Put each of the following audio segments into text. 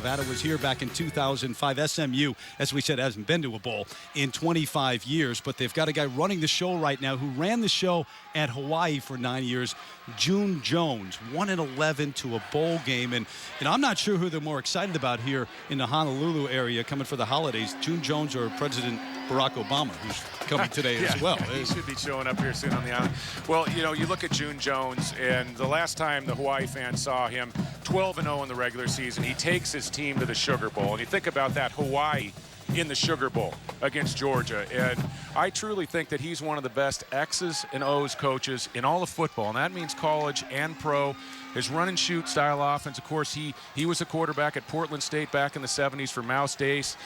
Nevada was here back in 2005. SMU, as we said, hasn't been to a bowl in 25 years, but they've got a guy running the show right now who ran the show at Hawaii for 9 years, June Jones, 1-11 to a bowl game. And I'm not sure who they're more excited about here in the Honolulu area coming for the holidays, June Jones or President Barack Obama, who's coming today as well. He should be showing up here soon on the island. Well, you know, you look at June Jones, and the last time the Hawaii fans saw him, 12-0 in the regular season, he takes his team to the Sugar Bowl. And you think about that, Hawaii in the Sugar Bowl against Georgia. And I truly think that he's one of the best X's and O's coaches in all of football, and that means college and pro. His run-and-shoot style offense, of course, he was a quarterback at Portland State back in the 70s for Mouse Davis,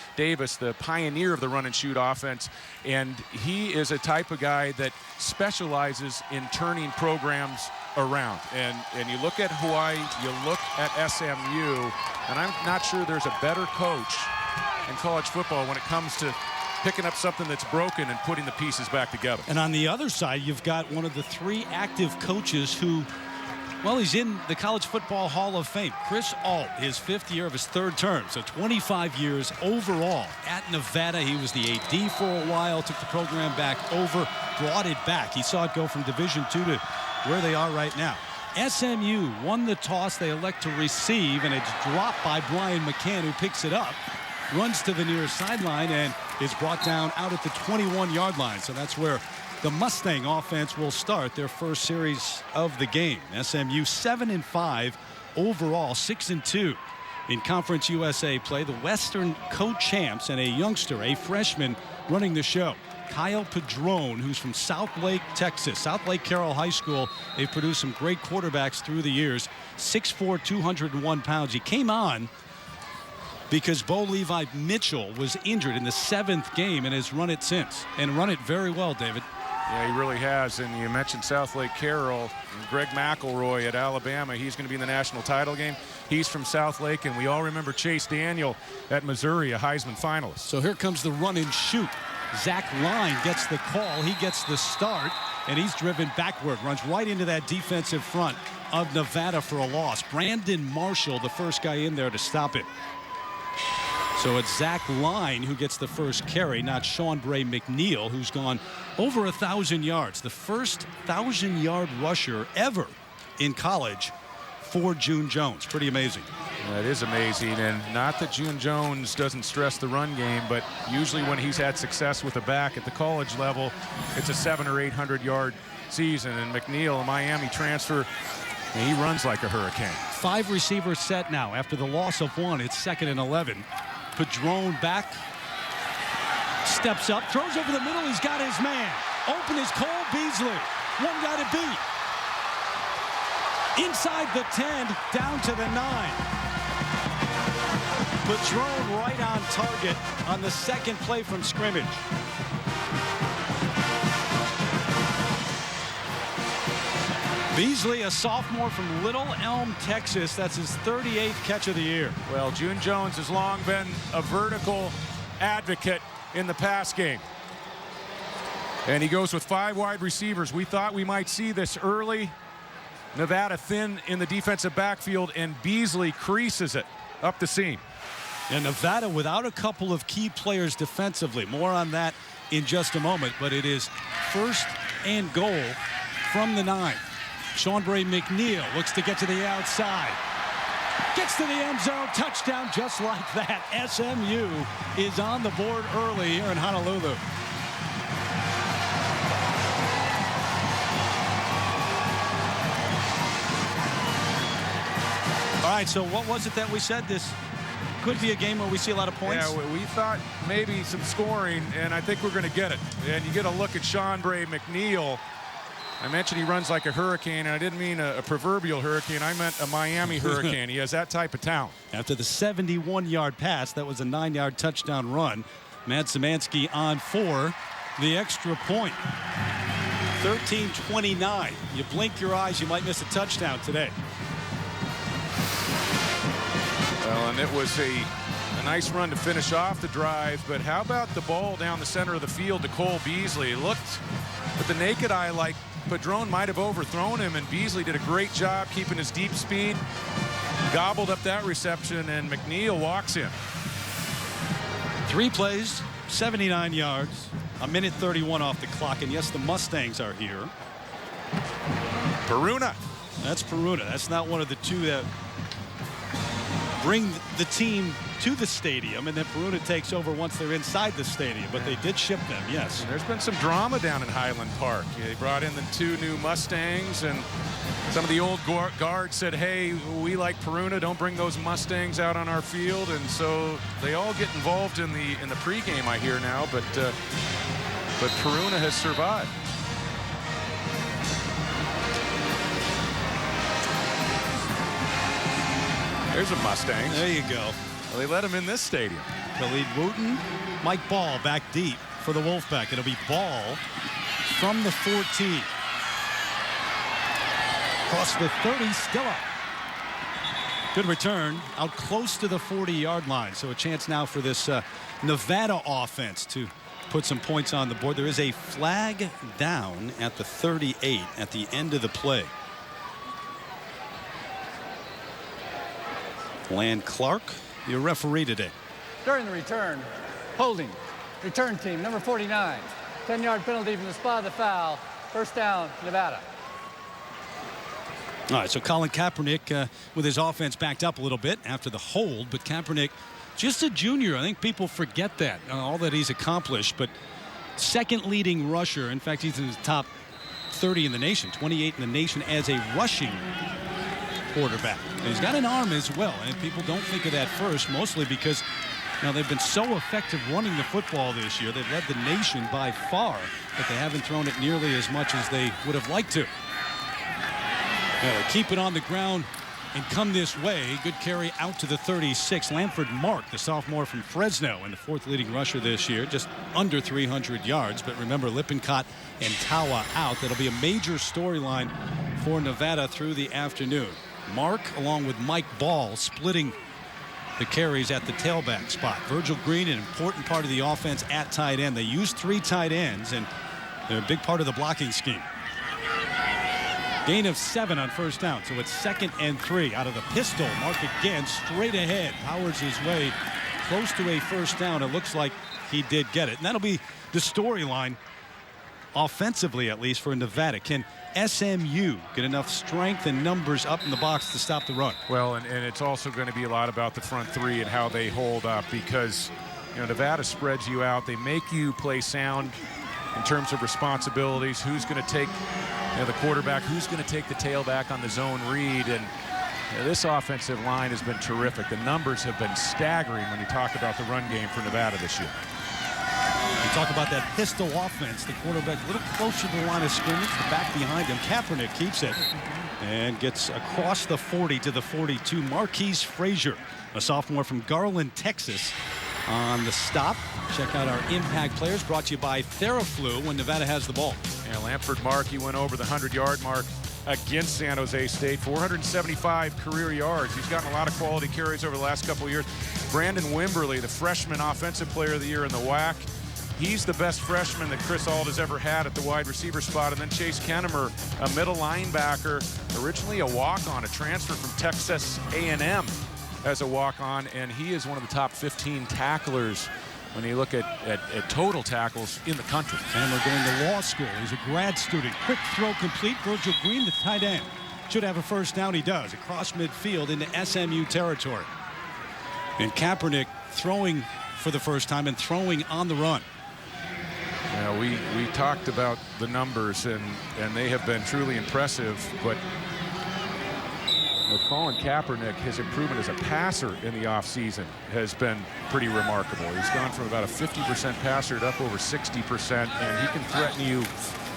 the pioneer of the run-and-shoot offense. And he is a type of guy that specializes in turning programs around. And you look at Hawaii, you look at SMU, and I'm not sure there's a better coach in college football when it comes to picking up something that's broken and putting the pieces back together. And on the other side, you've got one of the 3 active coaches who, well, he's in the College Football Hall of Fame. Chris Ault, his 5th year of his 3rd term, so 25 years overall at Nevada. He was the AD for a while, took the program back over, brought it back. He saw it go from Division II to where they are right now. SMU won the toss. They elect to receive, and it's dropped by Brian McCann, who picks it up, runs to the near sideline, and is brought down out at the 21-yard line. So that's where the Mustang offense will start their first series of the game. SMU 7-5 overall, 6-2 in Conference USA play. The Western co-champs and a youngster, a freshman, running the show. Kyle Padron, who's from South Lake, Texas. South Lake Carroll High School. They've produced some great quarterbacks through the years. 6'4", 201 pounds. He came on because Bo Levi Mitchell was injured in the 7th game and has run it since, and run it very well, David. Yeah, he really has. And you mentioned South Lake Carroll and Greg McElroy at Alabama. He's going to be in the national title game. He's from South Lake, and we all remember Chase Daniel at Missouri, a Heisman finalist. So here comes the run and shoot. Zach Line gets the call. He gets the start, and he's driven backward, runs right into that defensive front of Nevada for a loss. Brandon Marshall, the first guy in there to stop it. So it's Zach Line who gets the first carry, not Sean Bray McNeil, who's gone over 1,000 yards. The first 1,000-yard rusher ever in college for June Jones. Pretty amazing. That is amazing, and not that June Jones doesn't stress the run game, but usually when he's had success with a back at the college level, it's a 700 or 800-yard season. And McNeil, a Miami transfer, he runs like a hurricane. 5 receivers set now. After the loss of 1, it's 2nd and 11. Padron back, steps up, throws over the middle. He's got his man. Open is Cole Beasley. One guy to beat. Inside the 10, down to the 9. Padron right on target on the 2nd play from scrimmage. Beasley, a sophomore from Little Elm, Texas. That's his 38th catch of the year. Well, June Jones has long been a vertical advocate in the pass game. And he goes with 5 wide receivers. We thought we might see this early. Nevada thin in the defensive backfield, and Beasley creases it up the seam. And Nevada without a couple of key players defensively. More on that in just a moment. But it is 1st and goal from the 9. Sean Bray McNeil looks to get to the outside. Gets to the end zone. Touchdown just like that. SMU is on the board early here in Honolulu. All right, so what was it that we said? This could be a game where we see a lot of points? Yeah, we thought maybe some scoring, and I think we're going to get it. And you get a look at Sean Bray McNeil. I mentioned he runs like a hurricane, and I didn't mean a proverbial hurricane. I meant a Miami hurricane. He has that type of talent. After the 71-yard pass, that was a 9-yard touchdown run. Matt Szymanski on for the extra point. 13-29. You blink your eyes, you might miss a touchdown today. Well, and it was a nice run to finish off the drive, but how about the ball down the center of the field to Cole Beasley? It looked with the naked eye like Padron might have overthrown him, and Beasley did a great job keeping his deep speed gobbled up that reception, and McNeil walks in. 3 plays, 79 yards, a minute 31 off the clock. And yes, the Mustangs are here. Peruna. That's Peruna. That's not one of the two that bring the team to the stadium, and then Peruna takes over once they're inside the stadium. But they did ship them, yes. There's been some drama down in Highland Park. They brought in the 2 new Mustangs, and some of the old guards said, hey, we like Peruna, don't bring those Mustangs out on our field. And so they all get involved in the pregame, I hear now, but Peruna has survived. There's a Mustang. There you go. Well, they let him in this stadium. Khalid Wooten, Mike Ball back deep for the Wolfpack. It'll be Ball from the 14. Across the 30, still up. Good return out close to the 40-yard line. So a chance now for this Nevada offense to put some points on the board. There is a flag down at the 38 at the end of the play. Lan Clark, your referee today. During the return, holding, return team, number 49. 10-yard penalty from the spot of the foul. First down, Nevada. All right, so Colin Kaepernick with his offense backed up a little bit after the hold, but Kaepernick, just a junior. I think people forget that, all that he's accomplished, but second leading rusher. In fact, he's in the top 30 in the nation, 28 in the nation as a rushing quarterback. And he's got an arm as well, and people don't think of that first, mostly because they've been so effective running the football this year. They've led the nation by far, but they haven't thrown it nearly as much as they would have liked to. Keep it on the ground and come this way. Good carry out to the 36. Lamford Mark, the sophomore from Fresno, and the 4th leading rusher this year, just under 300 yards. But remember, Lippincott and Tawa out. That'll be a major storyline for Nevada through the afternoon. Mark, along with Mike Ball, splitting the carries at the tailback spot. Virgil Green, an important part of the offense at tight end. They use 3 tight ends, and they're a big part of the blocking scheme. Gain of 7 on first down, so it's 2nd and 3 out of the pistol. Mark again, straight ahead, powers his way close to a first down. It looks like he did get it. And that'll be the storyline, offensively at least, for Nevada. Can SMU get enough strength and numbers up in the box to stop the run? Well, and it's also going to be a lot about the front 3 and how they hold up, because Nevada spreads you out. They make you play sound in terms of responsibilities. Who's going to take the quarterback, who's going to take the tailback on the zone read. And this offensive line has been terrific. The numbers have been staggering when you talk about the run game for Nevada this year. You talk about that pistol offense. The quarterback a little closer to the line of scrimmage. The back behind him. Kaepernick keeps it and gets across the 40 to the 42. Marquise Frazier, a sophomore from Garland, Texas, on the stop. Check out our impact players, brought to you by Theraflu when Nevada has the ball. Yeah, Lamford Mark, he went over the 100-yard mark against San Jose State. 475 career yards. He's gotten a lot of quality carries over the last couple of years. Brandon Wimberly, the freshman offensive player of the year in the WAC. He's the best freshman that Chris Auld has ever had at the wide receiver spot. And then Chase Kennemer, a middle linebacker, originally a walk-on, a transfer from Texas A&M as a walk-on, and he is one of the top 15 tacklers when you look at total tackles in the country. Kennemer going to law school. He's a grad student. Quick throw complete. Virgil Green, the tight end, should have a first down. He does. Across midfield into SMU territory. And Kaepernick throwing for the first time and throwing on the run. Yeah, we talked about the numbers, and they have been truly impressive, but with Colin Kaepernick, his improvement as a passer in the offseason has been pretty remarkable. He's gone from about a 50% passer to up over 60%, and he can threaten you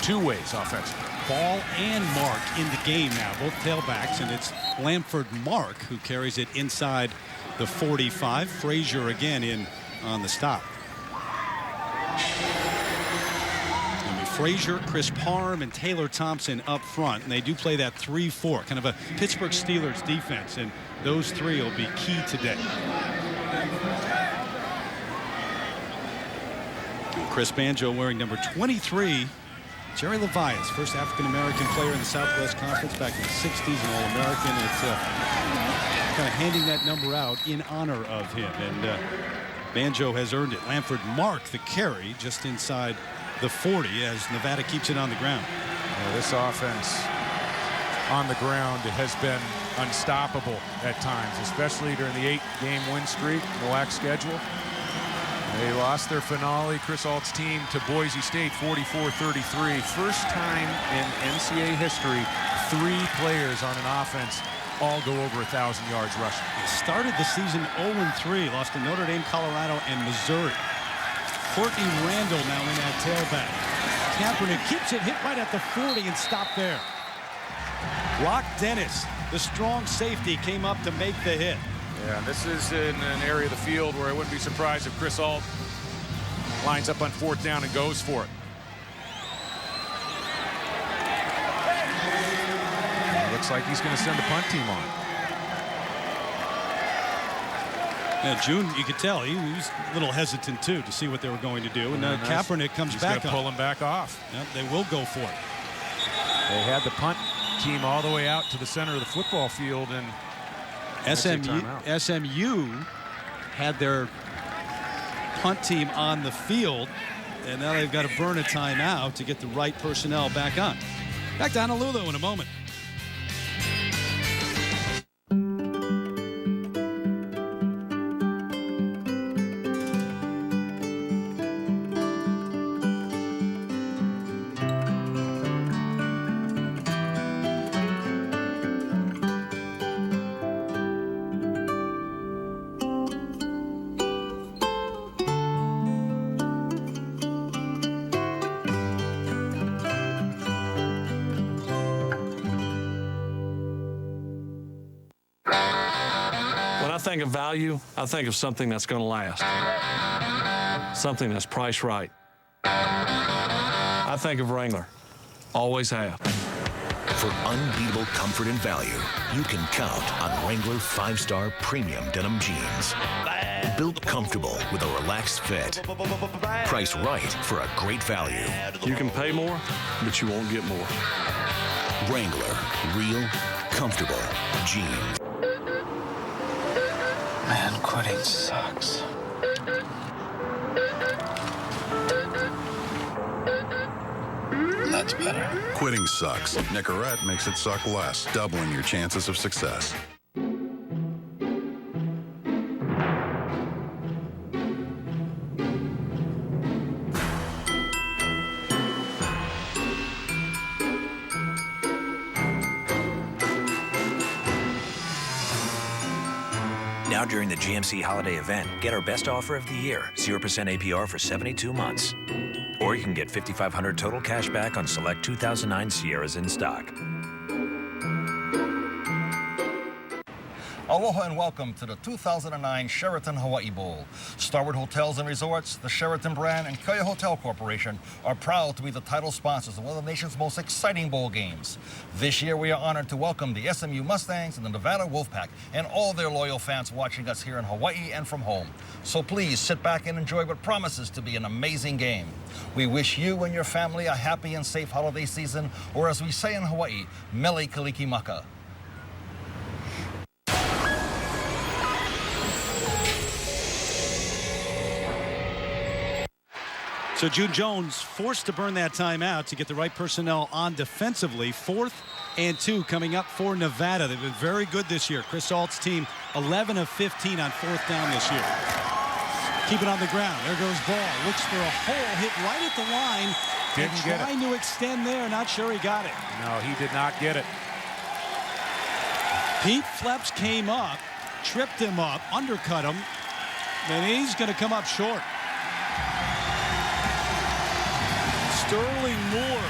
2 ways offensively. Ball and Mark in the game now, both tailbacks, and it's Lamford Mark who carries it inside the 45. Frazier again in on the stop. Frazier, Chris Parham, and Taylor Thompson up front, and they do play that 3-4, kind of a Pittsburgh Steelers defense, and those 3 will be key today. And Chris Banjo wearing number 23 Jerry Levias, first African-American player in the Southwest Conference back in the 60s, an All-American. It's kind of handing that number out in honor of him. And Banjo has earned it. Lamford Mark the carry just inside the 40 as Nevada keeps it on the ground. This offense on the ground has been unstoppable at times, especially during the 8-game win streak, the WAC schedule. They lost their finale, Chris Ault's team, to Boise State 44-33. First time in NCAA history, 3 players on an offense all go over 1,000 yards rushing. They started the season 0-3, lost to Notre Dame, Colorado, and Missouri. Courtney Randall now in that tailback. Kaepernick keeps it, hit right at the 40 and stopped there. Rock Dennis, the strong safety, came up to make the hit. Yeah, this is in an area of the field where I wouldn't be surprised if Chris Ault lines up on 4th down and goes for it. Looks like he's going to send the punt team on. Yeah, June, you could tell he was a little hesitant too to see what they were going to do. And Kaepernick comes back up. Pull him back off. Yep, they will go for it. They had the punt team all the way out to the center of the football field, and SMU had their punt team on the field, and now they've got to burn a timeout to get the right personnel back on. Back to Honolulu in a moment. When I think of value, I think of something that's going to last. Something that's priced right. I think of Wrangler. Always have. For unbeatable comfort and value, you can count on Wrangler 5-star premium denim jeans. Built comfortable with a relaxed fit. Priced right for a great value. You can pay more, but you won't get more. Wrangler, real, comfortable jeans. Man, quitting sucks. That's better. Quitting sucks. Nicorette makes it suck less, doubling your chances of success. Now during the GMC holiday event, get our best offer of the year, 0% APR for 72 months. Or you can get $5,500 total cash back on select 2009 Sierras in stock. Aloha and welcome to the 2009 Sheraton Hawaii Bowl. Starwood Hotels and Resorts, the Sheraton brand, and Kiowa Hotel Corporation are proud to be the title sponsors of one of the nation's most exciting bowl games. This year we are honored to welcome the SMU Mustangs and the Nevada Wolfpack and all their loyal fans watching us here in Hawaii and from home. So please sit back and enjoy what promises to be an amazing game. We wish you and your family a happy and safe holiday season, or as we say in Hawaii, Mele Kalikimaka. So June Jones forced to burn that timeout to get the right personnel on defensively. 4th and 2 coming up for Nevada. They've been very good this year. Chris Ault's team 11 of 15 on 4th down this year. Keep it on the ground. There goes ball. Looks for a hole, hit right at the line. Didn't get it. Trying to extend there. Not sure he got it. No, he did not get it. Pete Fleps came up, tripped him up, undercut him. And he's going to come up short. Sterling Moore,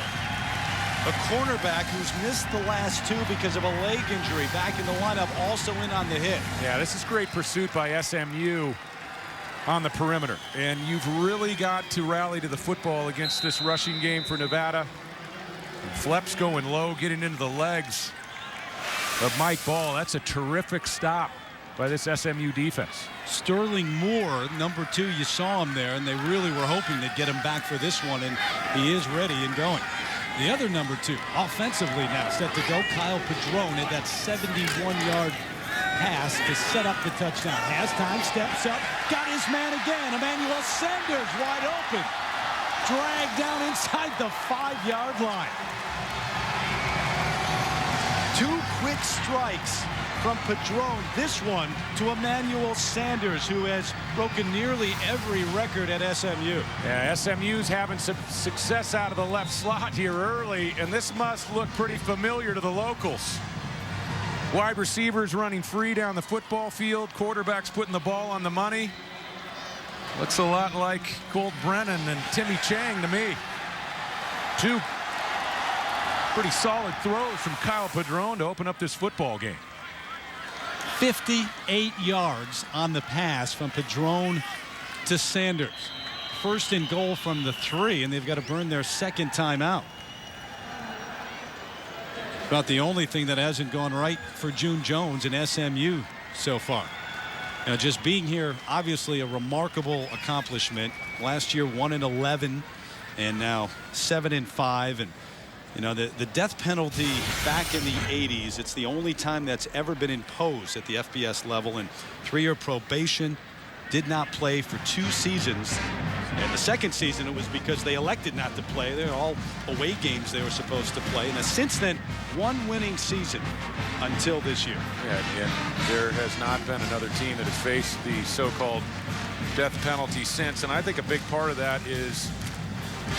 a cornerback who's missed the last 2 because of a leg injury, back in the lineup, also in on the hit. Yeah, this is great pursuit by SMU on the perimeter. And you've really got to rally to the football against this rushing game for Nevada. And Fleps going low, getting into the legs of Mike Ball. That's a terrific stop by this SMU defense. Sterling Moore, number 2, you saw him there, and they really were hoping to get him back for this one, and he is ready and going. The other number 2, offensively now, set to go. Kyle Padron at that 71-yard pass to set up the touchdown. Has time, steps up, got his man again. Emmanuel Sanders wide open. Dragged down inside the 5-yard line. 2 quick strikes from Padron. This one to Emmanuel Sanders, who has broken nearly every record at SMU. Yeah, SMU's having some success out of the left slot here early, and this must look pretty familiar to the locals. Wide receivers running free down the football field. Quarterbacks putting the ball on the money. Looks a lot like Colt Brennan and Timmy Chang to me. 2 pretty solid throws from Kyle Padron to open up this football game. 58 yards on the pass from Padron to Sanders. First and goal from the 3, and they've got to burn their second timeout. About the only thing that hasn't gone right for June Jones and SMU so far. Now, just being here, obviously a remarkable accomplishment. Last year 1-11, and now 7-5. And you know, the death penalty back in the 80s, it's the only time that's ever been imposed at the FBS level. And 3-year probation. Did not play for 2 seasons. And the second season, it was because they elected not to play. They're all away games they were supposed to play. And since then, 1 winning season until this year. Yeah, and there has not been another team that has faced the so-called death penalty since. And I think a big part of that is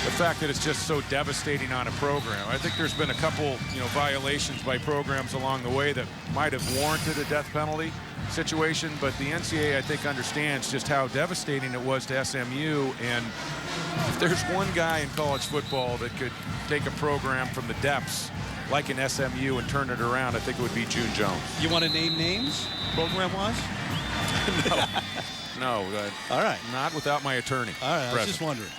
the fact that it's just so devastating on a program. I think there's been a couple, violations by programs along the way that might have warranted a death penalty situation, but the NCAA, I think, understands just how devastating it was to SMU. And if there's one guy in college football that could take a program from the depths like an SMU and turn it around, I think it would be June Jones. You want to name names program-wise? No. All right. Not without my attorney. All right, I was just wondering.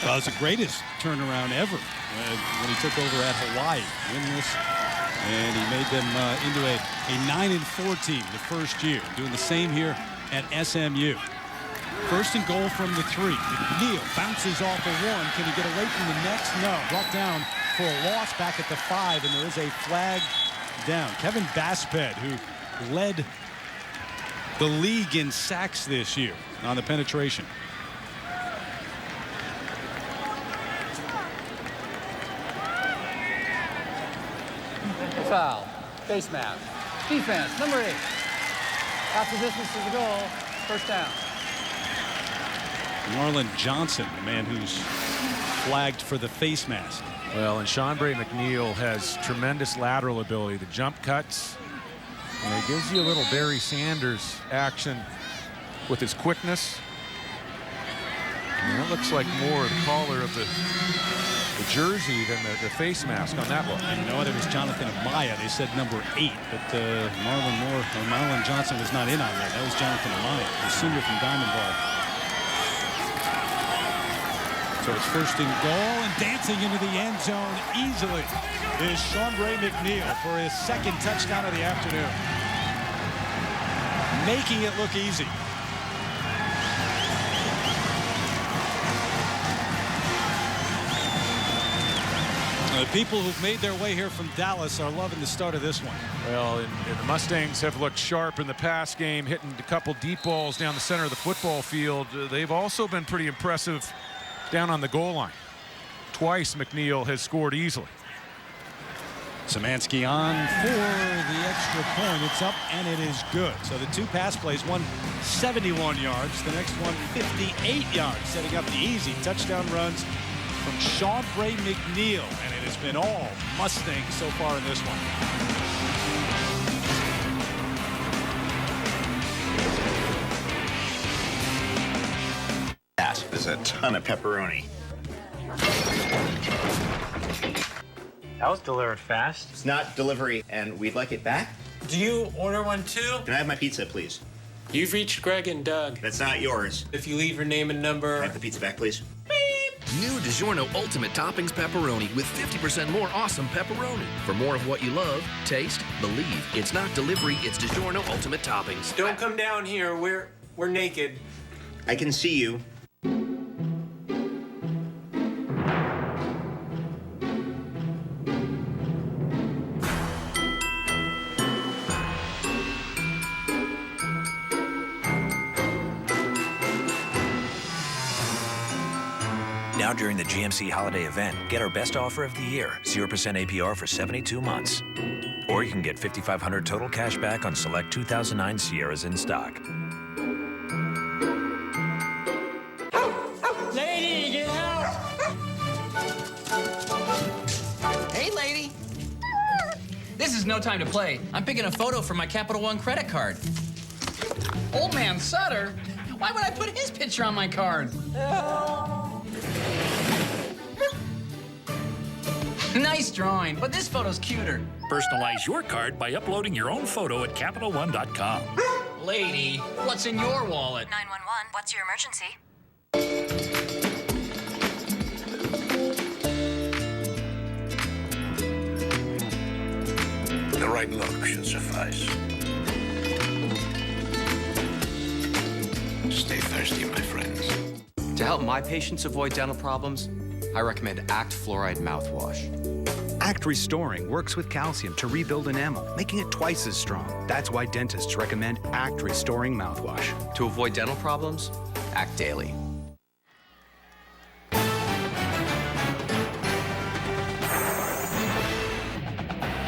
Well, it was the greatest turnaround ever when he took over at Hawaii, winless, and he made them into a 9-4 team the first year. Doing the same here at SMU. First and goal from the 3. McNeil bounces off a 1. Can he get away from the next? No. Brought down for a loss back at the 5, and there is a flag down. Kevin Basped, who led the league in sacks this year on the penetration. Foul. Face mask. Defense, number 8. Half the distance to the goal. First down. Marlon Johnson, the man who's flagged for the face mask. Well, and Seanbray McNeil has tremendous lateral ability. The jump cuts. And it gives you a little Barry Sanders action with his quickness. And that looks like more the collar of the jersey than the face mask on that one. And you know what? It was Jonathan Amaya. They said number 8, but Marlon Johnson was not in on that. That was Jonathan Amaya, the senior from Diamond Bar. So it's first and goal, and dancing into the end zone easily is Seanbray McNeil for his second touchdown of the afternoon. Making it look easy. The people who've made their way here from Dallas are loving the start of this one. Well, and the Mustangs have looked sharp in the pass game, hitting a couple deep balls down the center of the football field. They've also been pretty impressive down on the goal line. Twice McNeil has scored easily. Szymanski on for the extra point. It's up and it is good. So the 2 pass plays, one 71 yards, the next one 58 yards, setting up the easy touchdown runs from Seanbray McNeil, and it has been all Mustangs so far in this one. There's a ton of pepperoni. That was delivered fast. It's not delivery, and we'd like it back. Do you order one too? Can I have my pizza, please? You've reached Greg and Doug. That's not yours. If you leave your name and number... Can I have the pizza back, please? New DiGiorno Ultimate Toppings Pepperoni with 50% more awesome pepperoni. For more of what you love, taste, believe. It's not delivery, it's DiGiorno Ultimate Toppings. Don't come down here. We're naked. I can see you. Now during the GMC holiday event, get our best offer of the year, 0% APR for 72 months. Or you can get $5,500 total cash back on select 2009 Sierras in stock. Lady, get help! Hey, lady. This is no time to play. I'm picking a photo for my Capital One credit card. Old man Sutter? Why would I put his picture on my card? Nice drawing, but this photo's cuter. Personalize your card by uploading your own photo at CapitalOne.com. Lady, what's in your wallet? 911, what's your emergency? The right look should suffice. Stay thirsty, my friends. To help my patients avoid dental problems, I recommend Act Fluoride Mouthwash. Act Restoring works with calcium to rebuild enamel, making it twice as strong. That's why dentists recommend Act Restoring Mouthwash. To avoid dental problems, act daily.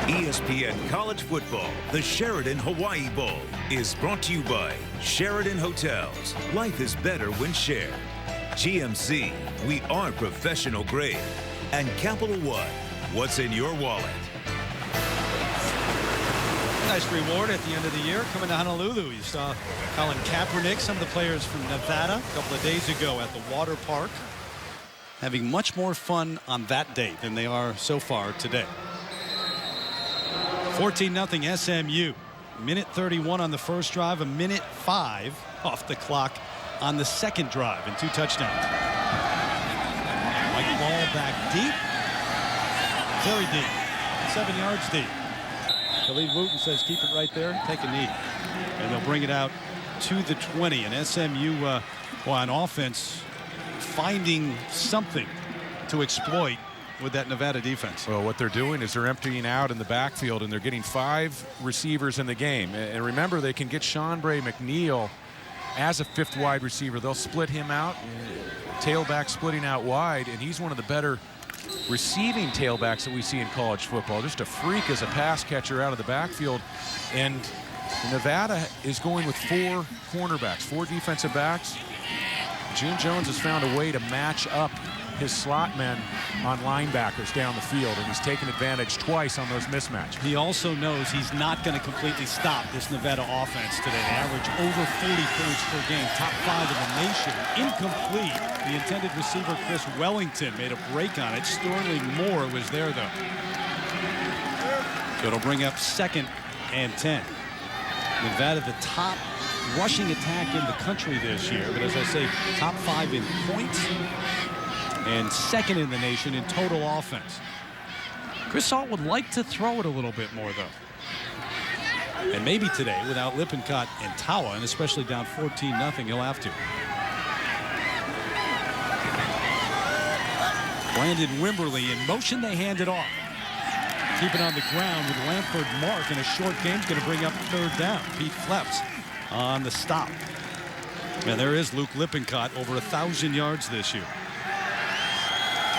ESPN College Football, the Sheraton Hawaii Bowl, is brought to you by Sheraton Hotels. Life is better when shared. GMC, we are professional grade. And Capital One, what's in your wallet? Nice reward at the end of the year coming to Honolulu. You saw Colin Kaepernick, some of the players from Nevada a couple of days ago at the water park, having much more fun on that day than they are so far today. 14-0 SMU. Minute 31 on the first drive, a minute 5 off the clock on the second drive, and 2 touchdowns. White ball back deep. Very deep. 7 yards deep. Khalid Wooten says keep it right there, take a knee. And they'll bring it out to the 20. And SMU, on offense, finding something to exploit with that Nevada defense. Well, what they're doing is they're emptying out in the backfield, and they're getting 5 receivers in the game. And remember, they can get Seanbray McNeil as a 5th wide receiver. They'll split him out, tailback splitting out wide, and he's one of the better receiving tailbacks that we see in college football. Just a freak as a pass catcher out of the backfield. And Nevada is going with 4 cornerbacks, 4 defensive backs. June Jones has found a way to match up his slot men on linebackers down the field, and he's taken advantage twice on those mismatches. He also knows he's not going to completely stop this Nevada offense today. They average over 40 points per game, top 5 in the nation. Incomplete. The intended receiver, Chris Wellington, made a break on it. Sterling Moore was there, though. So it'll bring up 2nd and 10. Nevada, the top rushing attack in the country this year, but as I say, top 5 in points and 2nd in the nation in total offense. Chris Salt would like to throw it a little bit more, though. And maybe today, without Lippincott and Tawa, and especially down 14-0, he'll have to. Brandon Wimberly in motion, they hand it off. Keep it on the ground with Lampford Mark, and a short game's going to bring up 3rd down. Pete Fleps on the stop. And there is Luke Lippincott, over 1,000 yards this year.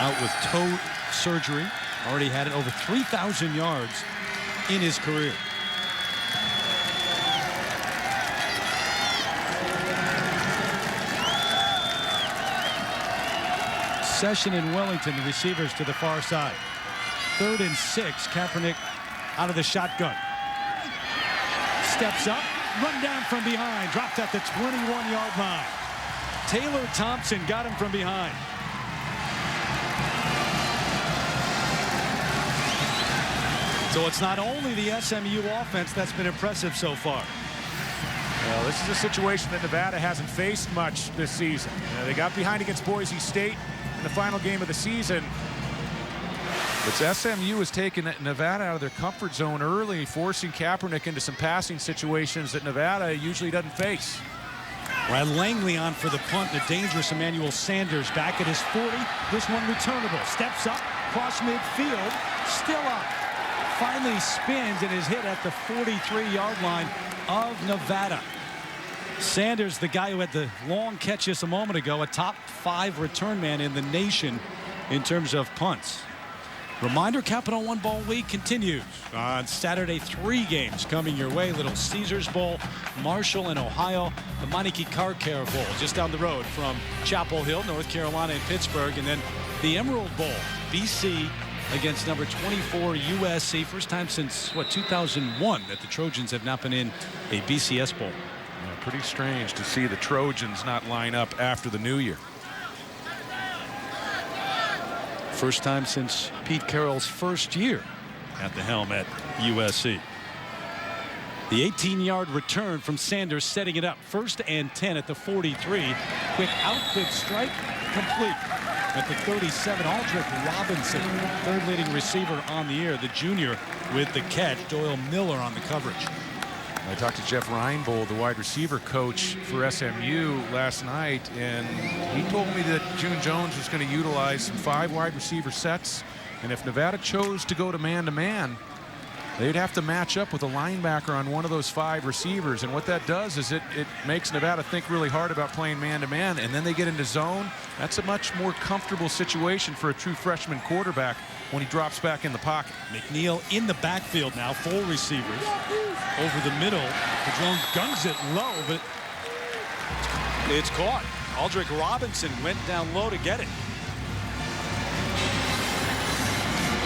Out with toe surgery. Already had it over 3,000 yards in his career. Session and Wellington, the receivers to the far side. 3rd and 6. Kaepernick out of the shotgun. Steps up, run down from behind, dropped at the 21-yard line. Taylor Thompson got him from behind. So it's not only the SMU offense that's been impressive so far. Well, this is a situation that Nevada hasn't faced much this season. They got behind against Boise State in the final game of the season. But SMU has taken Nevada out of their comfort zone early, forcing Kaepernick into some passing situations that Nevada usually doesn't face. Brad Langley on for the punt. The dangerous Emmanuel Sanders back at his 40. This one returnable. Steps up, cross midfield, still up. Finally spins and is hit at the 43-yard line of Nevada. Sanders, the guy who had the long catch just a moment ago, a top 5 return man in the nation in terms of punts. Reminder, Capital One Bowl Week continues on Saturday. 3 games coming your way. Little Caesars Bowl, Marshall in Ohio, the Meineke Car Care Bowl just down the road from Chapel Hill, North Carolina and Pittsburgh, and then the Emerald Bowl, BC against number 24 USC. First time since, 2001 that the Trojans have not been in a BCS Bowl. Yeah, pretty strange to see the Trojans not line up after the new year. First time since Pete Carroll's first year at the helm at USC. The 18-yard return from Sanders, setting it up. 1st and 10 at the 43. Quick out, quick strike, complete. At the 37, Aldrich Robinson, 3rd leading receiver on the year, the junior with the catch. Doyle Miller on the coverage. I talked to Jeff Reinbold, the wide receiver coach for SMU last night, and he told me that June Jones was going to utilize some 5 wide receiver sets, and if Nevada chose to go to man-to-man, they'd have to match up with a linebacker on one of those 5 receivers. And what that does is it makes Nevada think really hard about playing man-to-man, and then they get into zone. That's a much more comfortable situation for a true freshman quarterback when he drops back in the pocket. McNeil in the backfield now, 4 receivers. Over the middle, Padron guns it low, but it's caught. Aldrich Robinson went down low to get it.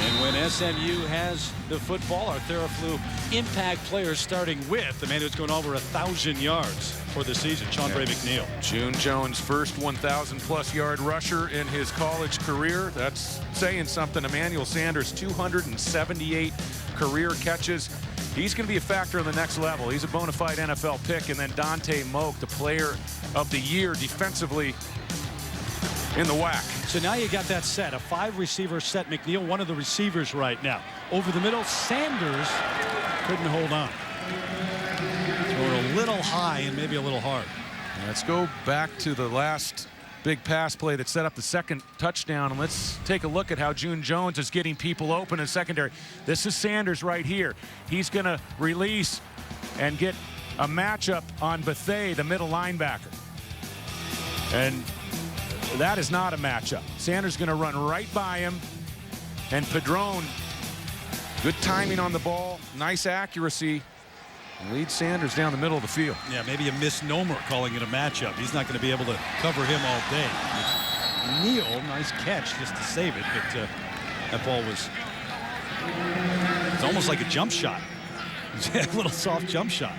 And when SMU has the football, our Theraflu impact players starting with the man who's going over 1,000 yards for the season, Chauncey McNeil. June Jones, first 1,000+ yard rusher in his college career. That's saying something. Emmanuel Sanders, 278 career catches. He's going to be a factor on the next level. He's a bona fide NFL pick. And then Dante Moak, the player of the year defensively in the WAC. So now you got that set, a 5 receiver set. McNeil, one of the receivers right now. Over the middle, Sanders couldn't hold on. Throw a little high and maybe a little hard. Let's go back to the last big pass play that set up the second touchdown, and let's take a look at how June Jones is getting people open in secondary. This is Sanders right here. He's going to release and get a matchup on Bethea, the middle linebacker. And that is not a matchup. Sanders going to run right by him, and Padron, good timing on the ball, nice accuracy, leads Sanders down the middle of the field. Yeah, maybe a misnomer calling it a matchup. He's not going to be able to cover him all day. Neal, nice catch just to save it, but that ball was almost like a jump shot. A little soft jump shot.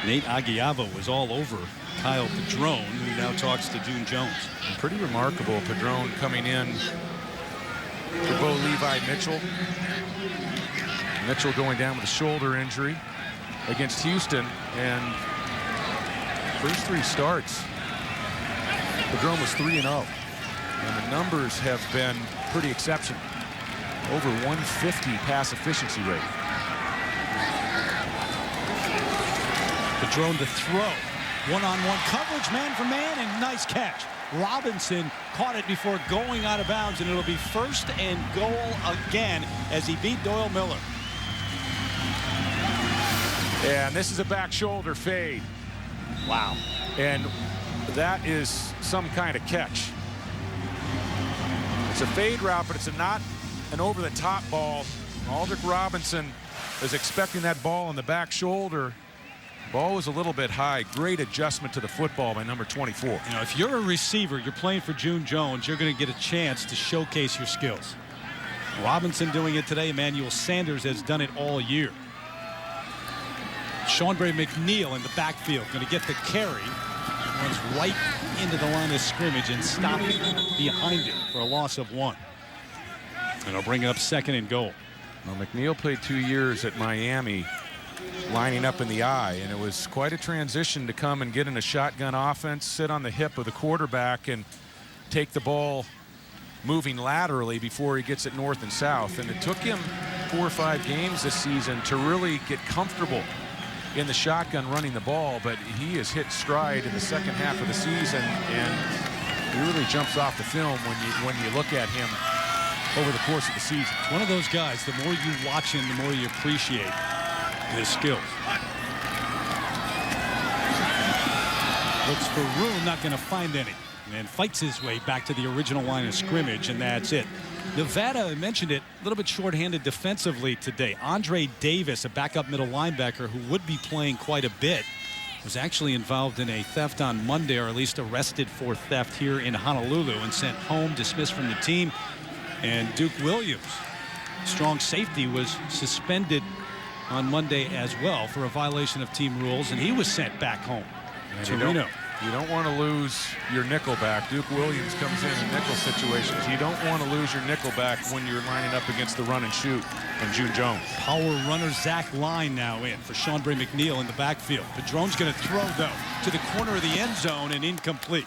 Nate Aguiava was all over Kyle Padron, who now talks to June Jones. And pretty remarkable, Padron coming in for Bo Levi Mitchell. Mitchell going down with a shoulder injury against Houston, and first 3 starts, Padron was 3-0, and the numbers have been pretty exceptional. Over 150 pass efficiency rate. Padron to throw. One-on-one coverage, man for man, and nice catch. Robinson caught it before going out of bounds, and it'll be 1st and goal again as he beat Doyle Miller. And this is a back shoulder fade. Wow. And that is some kind of catch. It's a fade route, but it's not an over-the-top ball. Aldrich Robinson is expecting that ball on the back shoulder. Ball was a little bit high. Great adjustment to the football by number 24. You know, if you're a receiver, you're playing for June Jones, you're going to get a chance to showcase your skills. Robinson doing it today. Emmanuel Sanders has done it all year. Chauncey McNeil in the backfield, going to get the carry. Runs right into the line of scrimmage and stopped behind it for a loss of 1. And it'll bring it up 2nd and goal. Well, McNeil played 2 years at Miami, lining up in the eye, and it was quite a transition to come and get in a shotgun offense, sit on the hip of the quarterback, and take the ball moving laterally before he gets it north and south. And it took him 4 or 5 games this season to really get comfortable in the shotgun running the ball, but he has hit stride in the second half of the season, and he really jumps off the film when you look at him over the course of the season. It's one of those guys, the more you watch him, the more you appreciate his skills. Looks for room, not going to find any. And fights his way back to the original line of scrimmage, and that's it. Nevada, I mentioned it, a little bit shorthanded defensively today. Andre Davis, a backup middle linebacker who would be playing quite a bit, was actually involved in a theft on Monday, or at least arrested for theft here in Honolulu and sent home, dismissed from the team. And Duke Williams, strong safety, was suspended on Monday as well for a violation of team rules, and he was sent back home to Reno. You don't want to lose your nickelback. Duke Williams comes in nickel situations. You don't want to lose your nickelback when you're lining up against the run and shoot and June Jones. Power runner Zach Line now in for Sean Bray McNeil in the backfield. Padrone's going to throw, though, to the corner of the end zone and incomplete.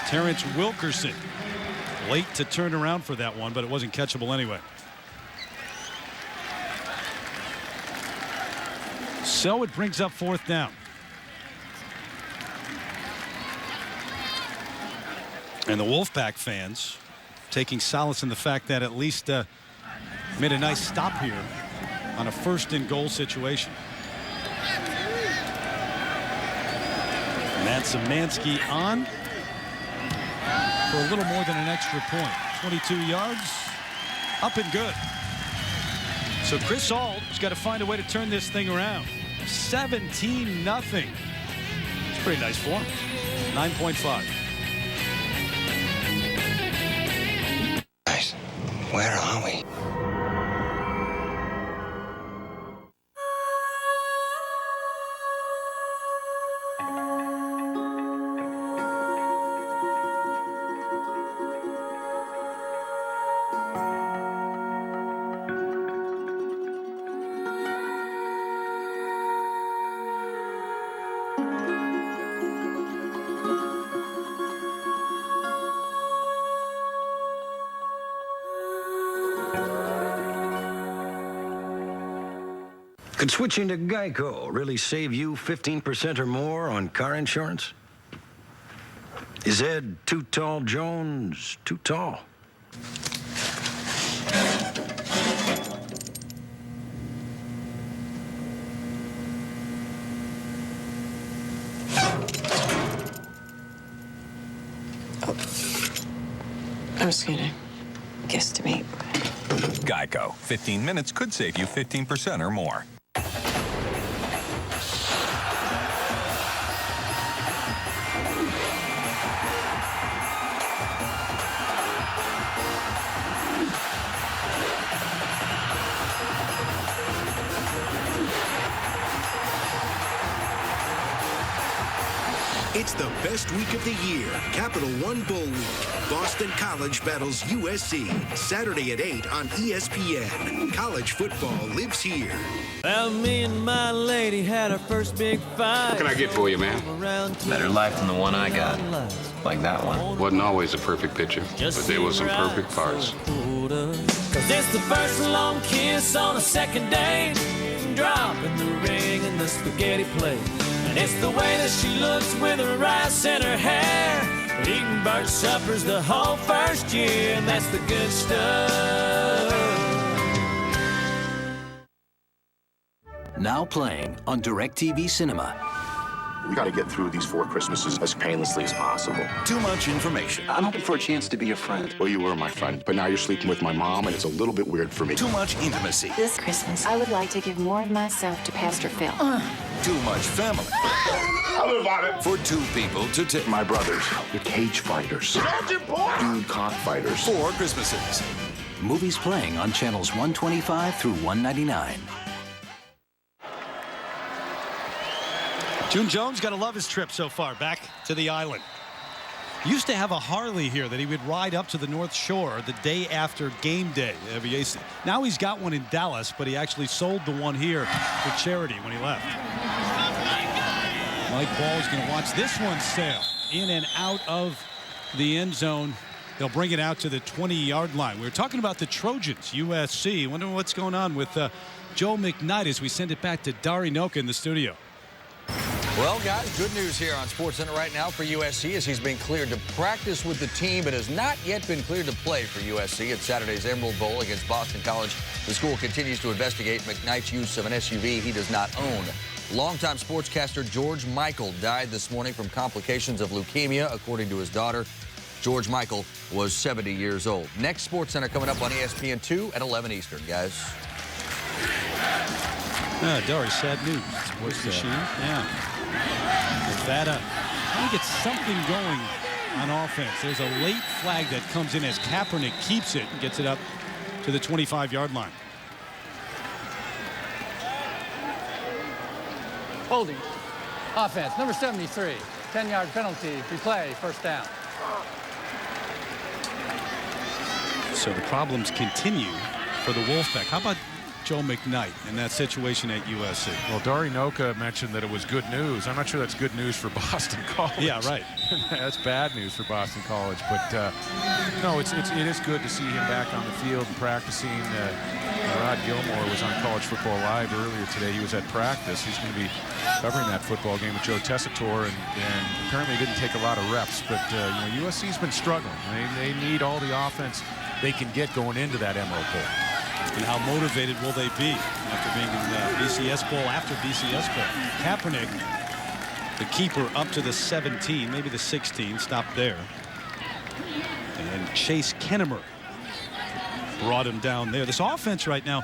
Terrence Wilkerson late to turn around for that one, but it wasn't catchable anyway. So it brings up 4th down. And the Wolfpack fans taking solace in the fact that at least made a nice stop here on a 1st and goal situation. And that's Szymanski on for a little more than an extra point. 22 yards, up and good. So Chris Ault has got to find a way to turn this thing around. 17-0. It's pretty nice form. 9.5. Where are we? Could switching to Geico really save you 15% or more on car insurance? Is Ed Too Tall Jones too tall? I was gonna guesstimate. Geico. 15 minutes could save you 15% or more. It's the best week of the year. Capital One Bowl Week. Boston College battles USC. Saturday at 8 on ESPN. College football lives here. Well, me and my lady had our first big fight. What can I get for you, man? Better life than the one I got. Like that one. Wasn't always a perfect picture, but there was some perfect parts. Cause it's the first long kiss on a second date. Dropping the ring in the spaghetti plate. And it's the way that she looks with her rice in her hair. Eating birch suppers the whole first year, and that's the good stuff. Now playing on DirecTV Cinema. We got to get through these 4 Christmases as painlessly as possible. Too much information. I'm hoping for a chance to be your friend. Well, you were my friend, but now you're sleeping with my mom, and it's a little bit weird for me. Too much intimacy. This Christmas, I would like to give more of myself to Pastor Phil. Too much family. For 2 people to take. My brothers, you're cage fighters. Dude cockfighters. 4 Christmases. Movies playing on channels 125 through 199. June Jones got to love his trip so far back to the island. He used to have a Harley here that he would ride up to the North Shore the day after game day. Now he's got one in Dallas, but he actually sold the one here for charity when he left. Mike Ball is going to watch this one sail in and out of the end zone. They'll bring it out to the 20-yard line. We were talking about the Trojans, USC. Wonder what's going on with Joe McKnight as we send it back to Dari Noka in the studio. Well, guys, good news here on SportsCenter right now for USC as he's been cleared to practice with the team, but has not yet been cleared to play for USC at Saturday's Emerald Bowl against Boston College. The school continues to investigate McKnight's use of an SUV he does not own. Longtime sportscaster George Michael died this morning from complications of leukemia, according to his daughter. George Michael was 70 years old. Next SportsCenter coming up on ESPN 2 at 11 Eastern, guys. Dory, sad news. Sports machine. Yeah. Nevada trying to get something going on offense. There's a late flag that comes in as Kaepernick keeps it and gets it up to the 25-yard line. Holding. Offense, number 73. 10-yard penalty. Replay, first down. So the problems continue for the Wolfpack. How about Joe McKnight in that situation at USC? Well, Dari Noka mentioned that it was good news. I'm not sure that's good news for Boston College. Yeah, right. That's bad news for Boston College. But no, it is good to see him back on the field and practicing. Rod Gilmore was on College Football Live earlier today. He was at practice. He's going to be covering that football game with Joe Tessitore, and apparently didn't take a lot of reps. But USC's been struggling. They need all the offense they can get going into that Emerald Bowl. And how motivated will they be after being in the BCS Bowl, after BCS Bowl? Kaepernick, the keeper, up to the 17, maybe the 16, stopped there. And Chase Kennemer brought him down there. This offense right now,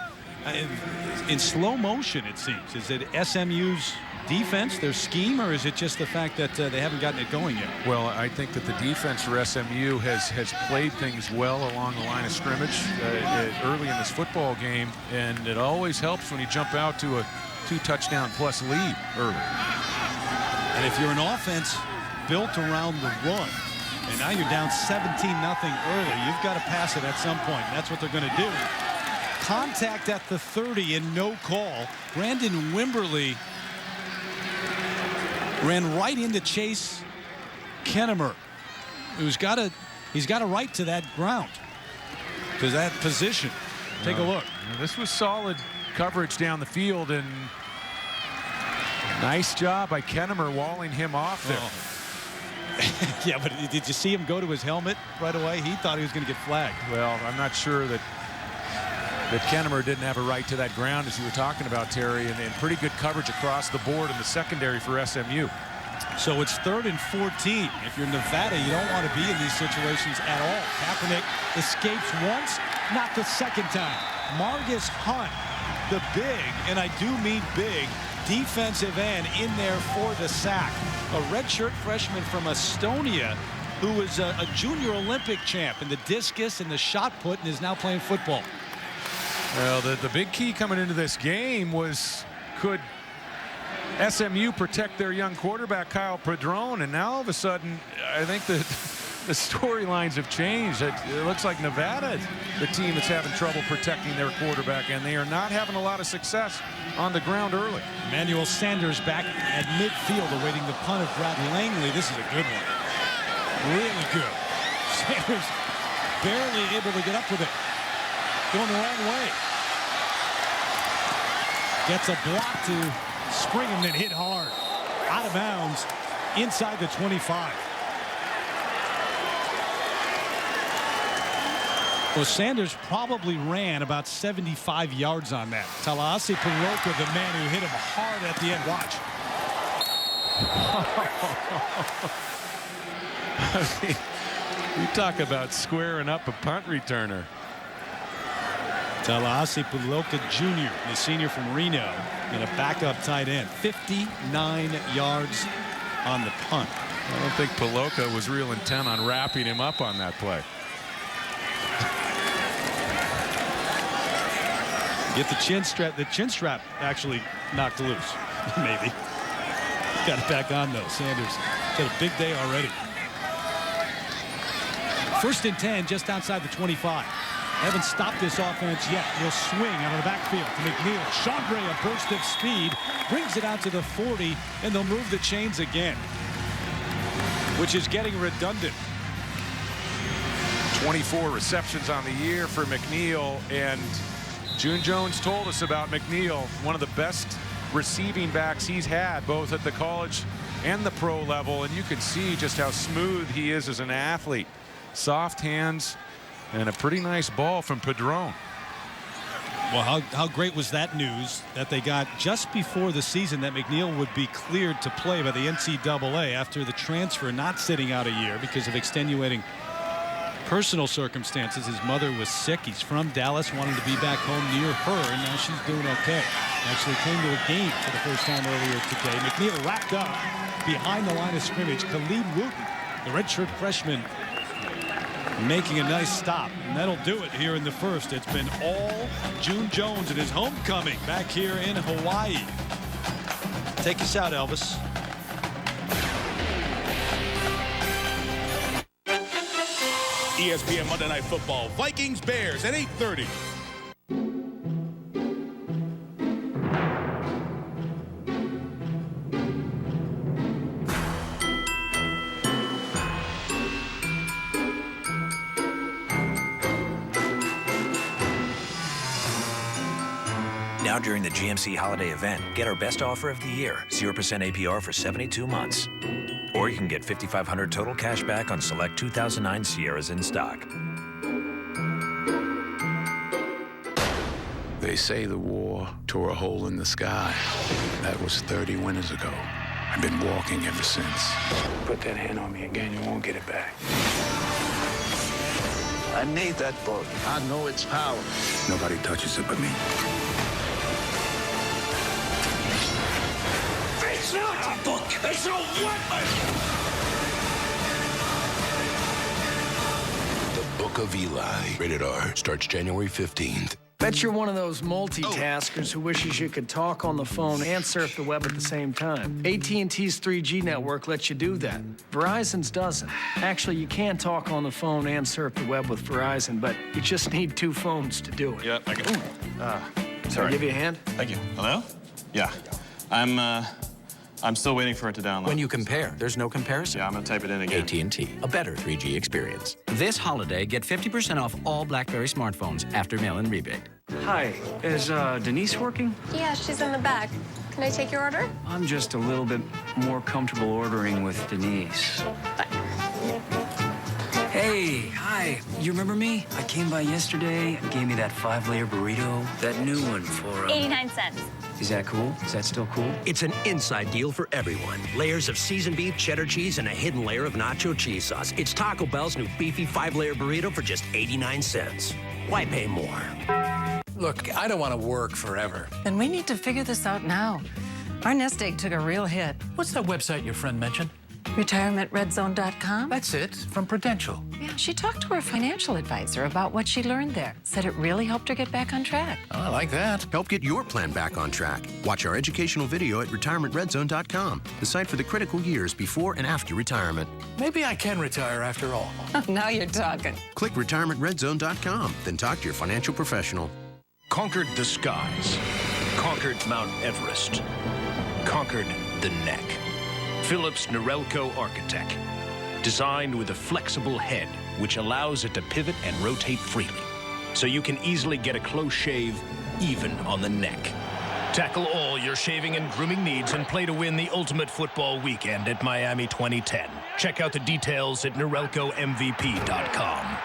in slow motion, it seems. Is it SMU's defense, their scheme, or is it just the fact that they haven't gotten it going yet? Well, I think that the defense for SMU has played things well along the line of scrimmage early in this football game, and it always helps when you jump out to a 2-touchdown-plus lead early. And if you're an offense built around the run, and now you're down 17-0 early, you've got to pass it at some point. That's what they're going to do. Contact at the 30 and no call. Brandon Wimberly ran right into Chase Kennemer, who's got a right to that ground, to that position. Take a look. This was solid coverage down the field, and nice job by Kennemer walling him off there. Yeah, but did you see him go to his helmet right away? He thought he was going to get flagged. Well, I'm not sure that Kennemer didn't have a right to that ground, as you were talking about, Terry, and pretty good coverage across the board in the secondary for SMU. So it's 3rd and 14. If you're Nevada, you don't want to be in these situations at all. Kaepernick escapes once, not the second time. Margus Hunt, the big, and I do mean big, defensive end in there for the sack. A redshirt freshman from Estonia who was a junior Olympic champ in the discus and the shot put and is now playing football. Well, the big key coming into this game was, could SMU protect their young quarterback, Kyle Padron? And now all of a sudden, I think the storylines have changed. It looks like Nevada, the team that's having trouble protecting their quarterback, and they are not having a lot of success on the ground early. Emmanuel Sanders back at midfield awaiting the punt of Brad Langley. This is a good one. Really good. Sanders barely able to get up with it. Going the wrong way. Gets a block to spring him, then hit hard. Out of bounds inside the 25. Well, Sanders probably ran about 75 yards on that. Tallahassee Paroka, the man who hit him hard at the end. Watch. You talk about squaring up a punt returner. Tallahassee Puloka Jr., the senior from Reno, and a backup tight end. 59 yards on the punt. I don't think Puloka was real intent on wrapping him up on that play. Get the chin strap. The chin strap actually knocked loose. Maybe. Got it back on though. Sanders had a big day already. 1st and 10 just outside the 25. Haven't stopped this offense yet. He'll swing out of the backfield to McNeil. Sean Gray, a burst of speed, brings it out to the 40, and they'll move the chains again, which is getting redundant. 24 receptions on the year for McNeil, and June Jones told us about McNeil, one of the best receiving backs he's had, both at the college and the pro level, and you can see just how smooth he is as an athlete. Soft hands and a pretty nice ball from Padron. Well, how great was that news that they got just before the season that McNeil would be cleared to play by the NCAA after the transfer, not sitting out a year because of extenuating personal circumstances. His mother was sick. He's from Dallas, wanted to be back home near her, and now she's doing okay. Actually came to a game for the first time earlier today. McNeil wrapped up behind the line of scrimmage. Khalid Wooten, the redshirt freshman, making a nice stop, and that'll do it here in the first. It's been all June Jones and his homecoming back here in Hawaii. Take us out, Elvis. ESPN Monday Night Football, Vikings Bears at 8:30. Now during the GMC holiday event, get our best offer of the year, 0% APR for 72 months. Or you can get $5,500 total cash back on select 2009 Sierras in stock. They say the war tore a hole in the sky. That was 30 winters ago. I've been walking ever since. Put that hand on me again, you won't get it back. I made that book. I know its power. Nobody touches it but me. It's not a book. It's a weapon. The Book of Eli. Rated R. Starts January 15th. Bet you're one of those multitaskers who wishes you could talk on the phone and surf the web at the same time. AT&T's 3G network lets you do that. Verizon's doesn't. Actually, you can talk on the phone and surf the web with Verizon, but you just need two phones to do it. Yeah, I can. Sorry. Give you a hand? Thank you. Hello? Yeah. I'm still waiting for it to download. When you compare, there's no comparison. Yeah, I'm gonna type it in again. AT&T, a better 3G experience. This holiday, get 50% off all BlackBerry smartphones after mail-in rebate. Hi, is Denise working? Yeah, she's in the back. Can I take your order? I'm just a little bit more comfortable ordering with Denise. Hey, hi. You remember me? I came by yesterday and gave me that 5-layer burrito. That new one for 89 cents. Is that cool? Is that still cool? It's an inside deal for everyone. Layers of seasoned beef, cheddar cheese, and a hidden layer of nacho cheese sauce. It's Taco Bell's new beefy 5-layer burrito for just 89 cents. Why pay more? Look, I don't want to work forever. Then we need to figure this out now. Our nest egg took a real hit. What's that website your friend mentioned? RetirementRedZone.com? That's it, from Prudential. Yeah, she talked to her financial advisor about what she learned there. Said it really helped her get back on track. Oh, I like that. Help get your plan back on track. Watch our educational video at RetirementRedZone.com, the site for the critical years before and after retirement. Maybe I can retire after all. Now you're talking. Click RetirementRedZone.com, then talk to your financial professional. Conquered the skies. Conquered Mount Everest. Conquered the neck. Philips Norelco Architect. Designed with a flexible head, which allows it to pivot and rotate freely. So you can easily get a close shave, even on the neck. Tackle all your shaving and grooming needs and play to win the ultimate football weekend at Miami 2010. Check out the details at NorelcoMVP.com.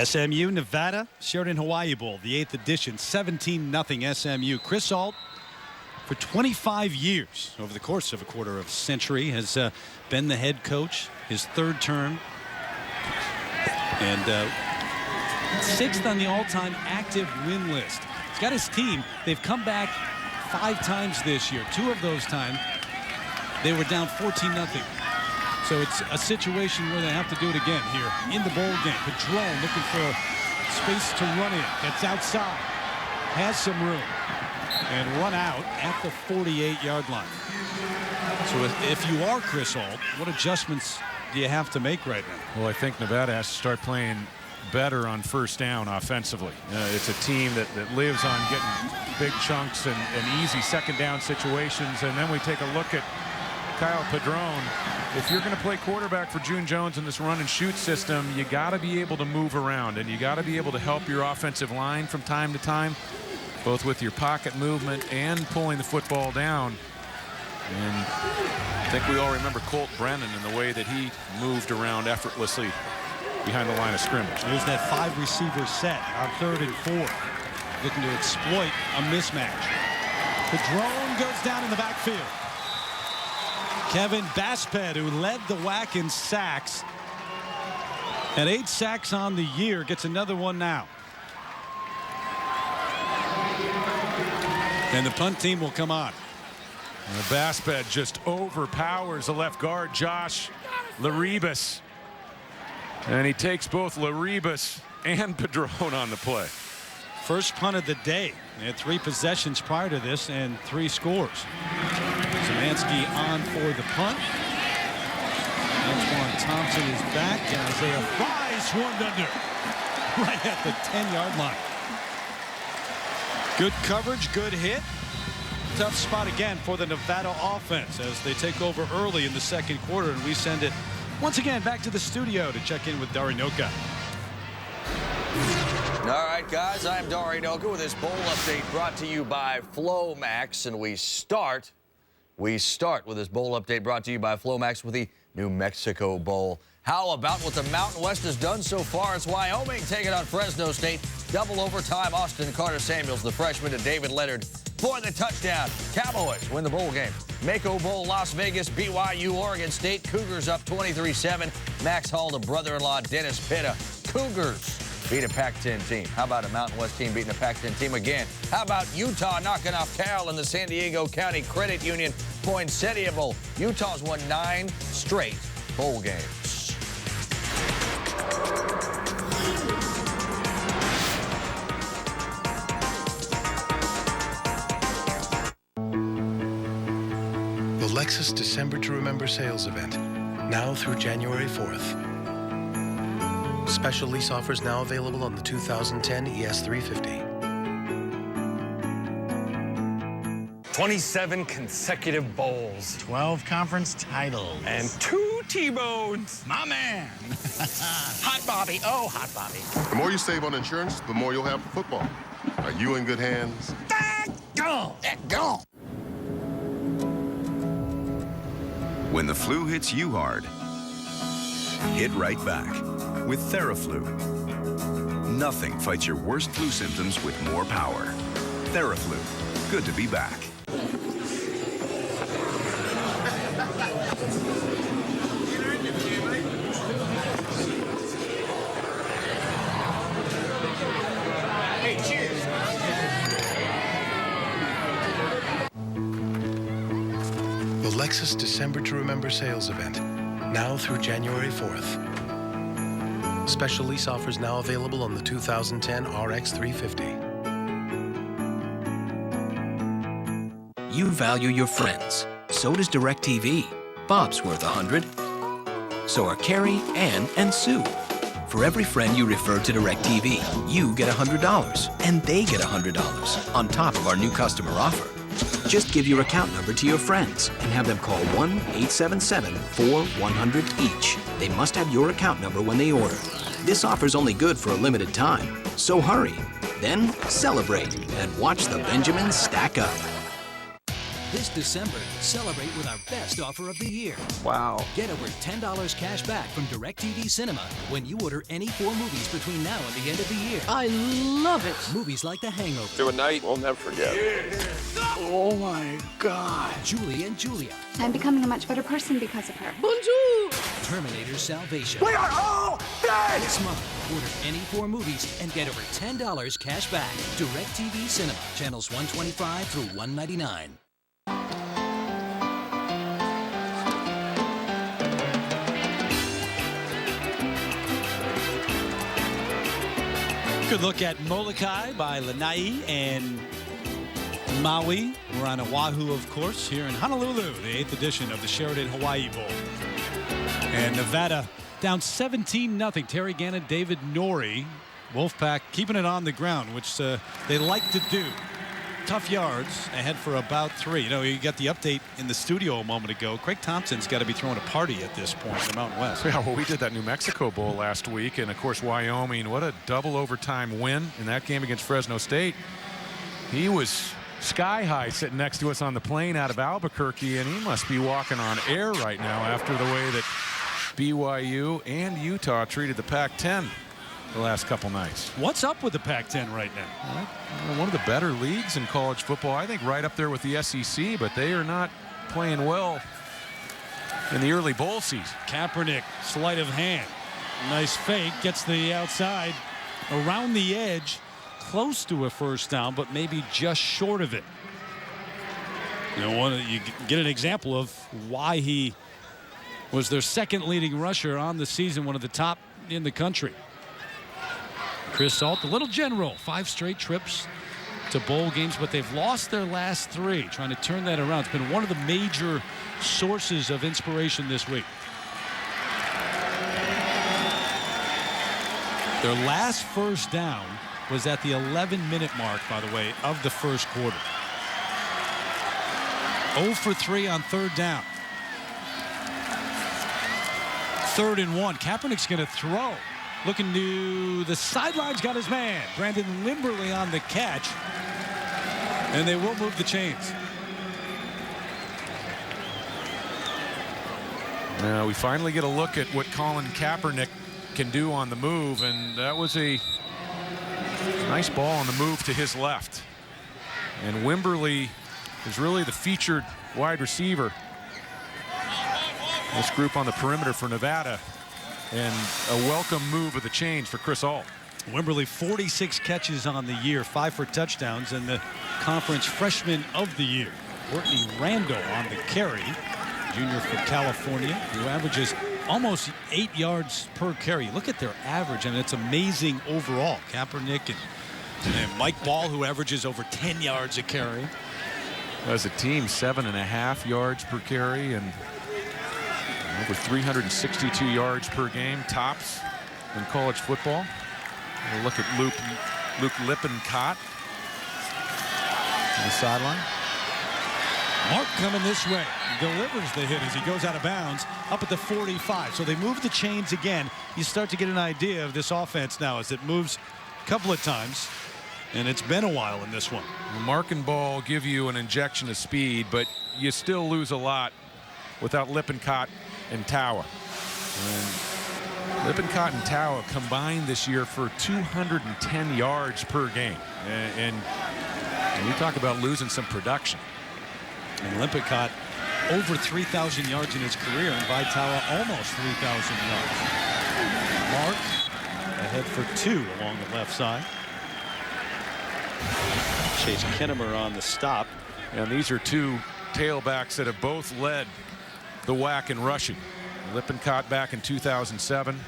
SMU, Nevada, Sheraton Hawaii Bowl, the 8th edition, 17-0 SMU. Chris Ault, for 25 years, over the course of a quarter of a century, has been the head coach, his third term, and 6th on the all-time active win list. He's got his team. They've come back 5 times this year. 2 of those times, they were down 14-0. So it's a situation where they have to do it again here in the bowl game. Padron looking for space to run in. Gets outside. Has some room. And run out at the 48-yard line. So if you are Chris Ault, what adjustments do you have to make right now? Well, I think Nevada has to start playing better on first down offensively. It's a team that lives on getting big chunks and easy second down situations. And then we take a look at Kyle Padron. If you're going to play quarterback for June Jones in this run and shoot system, you got to be able to move around, and you got to be able to help your offensive line from time to time, both with your pocket movement and pulling the football down. And I think we all remember Colt Brennan and the way that he moved around effortlessly behind the line of scrimmage. There's that 5-receiver set on 3rd and 4, looking to exploit a mismatch. Padron goes down in the backfield. Kevin Basped, who led the WAC in sacks, at 8 sacks on the year, gets another one now. And the punt team will come on. Basped just overpowers the left guard, Josh Laribas. And he takes both Laribas and Padron on the play. First punt of the day. They had 3 possessions prior to this and 3 scores. Szymanski on for the punt. Antoine Thompson is back, and Isaiah Fry swarmed under right at the 10-yard line. Good coverage, good hit. Tough spot again for the Nevada offense as they take over early in the second quarter, and we send it once again back to the studio to check in with Dari Noka. All right, guys, I'm Dari Noka with this bowl update brought to you by Flomax, and we start with this bowl update brought to you by Flomax with the New Mexico Bowl. How about what the Mountain West has done so far? It's Wyoming taking on Fresno State. Double overtime. Austin Carter Samuels, the freshman, to David Leonard for the touchdown. Cowboys win the bowl game. Mako Bowl, Las Vegas, BYU, Oregon State. Cougars up 23-7. Max Hall to brother-in-law Dennis Pitta. Cougars beat a Pac-10 team. How about a Mountain West team beating a Pac-10 team again? How about Utah knocking off Cal in the San Diego County Credit Union Poinsettia Bowl? Utah's won 9 straight bowl games. The Lexus December to Remember sales event, now through January 4th. Special lease offers now available on the 2010 ES350. 27 consecutive bowls. 12 conference titles. And 2 T-bones. My man. Hot Bobby. Oh, Hot Bobby. The more you save on insurance, the more you'll have for football. Are you in good hands? Go. Go. When the flu hits you hard, hit right back with Theraflu. Nothing fights your worst flu symptoms with more power. Theraflu. Good to be back. Hey, cheers. The Lexus December to Remember sales event, now through January 4th. Special lease offers now available on the 2010 RX 350. You value your friends. So does DirecTV. Bob's worth 100. So are Carrie, Ann, and Sue. For every friend you refer to DirecTV, you get $100, and they get $100 on top of our new customer offer. Just give your account number to your friends and have them call 1-877-4-100 each. They must have your account number when they order. This offer's only good for a limited time, so hurry. Then celebrate and watch the Benjamins stack up. This December, celebrate with our best offer of the year. Wow. Get over $10 cash back from DirecTV Cinema when you order any 4 movies between now and the end of the year. I love it. Movies like The Hangover. To a night we'll never forget. Oh my God. Julie and Julia. I'm becoming a much better person because of her. Bonjour. Terminator Salvation. We are all dead. This month, order any 4 movies and get over $10 cash back. DirecTV Cinema, channels 125 through 199. Good look at Molokai by Lanai and Maui. We're on Oahu, of course, here in Honolulu, the 8th edition of the Sheraton Hawaii Bowl. And Nevada Down 17-0. Terry Gannon, David Norrie. Wolfpack keeping it on the ground, which they like to do. Tough yards, ahead for about 3. You know, you got the update in the studio a moment ago. Craig Thompson's got to be throwing a party at this point in the Mountain West. Yeah, well, we did that New Mexico Bowl last week, and of course Wyoming, what a double overtime win in that game against Fresno State. He was sky high sitting next to us on the plane out of Albuquerque, and he must be walking on air right now after the way that BYU and Utah treated the Pac-10 the last couple nights. What's up with the Pac-10 right now? One of the better leagues in college football, I think, right up there with the SEC, but they are not playing well in the early bowl season. Kaepernick, sleight of hand. Nice fake, gets the outside, around the edge, close to a first down, but maybe just short of it. You know, you get an example of why he was their second leading rusher on the season, one of the top in the country. Chris Salt, the little general, 5 straight trips to bowl games, but they've lost their last 3. Trying to turn that around. It's been one of the major sources of inspiration this week. Their last first down was at the 11-minute mark, by the way, of the first quarter. 0 for 3 on 3rd down. 3rd and 1. Kaepernick's going to throw. Looking to the sidelines, got his man. Brandon Limberly on the catch. And they will move the chains. Now we finally get a look at what Colin Kaepernick can do on the move, and that was a nice ball on the move to his left. And Wimberly is really the featured wide receiver. This group on the perimeter for Nevada. And a welcome move of the chains for Chris Ault. Wimberly, 46 catches on the year, 5 for touchdowns, and the conference freshman of the year. Courtney Randall on the carry, junior for California, who averages almost 8 yards per carry. Look at their average, and it's amazing overall. Kaepernick and Mike Ball, who averages over 10 yards a carry. As a team, 7.5 yards per carry, and over 362 yards per game, tops in college football. We'll look at Luke Lippincott on the sideline. Mark coming this way, delivers the hit as he goes out of bounds up at the 45. So they move the chains again. You start to get an idea of this offense now as it moves a couple of times, and it's been a while in this one. Mark and Ball give you an injection of speed, but you still lose a lot without Lippincott and Tawa. And Lippincott and Tawa combined this year for 210 yards per game. And you talk about losing some production. And Lippincott over 3,000 yards in his career, and Tawa almost 3,000 yards. Mark ahead for 2 along the left side. Chase Kennemer on the stop. And these are 2 tailbacks that have both led the WAC in rushing. Lippincott back in 2007,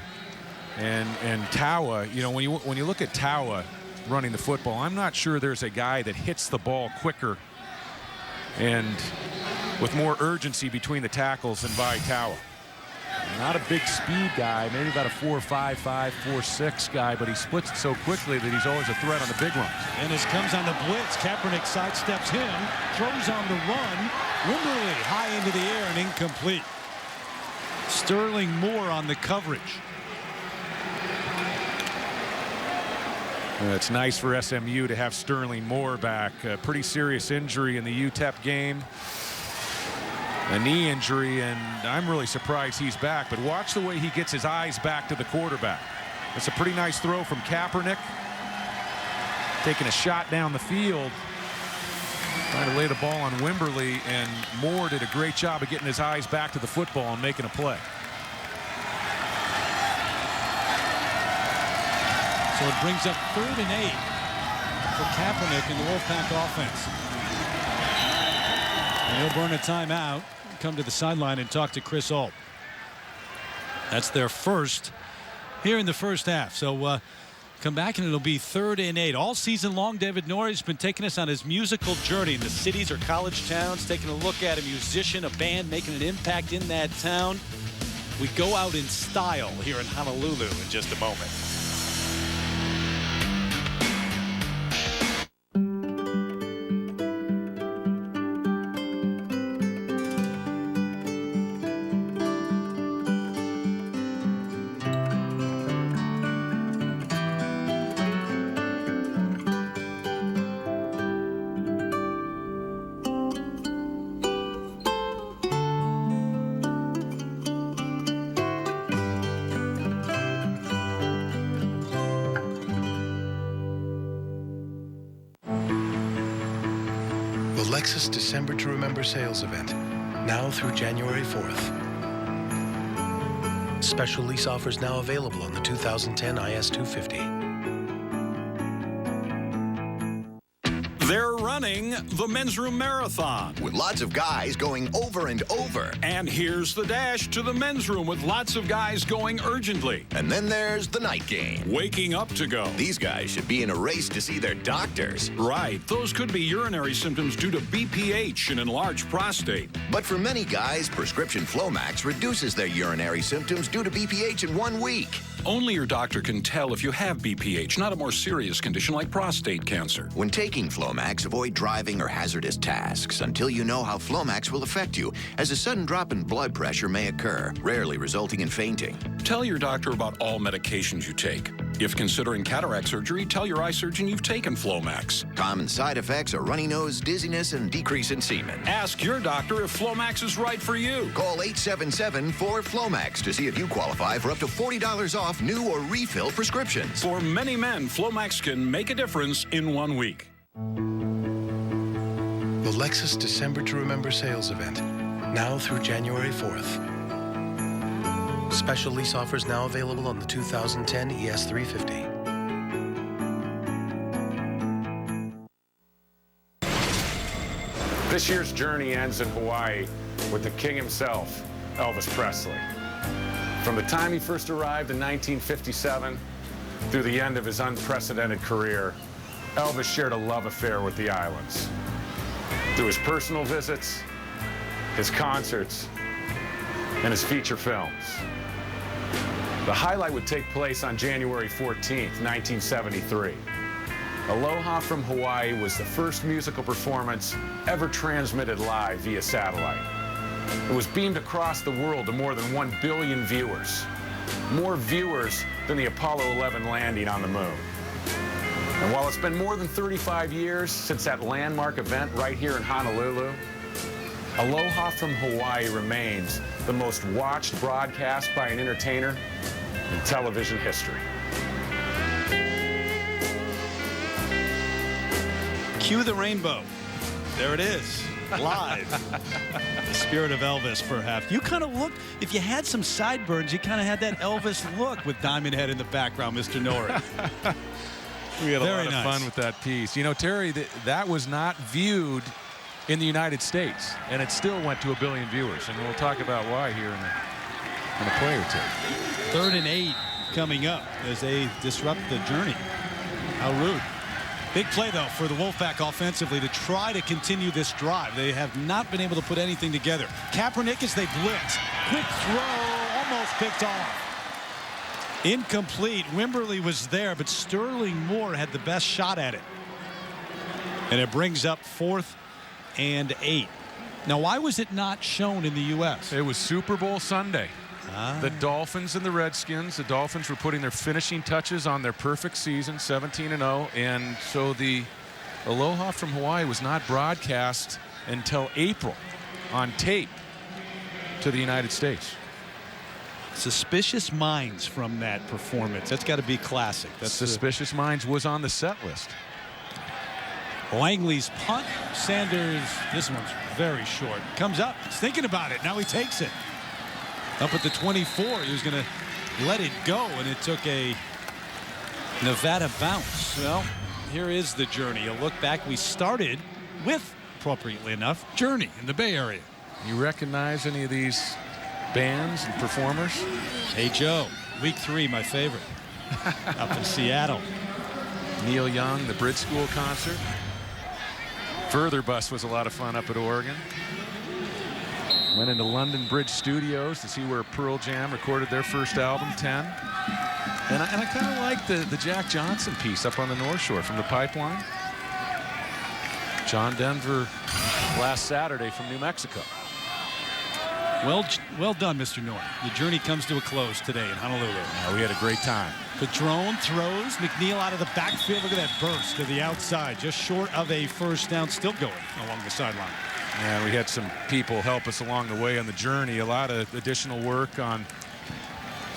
and Tawa. You know, when you look at Tawa running the football, I'm not sure there's a guy that hits the ball quicker and with more urgency between the tackles than Tawa. Not a big speed guy, maybe about a 4.55, 4.6 guy, but he splits it so quickly that he's always a threat on the big runs. And as comes on the blitz, Kaepernick sidesteps him, throws on the run. Wimberly high into the air and incomplete. Sterling Moore on the coverage. It's nice for SMU to have Sterling Moore back. A pretty serious injury in the UTEP game. A knee injury, and I'm really surprised he's back. But watch the way he gets his eyes back to the quarterback. It's a pretty nice throw from Kaepernick. Taking a shot down the field. Trying to lay the ball on Wimberly, and Moore did a great job of getting his eyes back to the football and making a play. So it brings up 3rd and 8 for Kaepernick in the Wolfpack offense. And he'll burn a timeout, come to the sideline and talk to Chris Ault. That's their first here in the first half. So come back and it'll be 3rd and 8. All season long, David Norrie's been taking us on his musical journey in the cities or college towns, taking a look at a musician, a band making an impact in that town. We go out in style here in Honolulu in just a moment. The Lexus December to Remember sales event, now through January 4th. Special lease offers now available on the 2010 IS250. They're running the Men's Room Marathon. With lots of guys going over and over. And here's the dash to the men's room with lots of guys going urgently. And then there's the night game. Waking up to go. These guys should be in a race to see their doctors. Right. Those could be urinary symptoms due to BPH and enlarged prostate. But for many guys, prescription Flomax reduces their urinary symptoms due to BPH in 1 week. Only your doctor can tell if you have BPH, not a more serious condition like prostate cancer. When taking Flomax, avoid driving or hazardous tasks until you know how Flomax will affect you, as a sudden drop in blood pressure may occur, rarely resulting in fainting. Tell your doctor about all medications you take. If considering cataract surgery, tell your eye surgeon you've taken Flomax. Common side effects are runny nose, dizziness, and decrease in semen. Ask your doctor if Flomax is right for you. Call 877-4FLOMAX to see if you qualify for up to $40 off new or refill prescriptions. For many men, Flomax can make a difference in 1 week. The Lexus December to Remember sales event, now through January 4th. Special lease offers now available on the 2010 ES350. This year's journey ends in Hawaii with the king himself, Elvis Presley. From the time he first arrived in 1957 through the end of his unprecedented career, Elvis shared a love affair with the islands. Through his personal visits, his concerts, and his feature films. The highlight would take place on January 14th, 1973. Aloha from Hawaii was the first musical performance ever transmitted live via satellite. It was beamed across the world to more than 1 billion viewers. More viewers than the Apollo 11 landing on the moon. And while it's been more than 35 years since that landmark event right here in Honolulu, Aloha from Hawaii remains the most watched broadcast by an entertainer in television history. Cue the rainbow. There it is, live. The spirit of Elvis, perhaps. You kind of look, if you had some sideburns, you kind of had that Elvis look with Diamond Head in the background, Mr. Norrie. We had a lot of nice fun with that piece. You know, Terry, that was not viewed in the United States, and it still went to 1 billion viewers, and we'll talk about why here in a play or two. 3rd and 8 coming up as they disrupt the journey. How rude. Big play, though, for the Wolfpack offensively to try to continue this drive. They have not been able to put anything together. Kaepernick as they blitz. Quick throw, almost picked off. Incomplete. Wimberly was there, but Sterling Moore had the best shot at it. And it brings up 4th and 8. Now, why was it not shown in the U.S.? It was Super Bowl Sunday. The Dolphins and the Redskins. The Dolphins were putting their finishing touches on their perfect season, 17-0. And so the Aloha from Hawaii was not broadcast until April on tape to the United States. Suspicious Minds from that performance. That's got to be classic. That's Suspicious Minds was on the set list. Langley's punt. Sanders, this one's very short. Comes up, he's thinking about it. Now he takes it. Up at the 24, he was going to let it go, and it took a Nevada bounce. Well, here is the journey. A look back. We started with, appropriately enough, Journey in the Bay Area. You recognize any of these bands and performers? Hey Joe, week 3, my favorite. Up in Seattle. Neil Young, the Brit School concert. Further Bus was a lot of fun up at Oregon. Went into London Bridge Studios to see where Pearl Jam recorded their first album, 10. And I kind of like the Jack Johnson piece up on the North Shore from the Pipeline. John Denver last Saturday from New Mexico. Well done, Mr. Norton. The journey comes to a close today in Honolulu. We had a great time. Padron throws. McNeil out of the backfield. Look at that burst to the outside. Just short of a first down. Still going along the sideline. And we had some people help us along the way on the journey. A lot of additional work on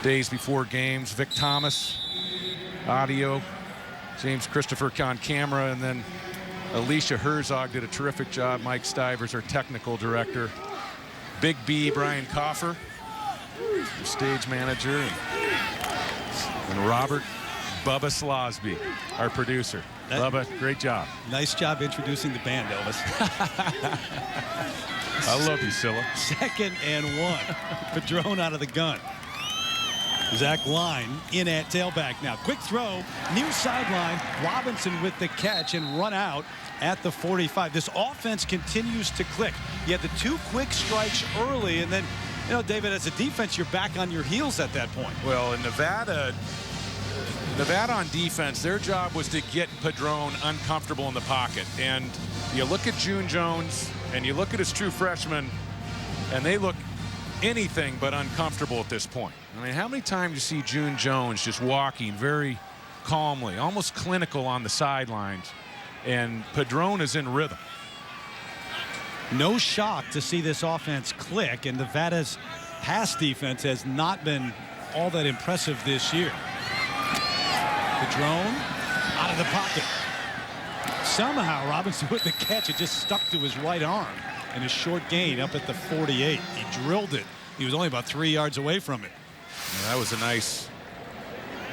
days before games. Vic Thomas, audio. James Christopher on camera. And then Alicia Herzog did a terrific job. Mike Stivers, our technical director. Big B, Brian Coffer, the stage manager. And Robert Bubba Slosby, our producer. Bubba, great job. Nice job introducing the band, Elvis. I love you, Scylla. 2nd and 1. Padron out of the gun. Zach Line in at tailback now. Quick throw, near sideline. Robinson with the catch and run out at the 45. This offense continues to click. You had the 2 quick strikes early, and then, you know, David, as a defense, you're back on your heels at that point. Well, in Nevada on defense, their job was to get Padron uncomfortable in the pocket. And you look at June Jones and you look at his true freshmen, and they look anything but uncomfortable at this point. I mean, how many times do you see June Jones just walking very calmly, almost clinical on the sidelines, and Padron is in rhythm? No shock to see this offense click, and Nevada's pass defense has not been all that impressive this year. Padron out of the pocket. Somehow Robinson with the catch, it just stuck to his right arm, and a short gain up at the 48. He drilled it. He was only about 3 yards away from it. Yeah, that was a nice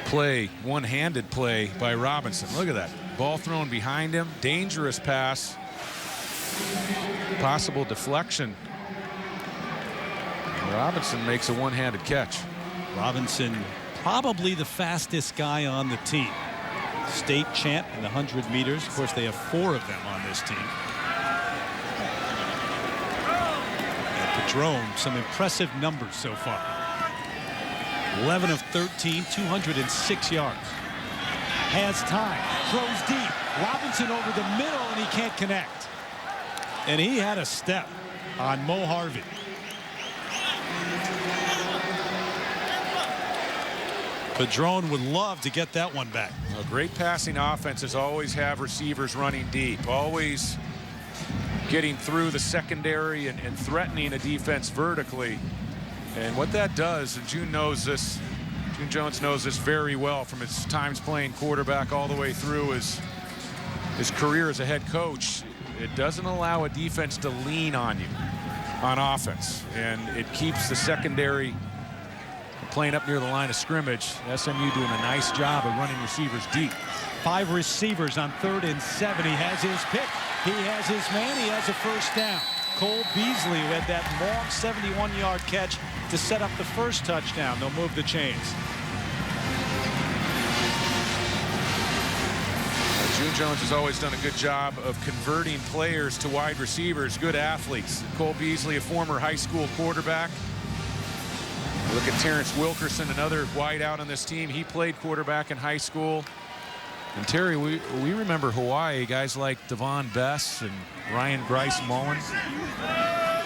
play, one-handed play by Robinson. Look at that. Ball thrown behind him. Dangerous pass. Possible deflection. Robinson makes a one-handed catch. Robinson, probably the fastest guy on the team. State champ in the 100 meters. Of course, they have 4 of them on this team. Padron, some impressive numbers so far. 11 of 13, 206 yards. Has time, throws deep. Robinson over the middle, and he can't connect. And he had a step on Mo Harvey. Padron would love to get that one back. A great passing offenses always have receivers running deep, always getting through the secondary and threatening a defense vertically. And what that does, and June knows this, June Jones knows this very well from his times playing quarterback all the way through his career as a head coach. It doesn't allow a defense to lean on you on offense, and it keeps the secondary playing up near the line of scrimmage. SMU doing a nice job of running receivers deep. 5 receivers on 3rd and 7. He has his pick. He has his man. He has a first down. Cole Beasley who had that long 71-yard catch to set up the first touchdown. They'll move the chains. June Jones has always done a good job of converting players to wide receivers, good athletes. Cole Beasley, a former high school quarterback. Look at Terrence Wilkerson, another wideout on this team. He played quarterback in high school. And Terry, we remember Hawaii, guys like Devon Bess and Ryan Grice Mullen. A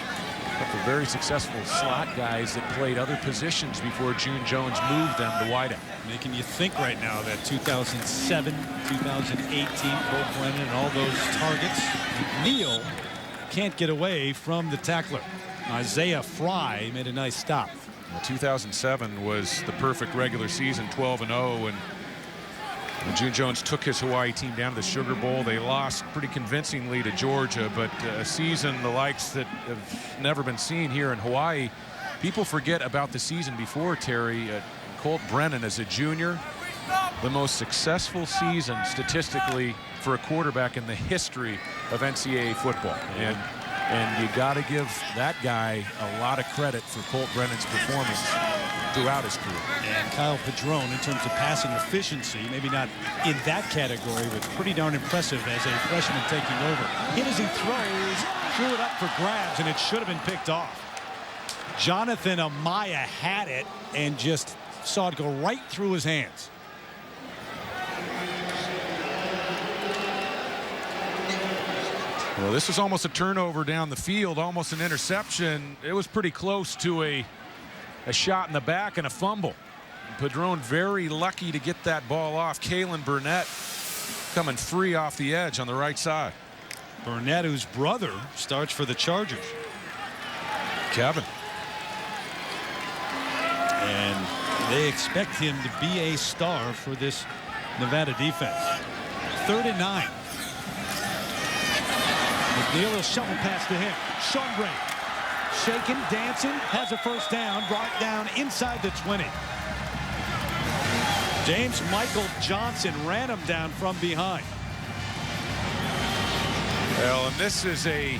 couple very successful slot guys that played other positions before June Jones moved them to wideout. Making you think right now that 2007, 2018, Cole Brennan and all those targets. McNeil can't get away from the tackler. Isaiah Fry made a nice stop. Well, 2007 was the perfect regular season, 12-0, and when June Jones took his Hawaii team down to the Sugar Bowl, they lost pretty convincingly to Georgia, but a season the likes that have never been seen here in Hawaii. People forget about the season before, Terry. Colt Brennan as a junior, the most successful season statistically for a quarterback in the history of NCAA football. And you got to give that guy a lot of credit for Colt Brennan's performance throughout his career. And Kyle Padron, in terms of passing efficiency, maybe not in that category, but pretty darn impressive as a freshman taking over. Hit as he throws, threw it up for grabs, and it should have been picked off. Jonathan Amaya had it and just saw it go right through his hands. Well, this was almost a turnover down the field, almost an interception. It was pretty close to a shot in the back and a fumble. Padron very lucky to get that ball off. Kalen Burnett coming free off the edge on the right side. Burnett, whose brother starts for the Chargers. Kevin. And they expect him to be a star for this Nevada defense. 3rd and 9. McNeil will shovel pass to him. Schoenbrink shaking, dancing, has a first down, brought down inside the 20. James Michael Johnson ran him down from behind. Well, and this is a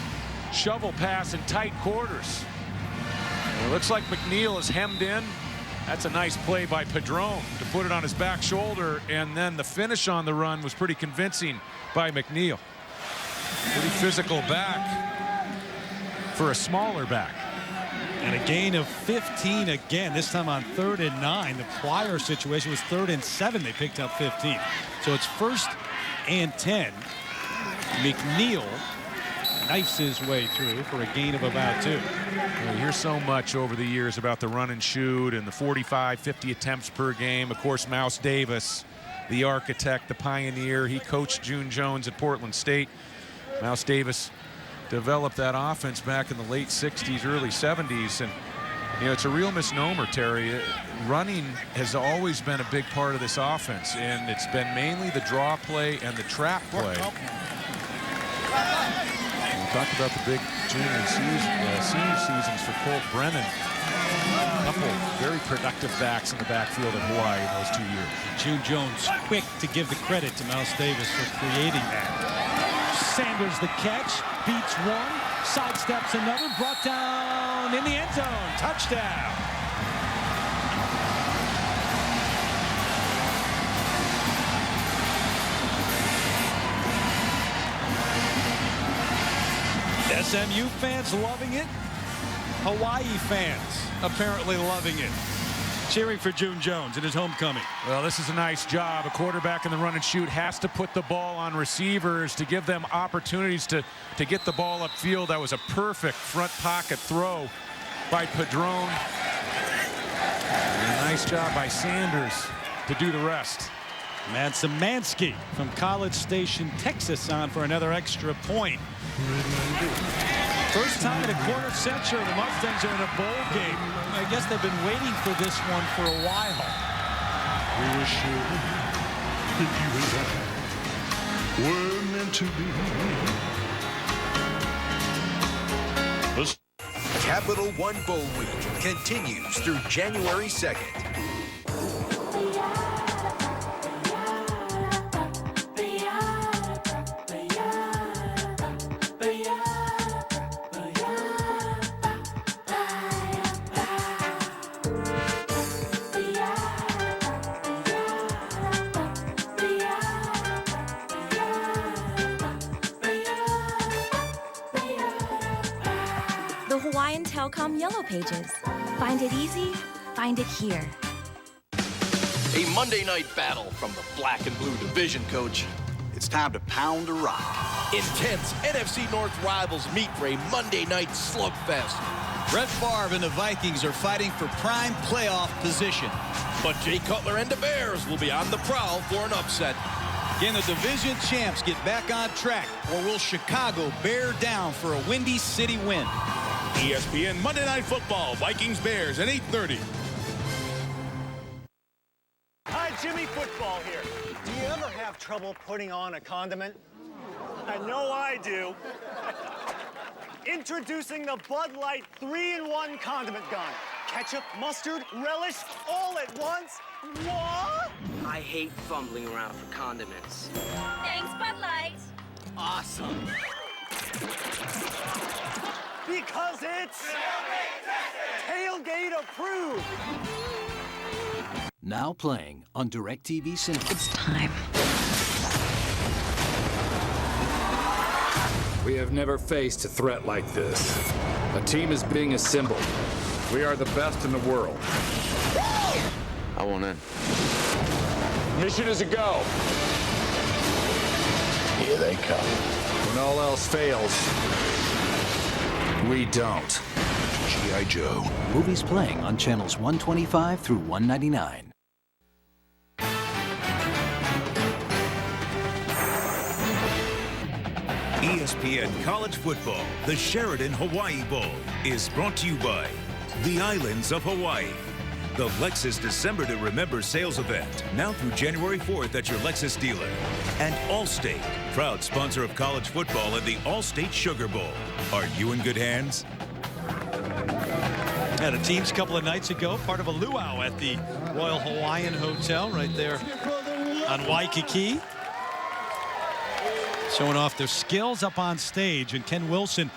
shovel pass in tight quarters. It looks like McNeil is hemmed in. That's a nice play by Padron to put it on his back shoulder, and then the finish on the run was pretty convincing by McNeil. Pretty physical back for a smaller back. And a gain of 15 again, this time on 3rd and 9. The prior situation was 3rd and 7. They picked up 15. So it's 1st and 10. McNeil knifes his way through for a gain of about 2. Well, you hear so much over the years about the run and shoot and the 45, 50 attempts per game. Of course, Mouse Davis, the architect, the pioneer. He coached June Jones at Portland State. Mouse Davis developed that offense back in the late 60s, early 70s. And, you know, it's a real misnomer, Terry. Running has always been a big part of this offense, and it's been mainly the draw play and the trap play. We talked about the big junior and senior seasons for Colt Brennan. A couple very productive backs in the backfield at Hawaii in those 2 years. June Jones quick to give the credit to Mouse Davis for creating that. Sanders the catch, beats one, sidesteps another, brought down in the end zone. Touchdown. SMU fans loving it. Hawaii fans apparently loving it. Cheering for June Jones in his homecoming. Well, this is a nice job. A quarterback in the run and shoot has to put the ball on receivers to give them opportunities to get the ball upfield. That was a perfect front pocket throw by Padron. And a nice job by Sanders to do the rest. Matt Szymanski from College Station, Texas on for another extra point. First time in a quarter century the Mustangs are in a bowl game. I guess they've been waiting for this one for a while. We were sure that you and I were meant to be. Capital One Bowl Week continues through January 2nd. Telcom Yellow Pages. Find it easy, find it here. A Monday night battle from the black and blue division, coach. It's time to pound a rock. Intense NFC North rivals meet for a Monday night slugfest. Brett Favre and the Vikings are fighting for prime playoff position. But Jay Cutler and the Bears will be on the prowl for an upset. Can the division champs get back on track, or will Chicago bear down for a Windy City win? ESPN Monday Night Football, Vikings-Bears at 8:30. Hi, Jimmy Football here. Do you ever have trouble putting on a condiment? I know I do. Introducing the Bud Light 3-in-1 condiment gun. Ketchup, mustard, relish, all at once. What? I hate fumbling around for condiments. Thanks, Bud Light. Awesome. Because it's tailgate approved. Now playing on DirecTV Cinema. It's time. We have never faced a threat like this. A team is being assembled. We are the best in the world. I want in. Mission is a go. Here they come. When all else fails, we don't. G.I. Joe. Movies playing on channels 125 through 199. ESPN College Football, the Sheraton Hawaii Bowl, is brought to you by the Islands of Hawaii. The Lexus December to Remember sales event, now through January 4th at your Lexus dealer. And Allstate, proud sponsor of college football and the Allstate Sugar Bowl. Are you in good hands? Had a teams a couple of nights ago, part of a luau at the Royal Hawaiian Hotel right there on Waikiki. Showing off their skills up on stage. And Ken Wilson,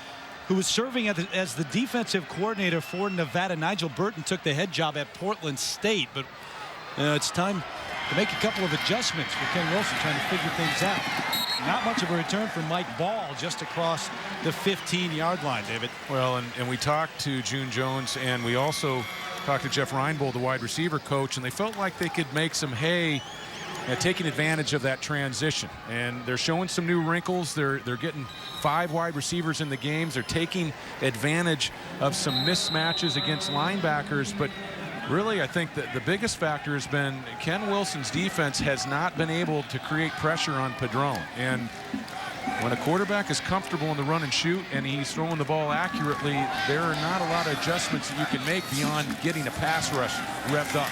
who was serving as the defensive coordinator for Nevada. Nigel Burton took the head job at Portland State. But it's time to make a couple of adjustments for Ken Wilson, trying to figure things out. Not much of a return from Mike Ball, just across the 15-yard line, David. Well, and we talked to June Jones, and we also talked to Jeff Reinbold, the wide receiver coach, and they felt like they could make some hay taking advantage of that transition. And they're showing some new wrinkles. They're getting 5 wide receivers in the games. They're taking advantage of some mismatches against linebackers. But really, I think that the biggest factor has been Ken Wilson's defense has not been able to create pressure on Padron. And when a quarterback is comfortable in the run and shoot and he's throwing the ball accurately, there are not a lot of adjustments that you can make beyond getting a pass rush revved up.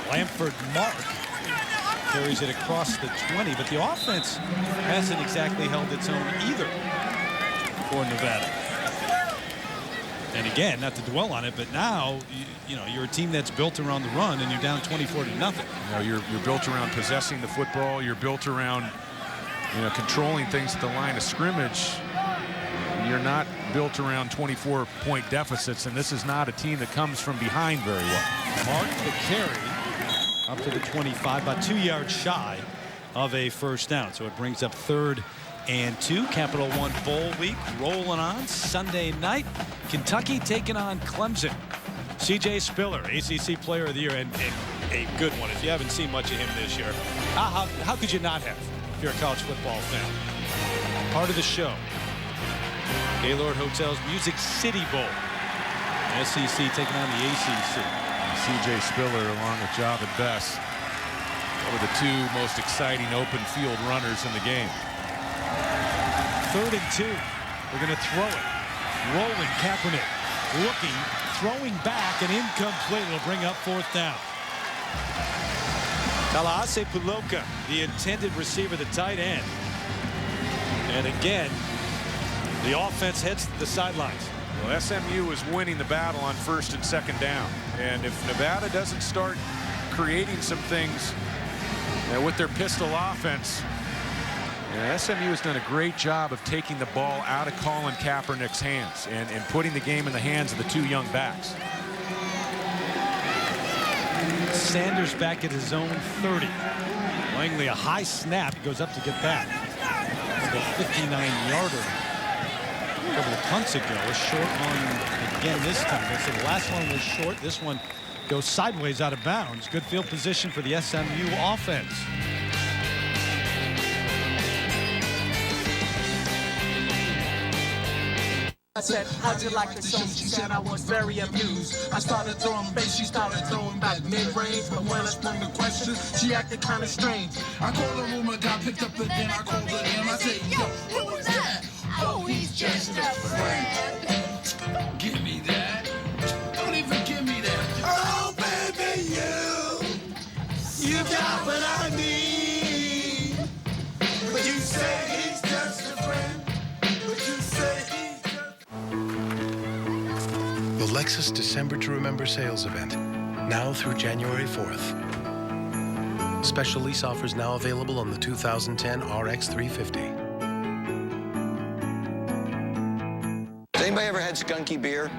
Lamford Mark carries it across the 20, but the offense hasn't exactly held its own either for Nevada. And again, not to dwell on it, but now you know you're a team that's built around the run, and you're down 24-0. You know, you're built around possessing the football. You're built around controlling things at the line of scrimmage. You're not built around 24-point deficits, and this is not a team that comes from behind very well. Mark the carry up to the 25, about 2 yards shy of a first down. So it brings up 3rd and 2. Capital One Bowl week rolling on Sunday night. Kentucky taking on Clemson. C.J. Spiller, ACC Player of the Year, and a good one. If you haven't seen much of him this year, how could you not have if you're a college football fan? Part of the show. Gaylord Hotel's Music City Bowl. SEC taking on the ACC. C.J. Spiller along with Job and Bess, one of the 2 most exciting open field runners in the game. 3rd and 2. They're going to throw it. Rolling Kaepernick. Looking, throwing back, and incomplete. It'll bring up 4th down. Talaase Puloka, the intended receiver, the tight end. And again, the offense heads to the sidelines. Well, SMU is winning the battle on 1st and 2nd down. And if Nevada doesn't start creating some things with their pistol offense, SMU has done a great job of taking the ball out of Colin Kaepernick's hands and putting the game in the hands of the 2 young backs. Sanders back at his own 30. Langley, a high snap. He goes up to get that. It's the 59-yarder. A couple of punts ago, a short one again this time. So the last one was short. This one goes sideways out of bounds. Good field position for the SMU offense. I said, how'd you like the show? She said I was very amused. I started throwing bass, she started throwing back mid-range. But when I sprung the question, she acted kind of strange. I called her room, I got picked up again. I called her in, I said, yo, who is that? Oh, he's just a friend. Give me that. Don't even give me that. Oh, baby, you got what I need. But you say he's just a friend. But you say he's just... The Lexus December to Remember sales event, now through January 4th. Special lease offers now available on the 2010 RX 350. Anybody ever had skunky beer?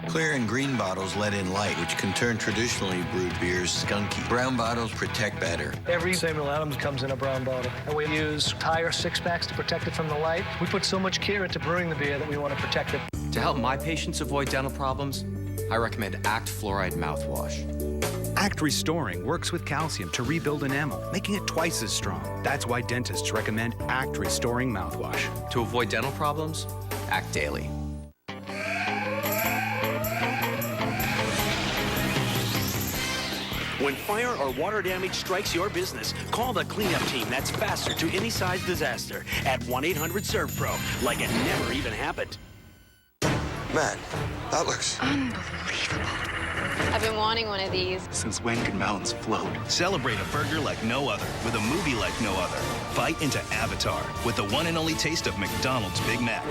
Clear and green bottles let in light, which can turn traditionally brewed beers skunky. Brown bottles protect better. Every Samuel Adams comes in a brown bottle, and we use tire 6-packs to protect it from the light. We put so much care into brewing the beer that we want to protect it. To help my patients avoid dental problems, I recommend Act Fluoride Mouthwash. Act Restoring works with calcium to rebuild enamel, making it twice as strong. That's why dentists recommend Act Restoring Mouthwash. To avoid dental problems, Act Daily. When fire or water damage strikes your business, call the cleanup team that's faster to any size disaster at 1-800-SERVPRO, like it never even happened. Man, that looks unbelievable. I've been wanting one of these since when can mountains float? Celebrate a burger like no other with a movie like no other. Bite into Avatar with the one and only taste of McDonald's Big Mac.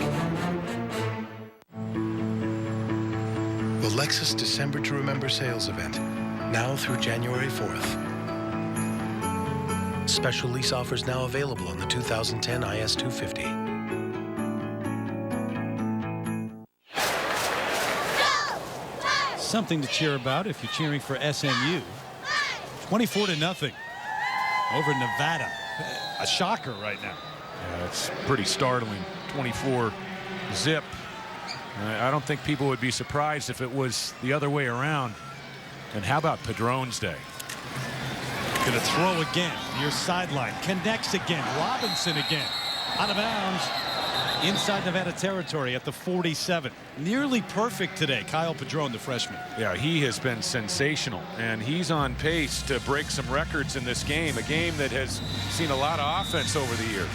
The Lexus December to Remember sales event, now through January 4th. Special lease offers now available on the 2010 IS250. Something to cheer about if you're cheering for SMU. 24-0 over Nevada. A shocker right now. Yeah, it's pretty startling. 24-0. I don't think people would be surprised if it was the other way around. And how about Padrone's day? Going to throw again. Near sideline. Connects again. Robinson again. Out of bounds. Inside Nevada territory at the 47. Nearly perfect today. Kyle Padrone, the freshman. Yeah, he has been sensational, and he's on pace to break some records in this game, a game that has seen a lot of offense over the years.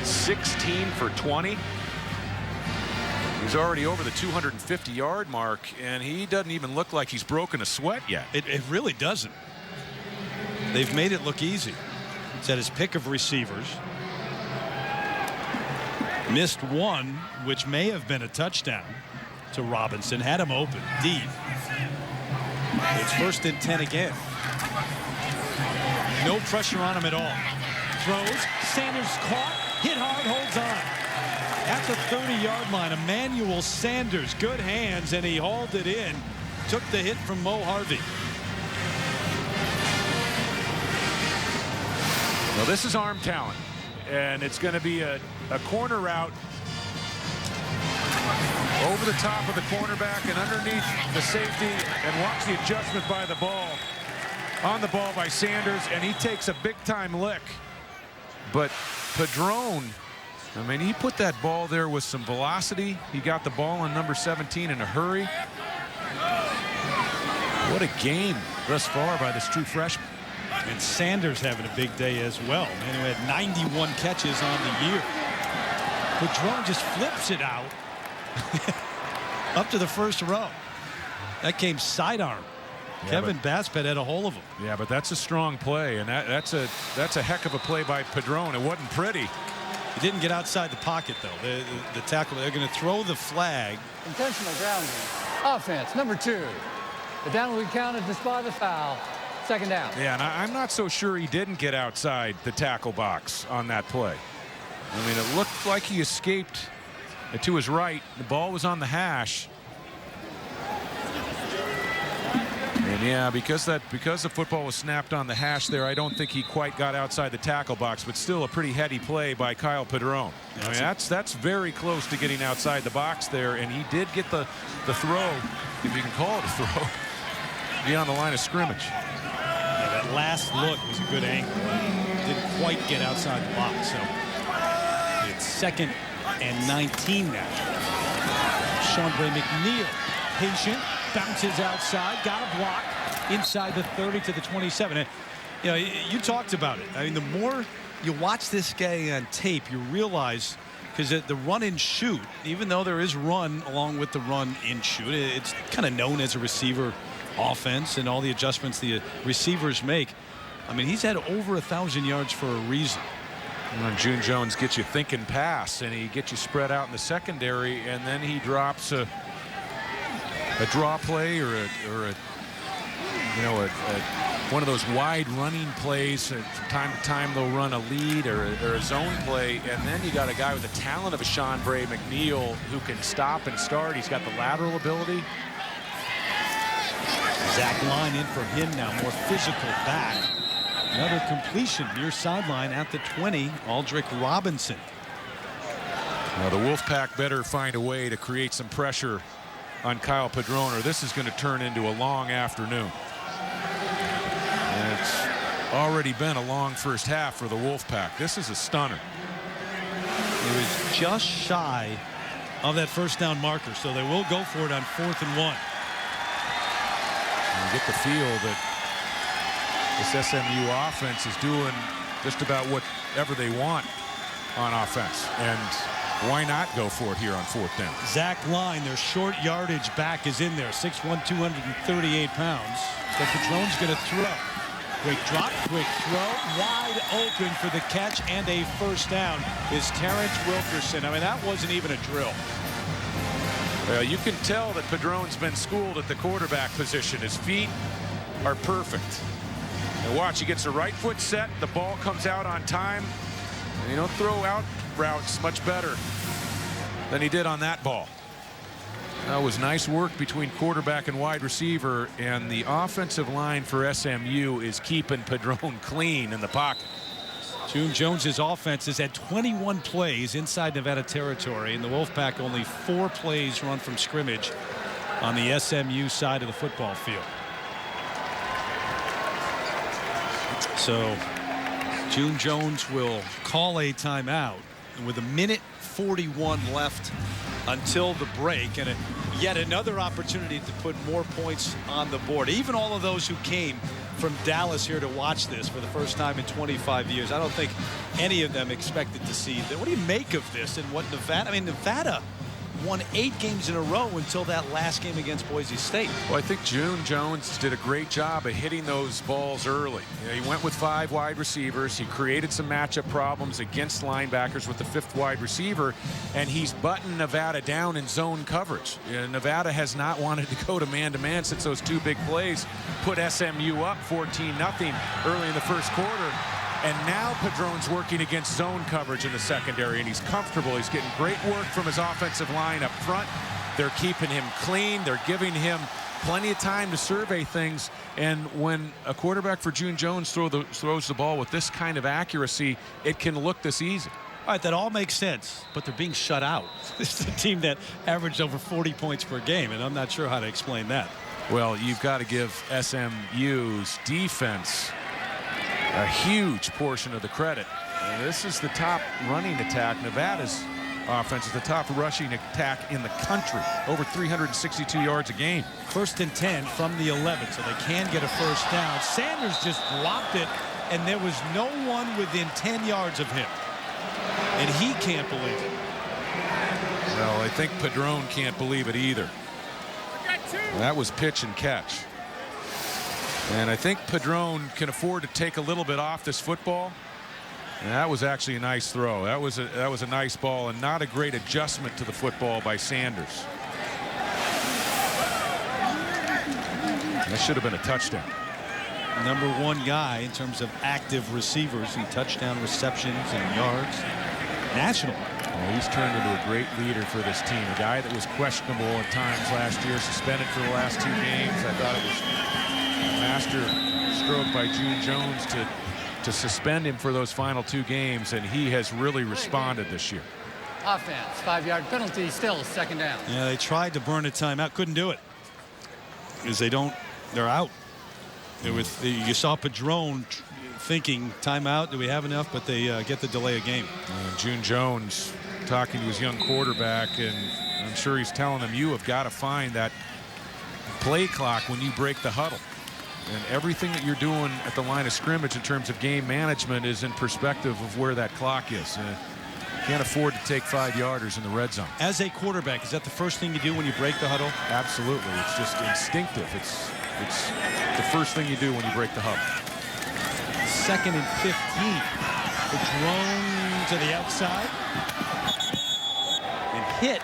16 for 20. He's already over the 250-yard mark, and he doesn't even look like he's broken a sweat yet. It really doesn't. They've made it look easy. He's had his pick of receivers. Missed one, which may have been a touchdown to Robinson. Had him open deep. It's 1st and 10 again. No pressure on him at all. Throws. Sanders caught. Hit hard. Holds on. At the 30-yard line, Emmanuel Sanders. Good hands, and he hauled it in. Took the hit from Mo Harvey. Well, this is arm talent. And it's going to be a corner route over the top of the cornerback and underneath the safety, and watch the adjustment by the ball. On the ball by Sanders, and he takes a big-time lick. But Padrone, I mean, he put that ball there with some velocity. He got the ball on number 17 in a hurry. What a game thus far by this true freshman. And Sanders having a big day as well. Man, who had 91 catches on the year. Padrone just flips it out up to the first row. That came sidearm. Yeah, Kevin Baspet had a hold of him. Yeah, but that's a strong play, and that's a heck of a play by Padrone. It wasn't pretty. He didn't get outside the pocket, though. The tackle, they're going to throw the flag. Intentional grounding. Offense, number 2. The down will be counted despite the foul. 2nd down. Yeah, and I'm not so sure he didn't get outside the tackle box on that play. I mean, it looked like he escaped to his right. The ball was on the hash. And yeah, because the football was snapped on the hash there, I don't think he quite got outside the tackle box, but still a pretty heady play by Kyle Padrone. I mean, that's very close to getting outside the box there, and he did get the throw, if you can call it a throw, beyond the line of scrimmage. Yeah, that last look was a good angle. Didn't quite get outside the box, so it's 2nd and 19 now. Seanbray McNeil, patient, bounces outside, got a block inside the 30 to the 27. And, you know, you talked about it. I mean, the more you watch this guy on tape, you realize, because the run and shoot, even though there is run along with the run and shoot, it's kind of known as a receiver offense and all the adjustments the receivers make. I mean, he's had over 1,000 yards for a reason. And June Jones gets you thinking pass, and he gets you spread out in the secondary, and then he drops a draw play or one of those wide running plays. From time to time they'll run a lead or a zone play, and then you got a guy with the talent of a Seanbray McNeil who can stop and start. He's got the lateral ability. Zach Line in for him now, more physical back. Another completion near sideline at the 20, Aldrick Robinson. Now the Wolfpack better find a way to create some pressure on Kyle Padron, or this is going to turn into a long afternoon. And it's already been a long first half for the Wolfpack. This is a stunner. It was just shy of that first down marker, so they will go for it on 4th and 1. You get the feel that this SMU offense is doing just about whatever they want on offense, and why not go for it here on 4th down? Zach Line, their short yardage back, is in there, 6'1", 238 pounds. So Padron's going to throw. Quick drop, quick throw, wide open for the catch and a first down is Terrence Wilkerson. I mean, that wasn't even a drill. Well, you can tell that Padron's been schooled at the quarterback position. His feet are perfect. And watch, he gets the right foot set, the ball comes out on time, and you don't throw out routes much better than he did on that ball. That was nice work between quarterback and wide receiver, and the offensive line for SMU is keeping Padron clean in the pocket. June Jones's offense has had 21 plays inside Nevada territory, and the Wolfpack only 4 plays run from scrimmage on the SMU side of the football field. So June Jones will call a timeout with 1:41 left until the break, and yet another opportunity to put more points on the board. Even all of those who came from Dallas here to watch this for the first time in 25 years, I don't think any of them expected to see that. What do you make of this and what Nevada? I mean, Nevada won 8 games in a row until that last game against Boise State. Well, I think June Jones did a great job of hitting those balls early. You know, he went with 5 wide receivers. He created some matchup problems against linebackers with the 5th wide receiver, and he's buttoned Nevada down in zone coverage. Nevada has not wanted to go to man-to-man since those 2 big plays put SMU up 14-0 early in the first quarter. And now Padron's working against zone coverage in the secondary, and he's comfortable. He's getting great work from his offensive line up front. They're keeping him clean. They're giving him plenty of time to survey things. And when a quarterback for June Jones throws the ball with this kind of accuracy, it can look this easy. All right, that all makes sense, but they're being shut out. This is a team that averaged over 40 points per game, and I'm not sure how to explain that. Well, you've got to give SMU's defense a huge portion of the credit. And this is the top running attack. Nevada's offense is the top rushing attack in the country, over 362 yards a game. 1st and 10 from the 11, so they can get a first down. Sanders just dropped it, and there was no one within 10 yards of him, and he can't believe it. Well, I think Padron can't believe it either. That was pitch and catch. And I think Padron can afford to take a little bit off this football. And that was actually a nice throw. That was a nice ball, and not a great adjustment to the football by Sanders. That should have been a touchdown. Number 1 guy in terms of active receivers in touchdown receptions and yards. National. Well, he's turned into a great leader for this team. A guy that was questionable at times last year, suspended for the last 2 games. I thought it was master stroke by June Jones to suspend him for those final 2 games, and he has really responded this year. Offense, 5-yard penalty, still 2nd down. Yeah, they tried to burn a timeout, couldn't do it because they're out. You saw Padron thinking timeout, do we have enough, but they get the delay of game. June Jones talking to his young quarterback, and I'm sure he's telling him, you have got to find that play clock when you break the huddle. And everything that you're doing at the line of scrimmage in terms of game management is in perspective of where that clock is. Can't afford to take 5-yarders in the red zone. As a quarterback, is that the first thing you do when you break the huddle? Absolutely. It's just instinctive. It's the first thing you do when you break the huddle. 2nd and 15. The drone to the outside. And hit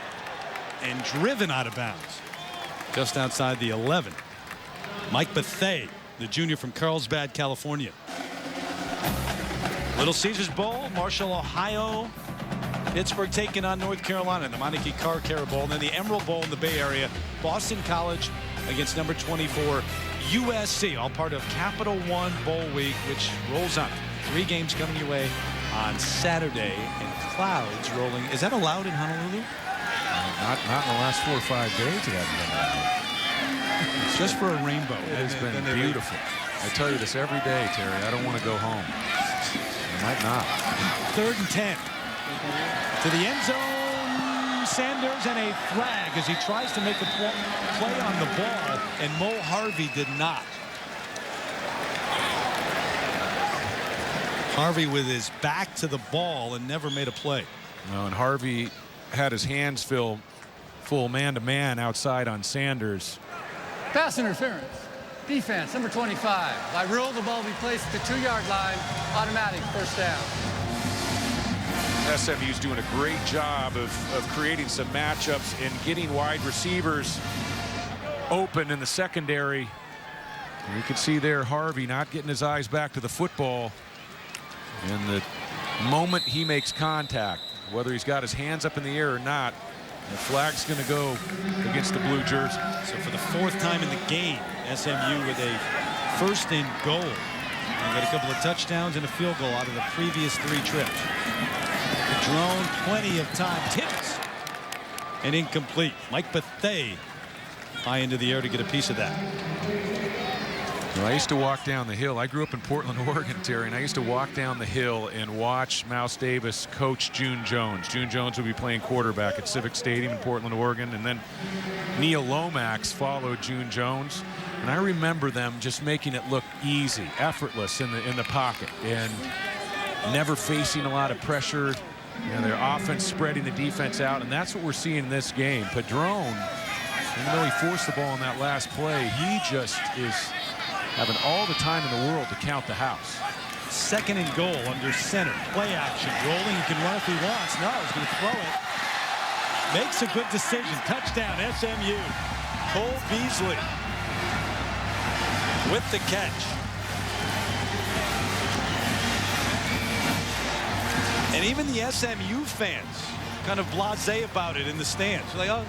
and driven out of bounds. Just outside the 11. Mike Bethea, the junior from Carlsbad, California. Little Caesars Bowl, Marshall, Ohio. Pittsburgh taking on North Carolina, the Meineke Car Care Bowl, and then the Emerald Bowl in the Bay Area. Boston College against number 24, USC, all part of Capital One Bowl Week, which rolls on. 3 games coming your way on Saturday, and clouds rolling. Is that allowed in Honolulu? Not in the last 4 or 5 days it hasn't been that way. Just for a rainbow. It has been beautiful. I tell you this every day, Terry. I don't want to go home. I might not. 3rd and 10. To the end zone, Sanders, and a flag as he tries to make a play on the ball, and Mo Harvey did not. Harvey with his back to the ball and never made a play. No, and Harvey had his hands full man-to-man outside on Sanders. Pass interference. Defense, number 25. By rule, the ball will be placed at the 2-yard line. Automatic first down. SMU's doing a great job of creating some matchups and getting wide receivers open in the secondary. And you can see there Harvey not getting his eyes back to the football. And the moment he makes contact, whether he's got his hands up in the air or not, the flag's going to go against the blue jersey. So for the 4th time in the game, SMU with a 1st and goal. And got a couple of touchdowns and a field goal out of the previous 3 trips. The drone, plenty of time. Tips and incomplete. Mike Bethea high into the air to get a piece of that. Well, I used to walk down the hill. I grew up in Portland, Oregon, Terry, and I used to walk down the hill and watch Mouse Davis coach June Jones. June Jones would be playing quarterback at Civic Stadium in Portland, Oregon, and then Neil Lomax followed June Jones. And I remember them just making it look easy, effortless in the pocket, and never facing a lot of pressure. You know, their offense spreading the defense out, and that's what we're seeing in this game. Padron, even though he forced the ball on that last play, he just is having all the time in the world to count the house. 2nd and goal under center. Play action. Rolling. He can run if he wants. No, he's going to throw it. Makes a good decision. Touchdown, SMU. Cole Beasley with the catch. And even the SMU fans kind of blasé about it in the stands. Like, oh,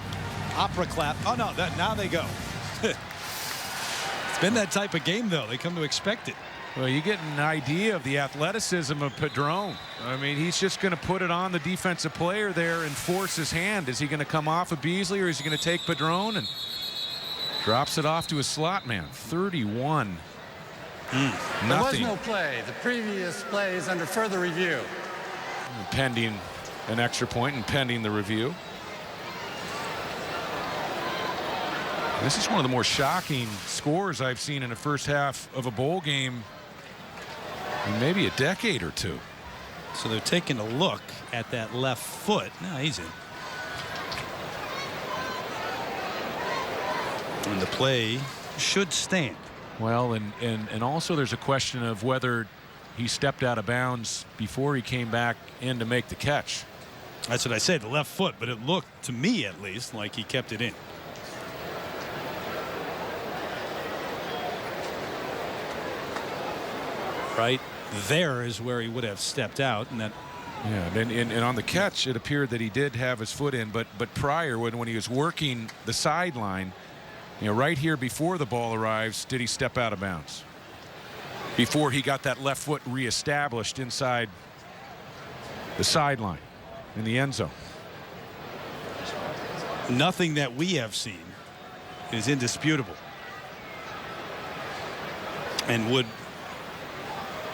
opera clap. Oh, no, now they go. It's been that type of game, though. They come to expect it. Well, you get an idea of the athleticism of Padron. I mean, he's just going to put it on the defensive player there and force his hand. Is he going to come off of Beasley, or is he going to take Padron and drops it off to a slot man? 31. There was Nothing. no play. The previous play is under further review. Pending an extra point and pending the review. This is one of the more shocking scores I've seen in the first half of a bowl game in maybe a decade or two. So they're taking a look at that left foot. No, he's in. And the play should stand. Well, and also there's a question of whether he stepped out of bounds before he came back in to make the catch. That's what I say, the left foot, but it looked, to me at least, like he kept it in. Right there is where he would have stepped out, and that. Yeah, and on the catch, it appeared that he did have his foot in, but prior, when he was working the sideline, you know, right here before the ball arrives, did he step out of bounds? Before he got that left foot reestablished inside the sideline in the end zone. Nothing that we have seen is indisputable and would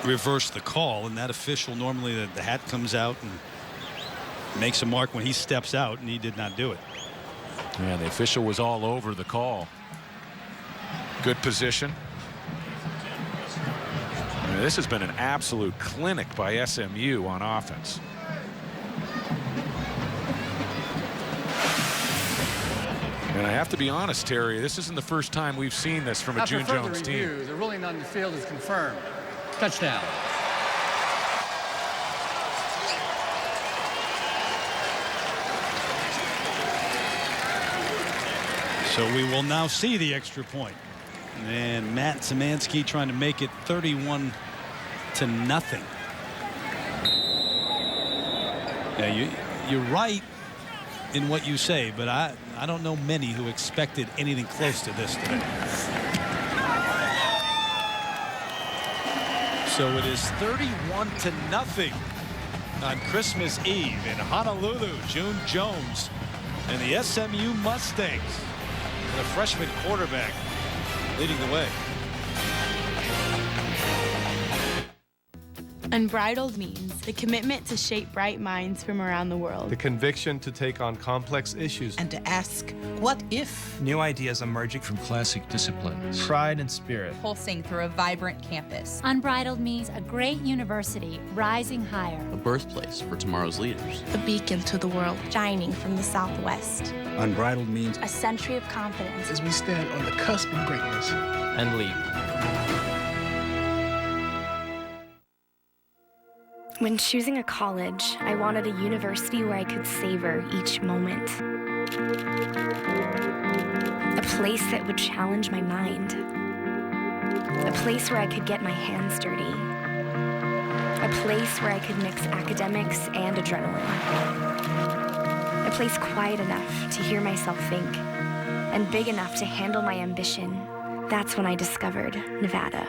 reverse the call, and that official, normally the hat comes out and makes a mark when he steps out, and he did not do it. Yeah, the official was all over the call. Good position. I mean, this has been an absolute clinic by SMU on offense. And I have to be honest, Terry, this isn't the first time we've seen this from a June Jones team. The ruling on the field is confirmed. Touchdown. So we will now see the extra point. And Matt Szymanski trying to make it 31-0. Yeah, you're right in what you say, but I don't know many who expected anything close to this today. So it is 31-0 on Christmas Eve in Honolulu. June Jones and the SMU Mustangs. The freshman quarterback leading the way. Unbridled means the commitment to shape bright minds from around the world. The conviction to take on complex issues. And to ask, what if? New ideas emerging from classic disciplines. Pride and spirit. Pulsing through a vibrant campus. Unbridled means a great university rising higher. A birthplace for tomorrow's leaders. A beacon to the world, shining from the Southwest. Unbridled means a century of confidence. As we stand on the cusp of greatness. And lead. When choosing a college, I wanted a university where I could savor each moment. A place that would challenge my mind. A place where I could get my hands dirty. A place where I could mix academics and adrenaline. A place quiet enough to hear myself think, and big enough to handle my ambition. That's when I discovered Nevada.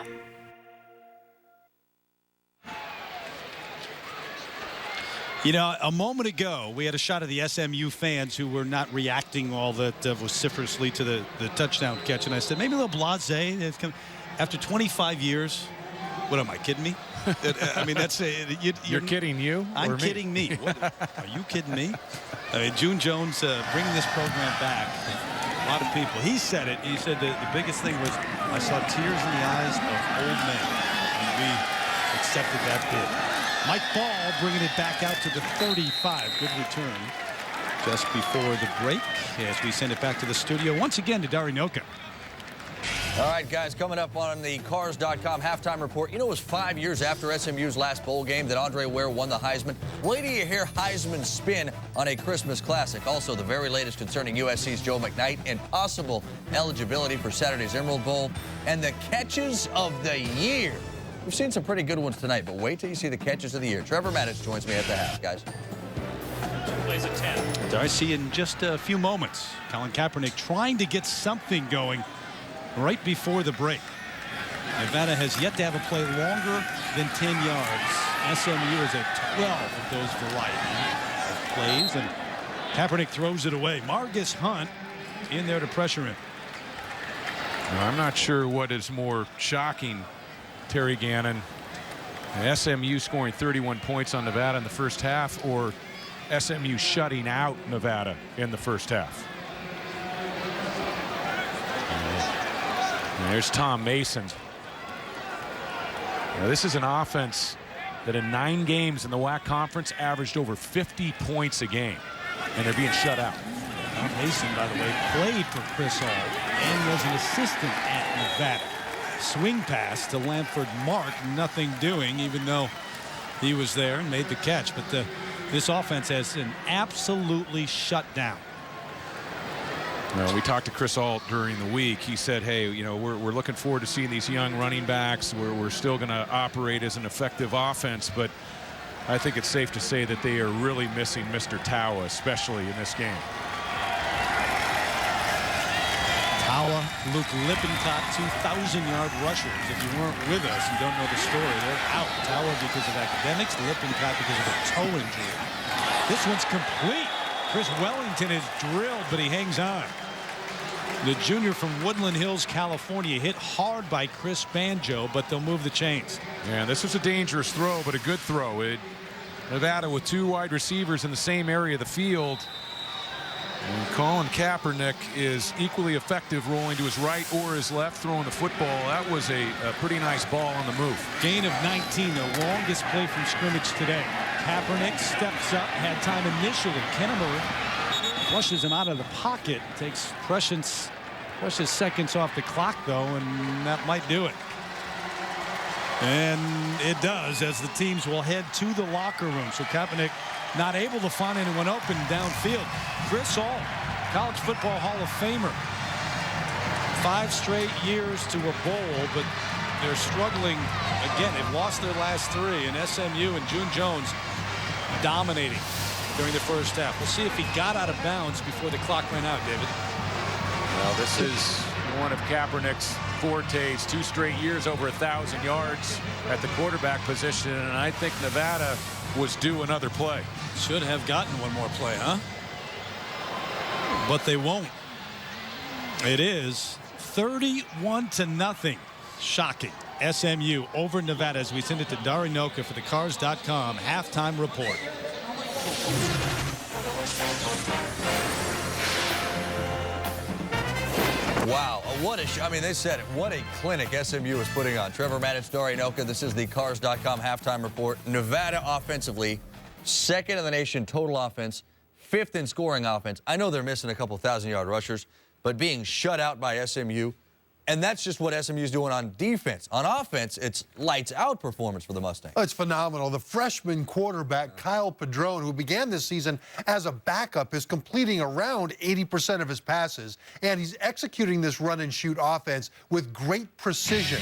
You know, a moment ago, we had a shot of the SMU fans who were not reacting all that vociferously to the touchdown catch. And I said, maybe a little blasé. They've come after 25 years. What, am I kidding me? I mean, that's you're kidding you? I'm kidding me. What, are you kidding me? I mean, June Jones bringing this program back. A lot of people. He said it. He said the biggest thing was, I saw tears in the eyes of old men. And we accepted that bid. Mike Ball bringing it back out to the 35. Good return just before the break as we send it back to the studio once again to Darinoka. All right, guys, coming up on the Cars.com halftime report. You know, it was 5 years after SMU's last bowl game that Andre Ware won the Heisman. Wait till you hear Heisman's spin on a Christmas classic. Also, the very latest concerning USC's Joe McKnight and possible eligibility for Saturday's Emerald Bowl. And the catches of the year. We've seen some pretty good ones tonight, but wait till you see the catches of the year. Trevor Maddich joins me at the half, guys. Plays at 10. Darcy in just a few moments. Colin Kaepernick trying to get something going right before the break. Nevada has yet to have a play longer than 10 yards. SMU is at 12 of those variety of plays, and Kaepernick throws it away. Margus Hunt in there to pressure him. Well, I'm not sure what is more shocking, Terry Gannon, SMU scoring 31 points on Nevada in the first half, or SMU shutting out Nevada in the first half. And there's Tom Mason. Now, this is an offense that in 9 games in the WAC conference averaged over 50 points a game, and they're being shut out. Tom Mason, by the way, played for Chris Hall and was an assistant at Nevada. Swing pass to Lamford Mark, nothing doing, even though he was there and made the catch. But this offense has been absolutely shut down. Well, we talked to Chris Alt during the week. He said, hey, you know, we're looking forward to seeing these young running backs. We're still going to operate as an effective offense, but I think it's safe to say that they are really missing Mr. Tawa, especially in this game. Tawa, Luke Lippincott, 2,000-yard rushers. If you weren't with us and don't know the story, they're out. Tawa because of academics, Lippincott because of a toe injury. This one's complete. Chris Wellington is drilled, but he hangs on. The junior from Woodland Hills, California, hit hard by Chris Banjo, but they'll move the chains. Yeah, this was a dangerous throw, but a good throw. Nevada with 2 wide receivers in the same area of the field. And Colin Kaepernick is equally effective rolling to his right or his left, throwing the football. That was a pretty nice ball on the move. Gain of 19, the longest play from scrimmage today. Kaepernick steps up, had time initially. Kennemer flushes him out of the pocket, takes precious seconds off the clock, though, and that might do it. And it does, as the teams will head to the locker room. So Kaepernick not able to find anyone open downfield. Chris Hall, College Football Hall of Famer. 5 straight years to a bowl, but they're struggling again. They've lost their last 3, and SMU and June Jones dominating during the first half. We'll see if he got out of bounds before the clock ran out, David. Well, this is one of Kaepernick's fortes. 2 straight years over 1,000 yards at the quarterback position, and I think Nevada was due another play. Should have gotten one more play, huh? But they won't. It is 31-0. Shocking. SMU over Nevada as we send it to Dari Noka for the Cars.com halftime report. Wow, what a I mean, they said it. What a clinic SMU is putting on. Trevor Maddich, Dari Noka, this is the Cars.com halftime report. Nevada offensively, second in the nation total offense, fifth in scoring offense. I know they're missing a couple 1,000-yard rushers, but being shut out by SMU, and that's just what SMU's doing on defense. On offense, it's lights-out performance for the Mustangs. Oh, it's phenomenal. The freshman quarterback, Kyle Padron, who began this season as a backup, is completing around 80% of his passes, and he's executing this run-and-shoot offense with great precision.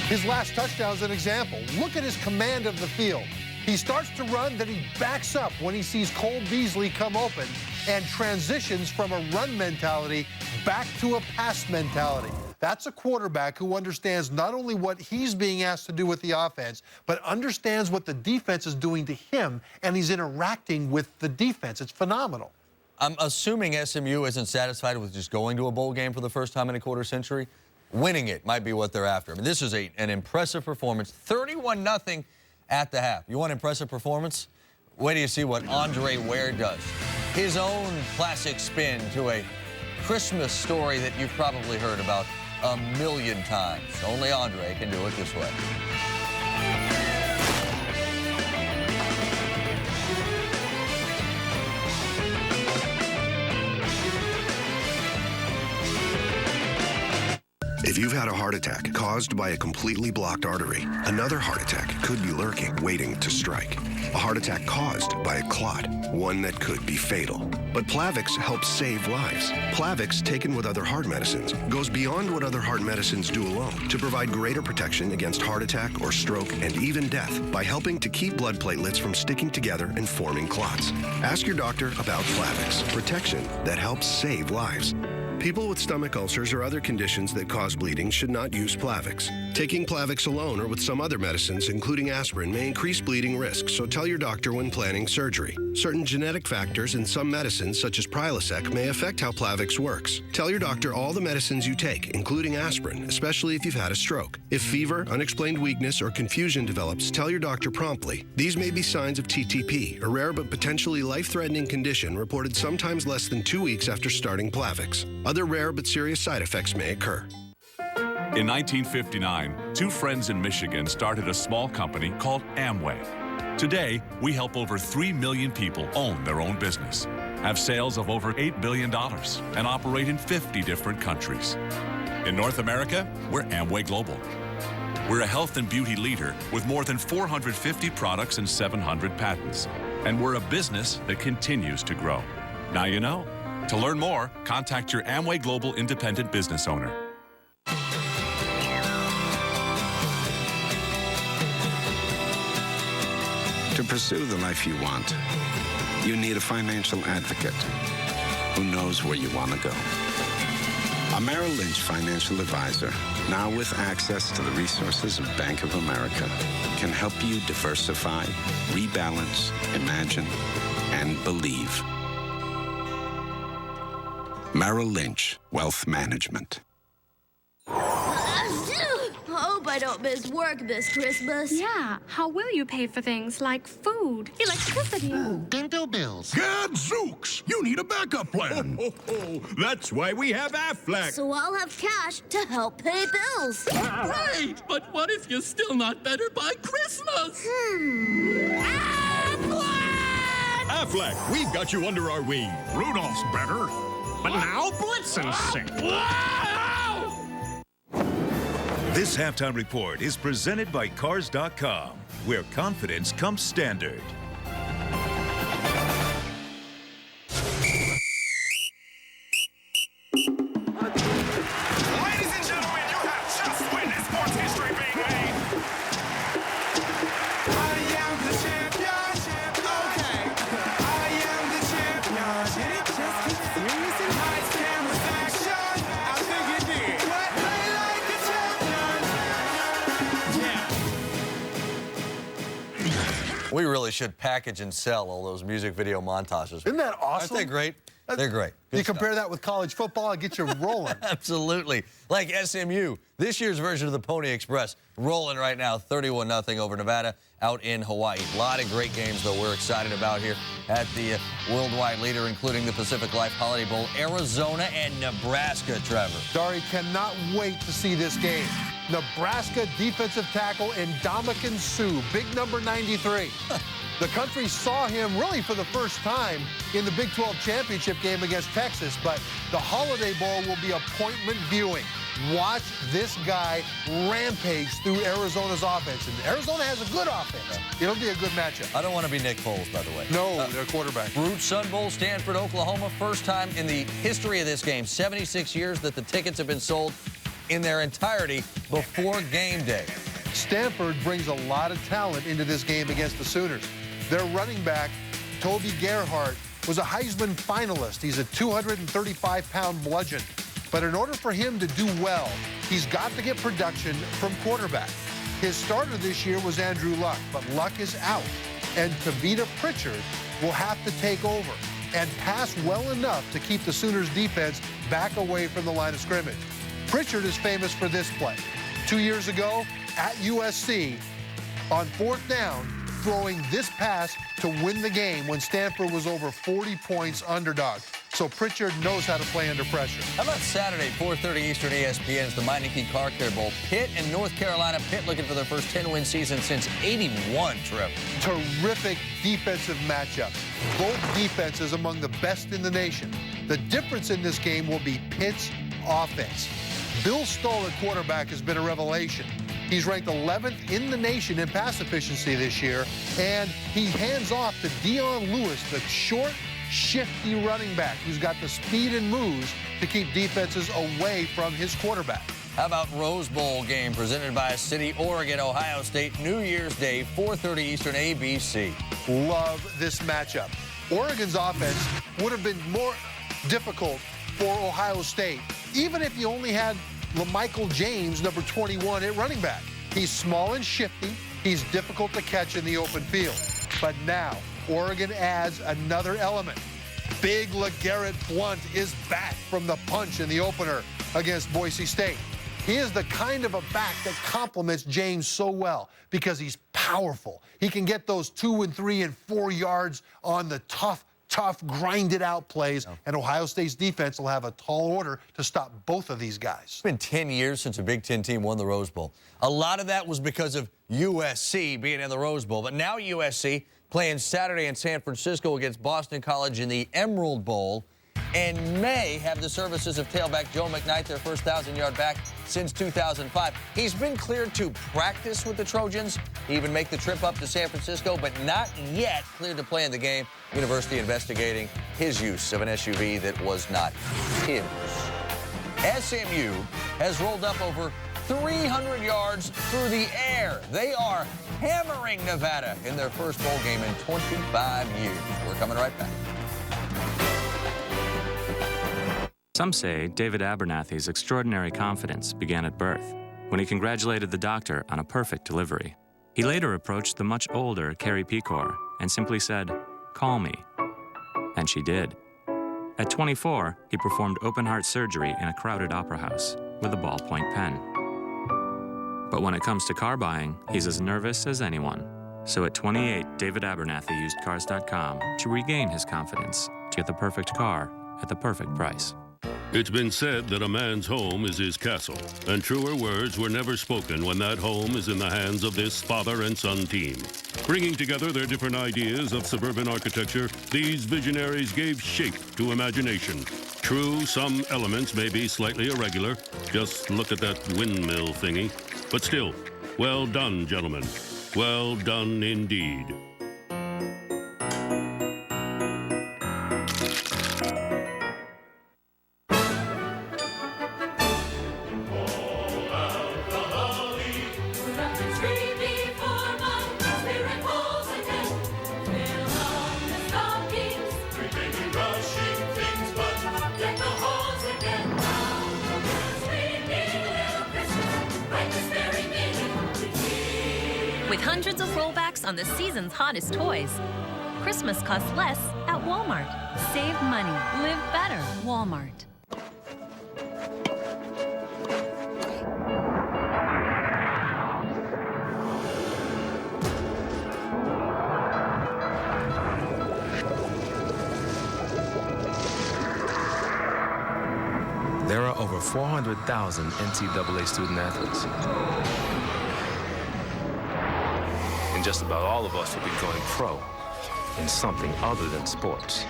His last touchdown is an example. Look at his command of the field. He starts to run, then he backs up when he sees Cole Beasley come open and transitions from a run mentality back to a pass mentality. That's a quarterback who understands not only what he's being asked to do with the offense, but understands what the defense is doing to him, and he's interacting with the defense. It's phenomenal. I'm assuming SMU isn't satisfied with just going to a bowl game for the first time in a quarter century. Winning it might be what they're after. I mean, this is an impressive performance. 31-0 at the half. You want impressive performance? Wait till you see what Andre Ware does. His own classic spin to a Christmas story that you've probably heard about a million times. Only Andre can do it this way. If you've had a heart attack caused by a completely blocked artery, another heart attack could be lurking, waiting to strike. A heart attack caused by a clot, one that could be fatal. But Plavix helps save lives. Plavix, taken with other heart medicines, goes beyond what other heart medicines do alone to provide greater protection against heart attack or stroke and even death by helping to keep blood platelets from sticking together and forming clots. Ask your doctor about Plavix, protection that helps save lives. People with stomach ulcers or other conditions that cause bleeding should not use Plavix. Taking Plavix alone or with some other medicines, including aspirin, may increase bleeding risk, so tell your doctor when planning surgery. Certain genetic factors in some medicines, such as Prilosec, may affect how Plavix works. Tell your doctor all the medicines you take, including aspirin, especially if you've had a stroke. If fever, unexplained weakness, or confusion develops, tell your doctor promptly. These may be signs of TTP, a rare but potentially life-threatening condition reported sometimes less than 2 weeks after starting Plavix. Other rare but serious side effects may occur. In 1959, two friends in Michigan started a small company called Amway. Today, we help over 3 million people own their own business, have sales of over $8 billion, and operate in 50 different countries. In North America, we're Amway Global. We're a health and beauty leader with more than 450 products and 700 patents. And we're a business that continues to grow. Now you know. To learn more, contact your Amway Global independent business owner. To pursue the life you want, you need a financial advocate who knows where you want to go. A Merrill Lynch financial advisor, now with access to the resources of Bank of America, can help you diversify, rebalance, imagine, and believe. Merrill Lynch Wealth Management. Hope I don't miss work this Christmas. Yeah, how will you pay for things like food, electricity? Dental bills. Gadzooks! You need a backup plan. That's why we have Aflac. So I'll have cash to help pay bills. Right, but what if you're still not better by Christmas? Aflac, we've got you under our wing. Rudolph's better, but now Blitzen's sick. This halftime report is presented by Cars.com, where confidence comes standard. Ladies and gentlemen, you have just witnessed sports history being made. I am the champion. Okay. I am the champion. Did it just get serious in lights, cameras, action? I think it did. What? Play like a champion. We really should package and sell all those music video montages. Isn't that awesome? Aren't they great? They're great. Good You stuff. compare that with college football, it gets you rolling. Absolutely. Like SMU, this year's version of the Pony Express, rolling right now, 31-0 over Nevada out in Hawaii. A lot of great games, though, we're excited about here at the worldwide leader, including the Pacific Life Holiday Bowl, Arizona and Nebraska, Trevor. Dari cannot wait to see this game. Nebraska defensive tackle Ndamukong Suh, big number 93. The country saw him really for the first time in the Big 12 championship game against Texas, but the Holiday Bowl will be appointment viewing. Watch this guy rampage through Arizona's offense. And Arizona has a good offense. It'll be a good matchup. I don't want to be Nick Foles, by the way. No, their quarterback. Root Sun Bowl, Stanford, Oklahoma. First time in the history of this game, 76 years that the tickets have been sold in their entirety before game day. Stanford brings a lot of talent into this game against the Sooners. Their running back, Toby Gerhart, was a Heisman finalist. He's a 235-pound bludgeon. But in order for him to do well, he's got to get production from quarterback. His starter this year was Andrew Luck, but Luck is out. And Tavita Pritchard will have to take over and pass well enough to keep the Sooners defense back away from the line of scrimmage. Pritchard is famous for this play. 2 years ago at USC, on 4th down, throwing this pass to win the game when Stanford was over 40 points underdog. So Pritchard knows how to play under pressure. How about Saturday, 4:30 Eastern, ESPN's the Meineke Car Care Bowl. Pitt and North Carolina. Pitt looking for their first 10-win season since '81, Trip. Terrific defensive matchup. Both defenses among the best in the nation. The difference in this game will be Pitt's offense. Bill Stoll at quarterback has been a revelation. He's ranked 11th in the nation in pass efficiency this year, and he hands off to Dion Lewis, the short, shifty running back who's got the speed and moves to keep defenses away from his quarterback. How about Rose Bowl game presented by City, Oregon, Ohio State, New Year's Day, 4:30 Eastern, ABC. Love this matchup. Oregon's offense would have been more difficult for Ohio State, even if you only had LaMichael James, number 21, at running back. He's small and shifty. He's difficult to catch in the open field. But now, Oregon adds another element. Big LeGarrette Blount is back from the punch in the opener against Boise State. He is the kind of a back that complements James so well because he's powerful. He can get those 2 and 3 and 4 yards on the tough, grinded out plays, and Ohio State's defense will have a tall order to stop both of these guys. It's been 10 years since a Big Ten team won the Rose Bowl. A lot of that was because of USC being in the Rose Bowl, but now USC playing Saturday in San Francisco against Boston College in the Emerald Bowl, and may have the services of tailback Joe McKnight, their first 1,000-yard back since 2005. He's been cleared to practice with the Trojans, even make the trip up to San Francisco, but not yet cleared to play in the game. University investigating his use of an SUV that was not his. SMU has rolled up over 300 yards through the air. They are hammering Nevada in their first bowl game in 25 years. We're coming right back. Some say David Abernathy's extraordinary confidence began at birth, when he congratulated the doctor on a perfect delivery. He later approached the much older Carrie Pecor and simply said, "Call me." And she did. At 24, he performed open-heart surgery in a crowded opera house with a ballpoint pen. But when it comes to car buying, he's as nervous as anyone. So at 28, David Abernathy used Cars.com to regain his confidence to get the perfect car at the perfect price. It's been said that a man's home is his castle, and truer words were never spoken when that home is in the hands of this father and son team. Bringing together their different ideas of suburban architecture, these visionaries gave shape to imagination. True, some elements may be slightly irregular. Just look at that windmill thingy. But still, well done, gentlemen. Well done indeed. With hundreds of rollbacks on the season's hottest toys, Christmas costs less at Walmart. Save money. Live better. Walmart. There are over 400,000 NCAA student athletes. And just about all of us will be going pro in something other than sports.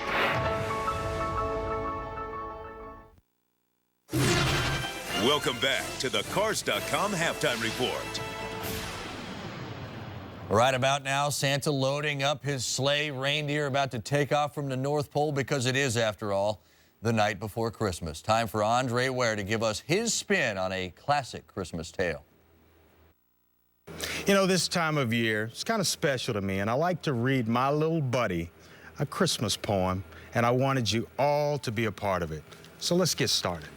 Welcome back to the Cars.com Halftime Report. Right about now, Santa loading up his sleigh, reindeer about to take off from the North Pole because it is, after all, the night before Christmas. Time for Andre Ware to give us his spin on a classic Christmas tale. You know, this time of year, it's kind of special to me, and I like to read my little buddy a Christmas poem, and I wanted you all to be a part of it. So let's get started.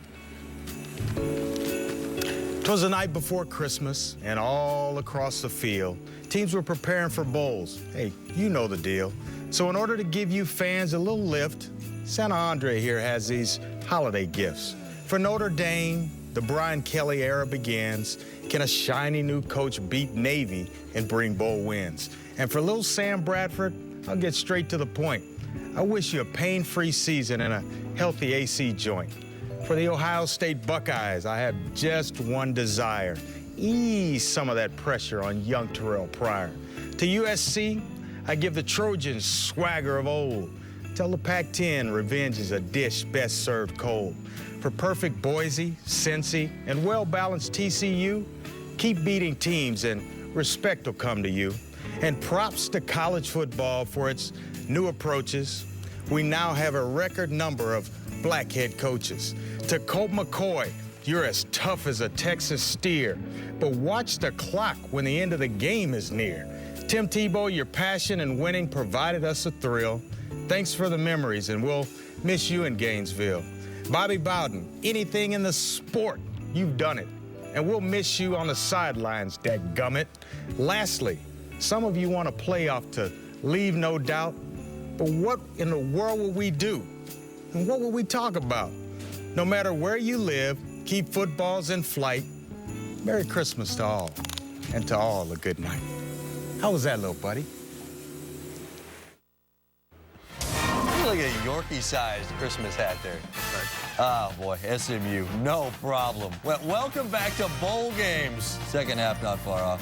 'Twas the night before Christmas, and all across the field, teams were preparing for bowls. Hey, you know the deal. So in order to give you fans a little lift, Santa Andre here has these holiday gifts. For Notre Dame, the Brian Kelly era begins. Can a shiny new coach beat Navy and bring bowl wins? And for little Sam Bradford, I'll get straight to the point. I wish you a pain-free season and a healthy AC joint. For the Ohio State Buckeyes, I have just one desire. Ease some of that pressure on young Terrell Pryor. To USC, I give the Trojans swagger of old. Tell the Pac-10 revenge is a dish best served cold. For perfect Boise, Cincy, and well-balanced TCU, keep beating teams and respect will come to you. And props to college football for its new approaches. We now have a record number of black head coaches. To Colt McCoy, you're as tough as a Texas steer, but watch the clock when the end of the game is near. Tim Tebow, your passion and winning provided us a thrill. Thanks for the memories, and we'll miss you in Gainesville. Bobby Bowden, anything in the sport, you've done it. And we'll miss you on the sidelines, dadgummit. Lastly, some of you want a playoff to leave no doubt, but what in the world will we do? And what will we talk about? No matter where you live, keep footballs in flight. Merry Christmas to all, and to all a good night. How was that, little buddy? Look at a Yorkie-sized Christmas hat there. Oh, boy, SMU, no problem. Well, welcome back to bowl games. Second half not far off.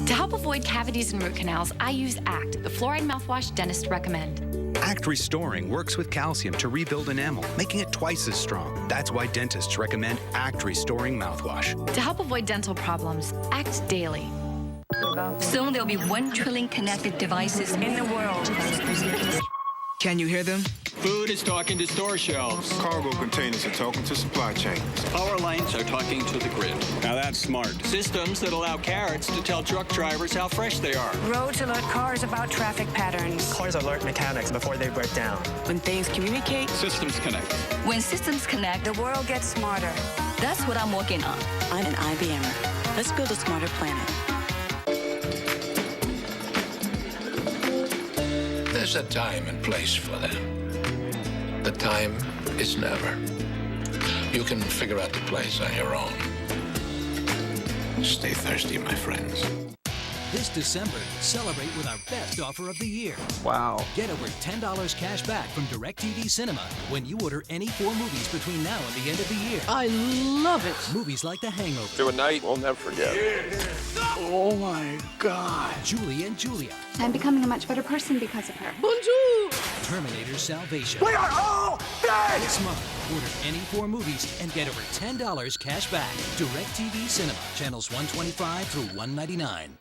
To help avoid cavities and root canals, I use ACT, the fluoride mouthwash dentists recommend. ACT Restoring works with calcium to rebuild enamel, making it twice as strong. That's why dentists recommend ACT Restoring mouthwash. To help avoid dental problems, ACT Daily. Soon there'll be 1 trillion connected devices in the world. Can you hear them? Food is talking to store shelves. Cargo containers are talking to supply chains. Power lines are talking to the grid. Now that's smart. Systems that allow carrots to tell truck drivers how fresh they are. Roads alert cars about traffic patterns. Cars alert mechanics before they break down. When things communicate, systems connect. When systems connect, the world gets smarter. That's what I'm working on. I'm an IBMer. Let's build a smarter planet. There's a time and place for them. The time is never. You can figure out the place on your own. Stay thirsty, my friends. This December, celebrate with our best offer of the year. Wow. Get over $10 cash back from DirecTV Cinema when you order any 4 movies between now and the end of the year. I love it. Movies like The Hangover. To a night we'll never forget. Oh my God. Julie and Julia. I'm becoming a much better person because of her. Bonjour. Terminator Salvation. We are all dead! This month, order any 4 movies and get over $10 cash back. DirecTV Cinema, channels 125 through 199.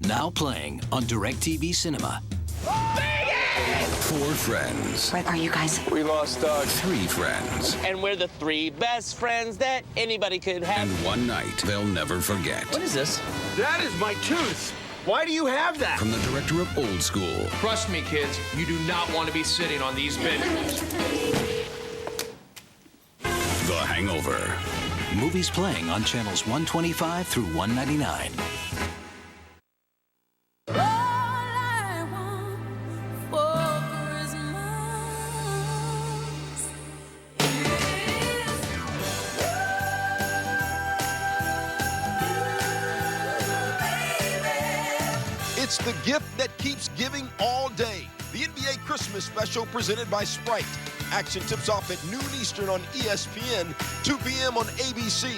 Now playing on DirecTV Cinema. 4 friends. Where are you guys? We lost Doug. 3 friends. And we're the 3 best friends that anybody could have. And one night they'll never forget. What is this? That is my tooth. Why do you have that? From the director of Old School. Trust me, kids, you do not want to be sitting on these benches. The Hangover. Movies playing on channels 125 through 199. It's the gift that keeps giving all day. The NBA Christmas Special presented by Sprite. Action tips off at noon Eastern on ESPN, 2 p.m. on ABC.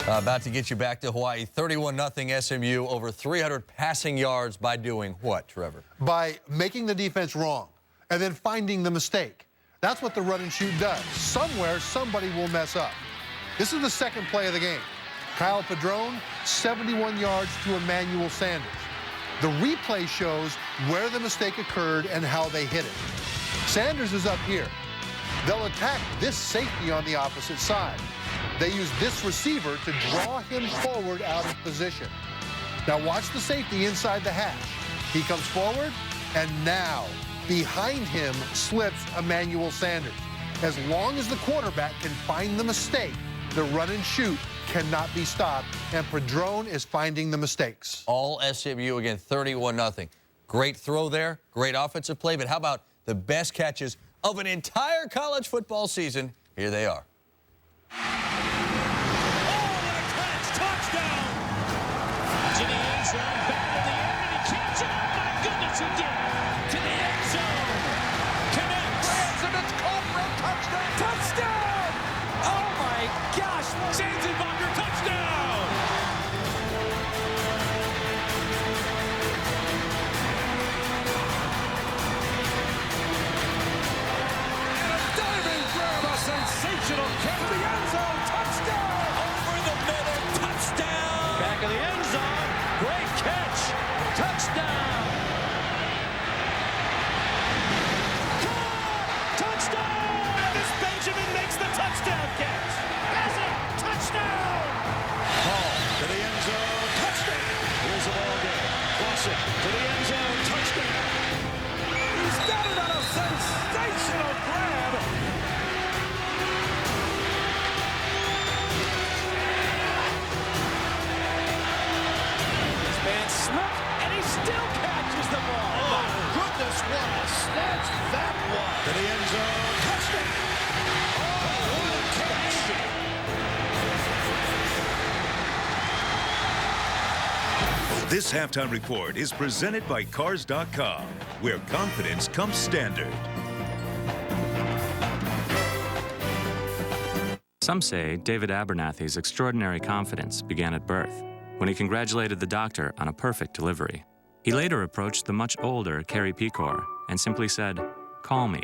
About to get you back to Hawaii. 31-0 SMU, over 300 passing yards by doing what, Trevor? By making the defense wrong and then finding the mistake. That's what the run and shoot does. Somewhere, somebody will mess up. This is the second play of the game. Kyle Padron, 71 yards to Emmanuel Sanders. The replay shows where the mistake occurred and how they hit it. Sanders is up here. They'll attack this safety on the opposite side. They use this receiver to draw him forward out of position. Now watch the safety inside the hash. He comes forward, and now behind him slips Emmanuel Sanders. As long as the quarterback can find the mistake, the run and shoot cannot be stopped, and Padron is finding the mistakes. All SMU again, 31-0. Great throw there, great offensive play, but how about the best catches of an entire college football season? Here they are. This halftime report is presented by Cars.com, where confidence comes standard. Some say David Abernathy's extraordinary confidence began at birth, when he congratulated the doctor on a perfect delivery. He later approached the much older Carrie Pecor and simply said, "Call me."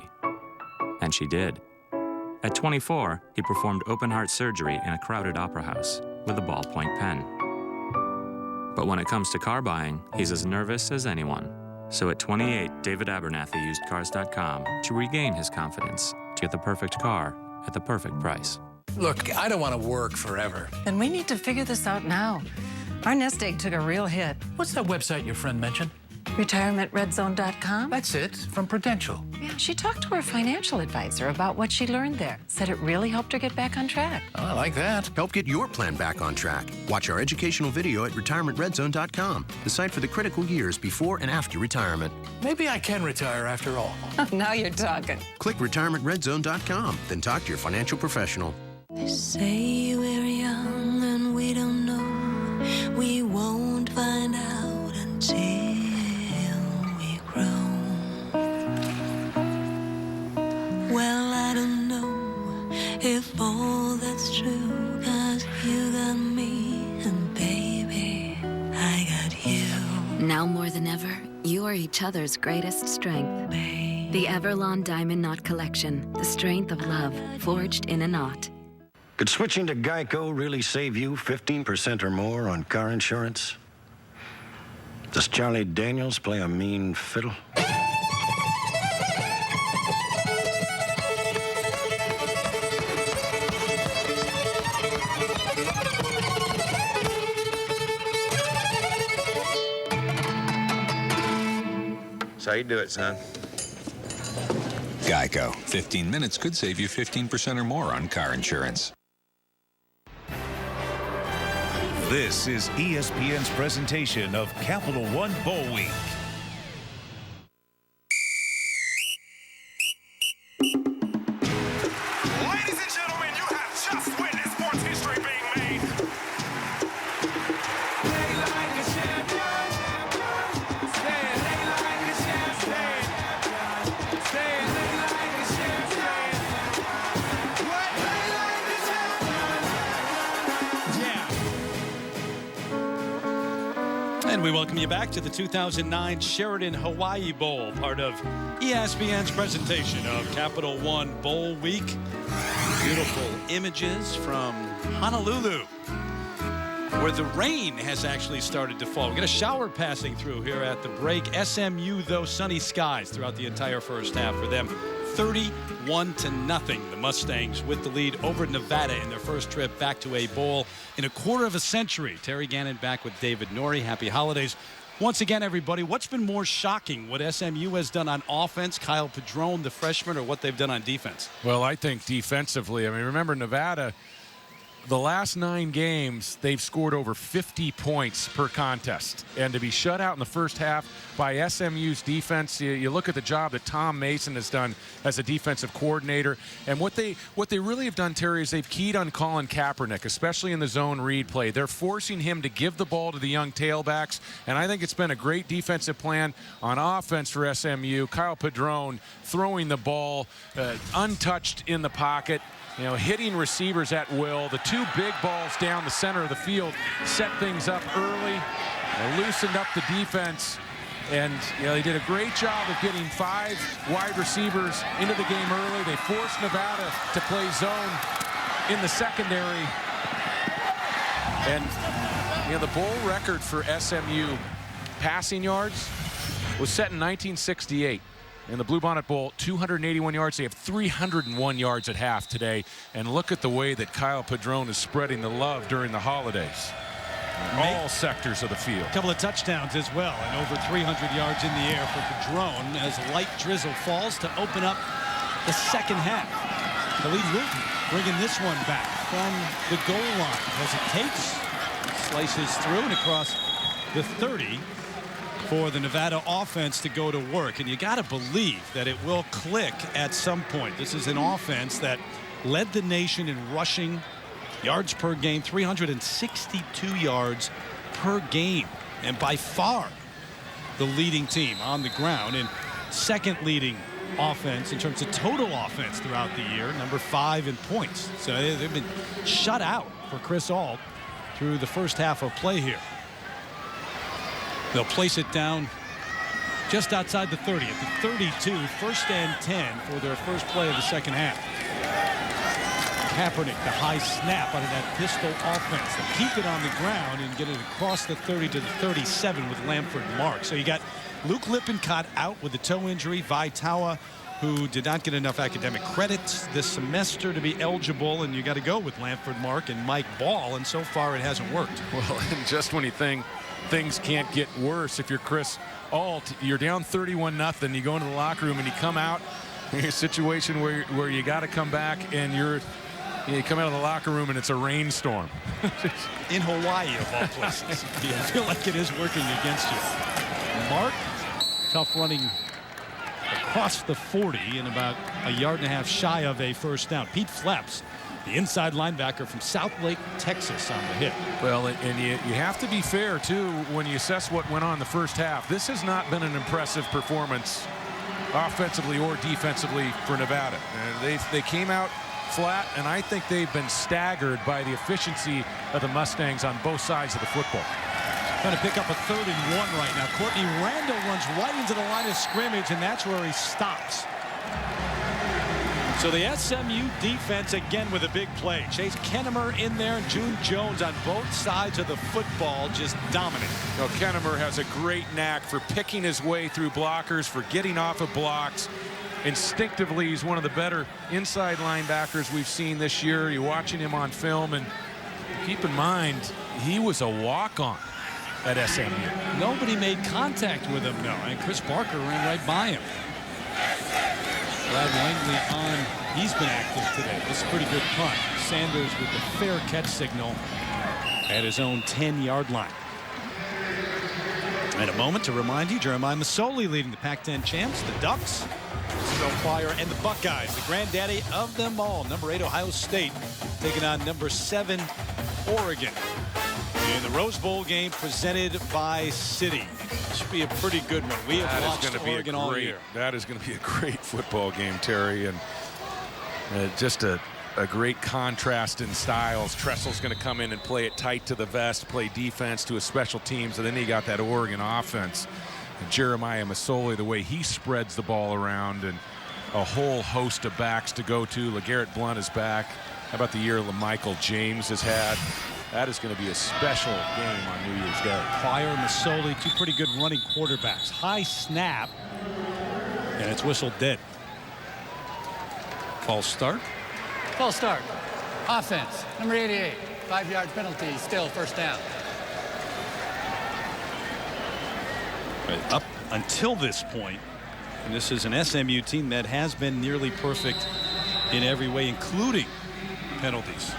And she did. At 24, he performed open-heart surgery in a crowded opera house with a ballpoint pen. But when it comes to car buying, he's as nervous as anyone. So at 28, David Abernathy used Cars.com to regain his confidence to get the perfect car at the perfect price. Look, I don't want to work forever. And we need to figure this out now. Our nest egg took a real hit. What's that website your friend mentioned? RetirementRedZone.com? That's it, from Prudential. Yeah, she talked to her financial advisor about what she learned there. Said it really helped her get back on track. Oh, I like that. Help get your plan back on track. Watch our educational video at RetirementRedZone.com, the site for the critical years before and after retirement. Maybe I can retire after all. Now you're talking. Click RetirementRedZone.com, then talk to your financial professional. They say we're young and we don't know. We won't find out until we grow. Well, I don't know if all that's true, 'cause you got me and baby, I got you. Now more than ever, you are each other's greatest strength. The Everlon Diamond Knot Collection, the strength of love, forged in a knot. Could switching to Geico really save you 15% or more on car insurance? Does Charlie Daniels play a mean fiddle? So how you do it, son? Geico. 15 minutes could save you 15% or more on car insurance. This is ESPN's presentation of Capital One Bowl Week. Ladies and gentlemen, you have just witnessed sports history being made. Play like a champion. And we welcome you back to the 2009 Sheraton Hawaii Bowl, part of ESPN's presentation of Capital One Bowl Week. Beautiful images from Honolulu, where the rain has actually started to fall. We got a shower passing through here at the break. SMU, though, sunny skies throughout the entire first half for them. 31-0. The Mustangs with the lead over Nevada in their first trip back to a bowl in a quarter of a century. Terry Gannon back with David Norrie. Happy holidays. Once again, everybody, what's been more shocking? What SMU has done on offense, Kyle Padrone, the freshman, or what they've done on defense? Well, I think defensively. I mean, remember Nevada, the last 9 games, they've scored over 50 points per contest. And to be shut out in the first half by SMU's defense, you look at the job that Tom Mason has done as a defensive coordinator. And what they really have done, Terry, is they've keyed on Colin Kaepernick, especially in the zone read play. They're forcing him to give the ball to the young tailbacks. And I think it's been a great defensive plan on offense for SMU. Kyle Padrone throwing the ball untouched in the pocket. You know, hitting receivers at will. The 2 big balls down the center of the field set things up early. They loosened up the defense. And, you know, they did a great job of getting 5 wide receivers into the game early. They forced Nevada to play zone in the secondary. And, you know, the bowl record for SMU passing yards was set in 1968. In the Bluebonnet Bowl, 281 yards. They have 301 yards at half today. And look at the way that Kyle Padrone is spreading the love during the holidays. All sectors of the field. A couple of touchdowns as well, and over 300 yards in the air for Padrone as light drizzle falls to open up the second half. Khalid Wilton bringing this one back from the goal line as it takes, slices through and across the 30. For the Nevada offense to go to work. And you got to believe that it will click at some point. This is an offense that led the nation in rushing yards per game, 362 yards per game. And by far the leading team on the ground, and second leading offense in terms of total offense throughout the year, number 5 in points. So they've been shut out for Chris Ault through the first half of play here. They'll place it down just outside the 30 at the 32, 1st and 10 for their first play of the second half. Kaepernick, the high snap out of that pistol offense. They'll keep it on the ground and get it across the 30 to the 37 with Lamford Mark. So you got Luke Lippincott out with a toe injury. Vaitaua, who did not get enough academic credits this semester to be eligible, and you got to go with Lamford Mark and Mike Ball, and so far it hasn't worked. Well, and just when you think things can't get worse, if you're Chris Ault, you're down 31-0, you go into the locker room and you come out in a situation where you got to come back, and you come out of the locker room and it's a rainstorm. In Hawaii, of all places. You feel like it is working against you. Mark, tough running across the 40 and about a yard and a half shy of a first down. Pete Fleps, the inside linebacker from Southlake, Texas, on the hit. Well, and you have to be fair, too, when you assess what went on in the first half. This has not been an impressive performance offensively or defensively for Nevada. They came out flat, and I think they've been staggered by the efficiency of the Mustangs on both sides of the football. Trying to pick up a 3rd and 1 right now. Courtney Randall runs right into the line of scrimmage, and that's where he stops. So the SMU defense again with a big play. Chase Kennemer in there, and June Jones on both sides of the football just dominant. You know, Kennemer has a great knack for picking his way through blockers, for getting off of blocks. Instinctively, he's one of the better inside linebackers we've seen this year. You're watching him on film, and keep in mind, he was a walk-on at SMU. Nobody made contact with him, no, and Chris Barker ran right by him. Brad Langley on. He's been active today. This is a pretty good punt. Sanders with the fair catch signal at his own 10-yard line. In a moment to remind you, Jeremiah Masoli leading the Pac-10 champs, the Ducks, Isabel Fire, and the Buckeyes, the granddaddy of them all. Number 8 Ohio State taking on number 7 Oregon in the Rose Bowl game presented by Citi. Should be a pretty good one. We have watched Oregon all year. That is going to be a great football game, Terry, and just a a great contrast in styles. Tressel's going to come in and play it tight to the vest, play defense to his special teams, and then you got that Oregon offense. And Jeremiah Masoli, the way he spreads the ball around, and a whole host of backs to go to. LeGarrette Blount is back. How about the year LaMichael James has had? That is going to be a special game on New Year's Day. Pryor, Masoli, two pretty good running quarterbacks. High snap, and it's whistled dead. False start. False start. Offense, number 88. 5-yard penalty, still first down. Up until this point, and this is an SMU team that has been nearly perfect in every way, including penalties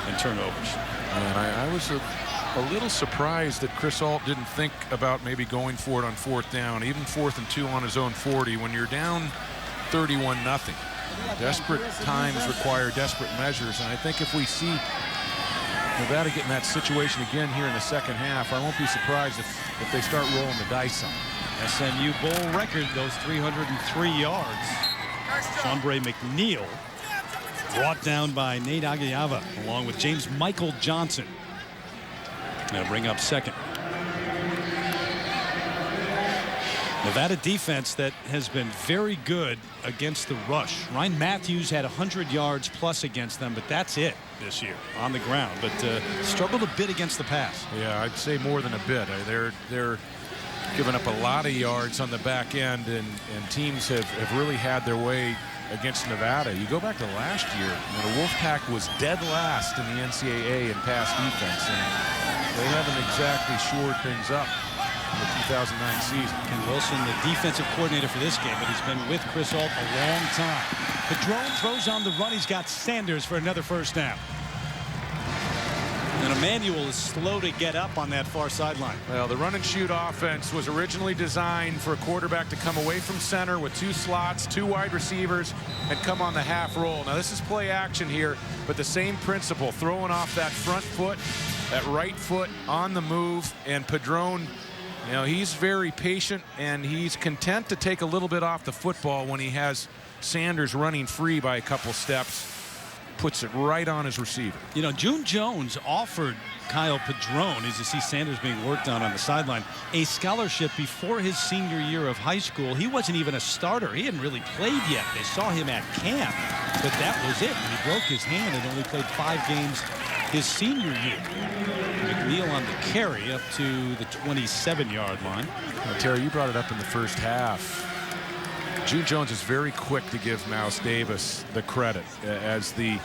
and turnovers. And I was a little surprised that Chris Ault didn't think about maybe going for it on 4th down, even 4th and 2 on his own 40 when you're down 31-0. Desperate times require desperate measures, and I think if we see Nevada get in that situation again here in the second half, I won't be surprised if they start rolling the dice on it. SMU bowl record, those 303 yards. Chambray McNeil brought down by Nate Agayava along with James Michael Johnson. Now bring up second. Nevada defense that has been very good against the rush. Ryan Matthews had 100 yards plus against them, but that's it this year on the ground. But struggled a bit against the pass. Yeah, I'd say more than a bit. They're giving up a lot of yards on the back end, and teams have really had their way against Nevada. You go back to last year, the Wolfpack was dead last in the NCAA in pass defense, and they haven't exactly shored things up in the 2009 season. Ken Wilson, the defensive coordinator for this game, but he's been with Chris Ault a long time. Padron throws on the run. He's got Sanders for another first down. And Emmanuel is slow to get up on that far sideline. Well, the run and shoot offense was originally designed for a quarterback to come away from center with 2 slots, 2 wide receivers, and come on the half roll. Now, this is play action here, but the same principle, throwing off that front foot, that right foot on the move, and Padron, you know, he's very patient, and he's content to take a little bit off the football when he has Sanders running free by a couple steps. Puts it right on his receiver. You know, June Jones offered Kyle Padron, as you see Sanders being worked on the sideline, a scholarship before his senior year of high school. He wasn't even a starter. He hadn't really played yet. They saw him at camp, but that was it. When he broke his hand and only played 5 games his senior year. McNeil on the carry up to the 27-yard line. Now, Terry, you brought it up in the first half. June Jones is very quick to give Mouse Davis the credit as the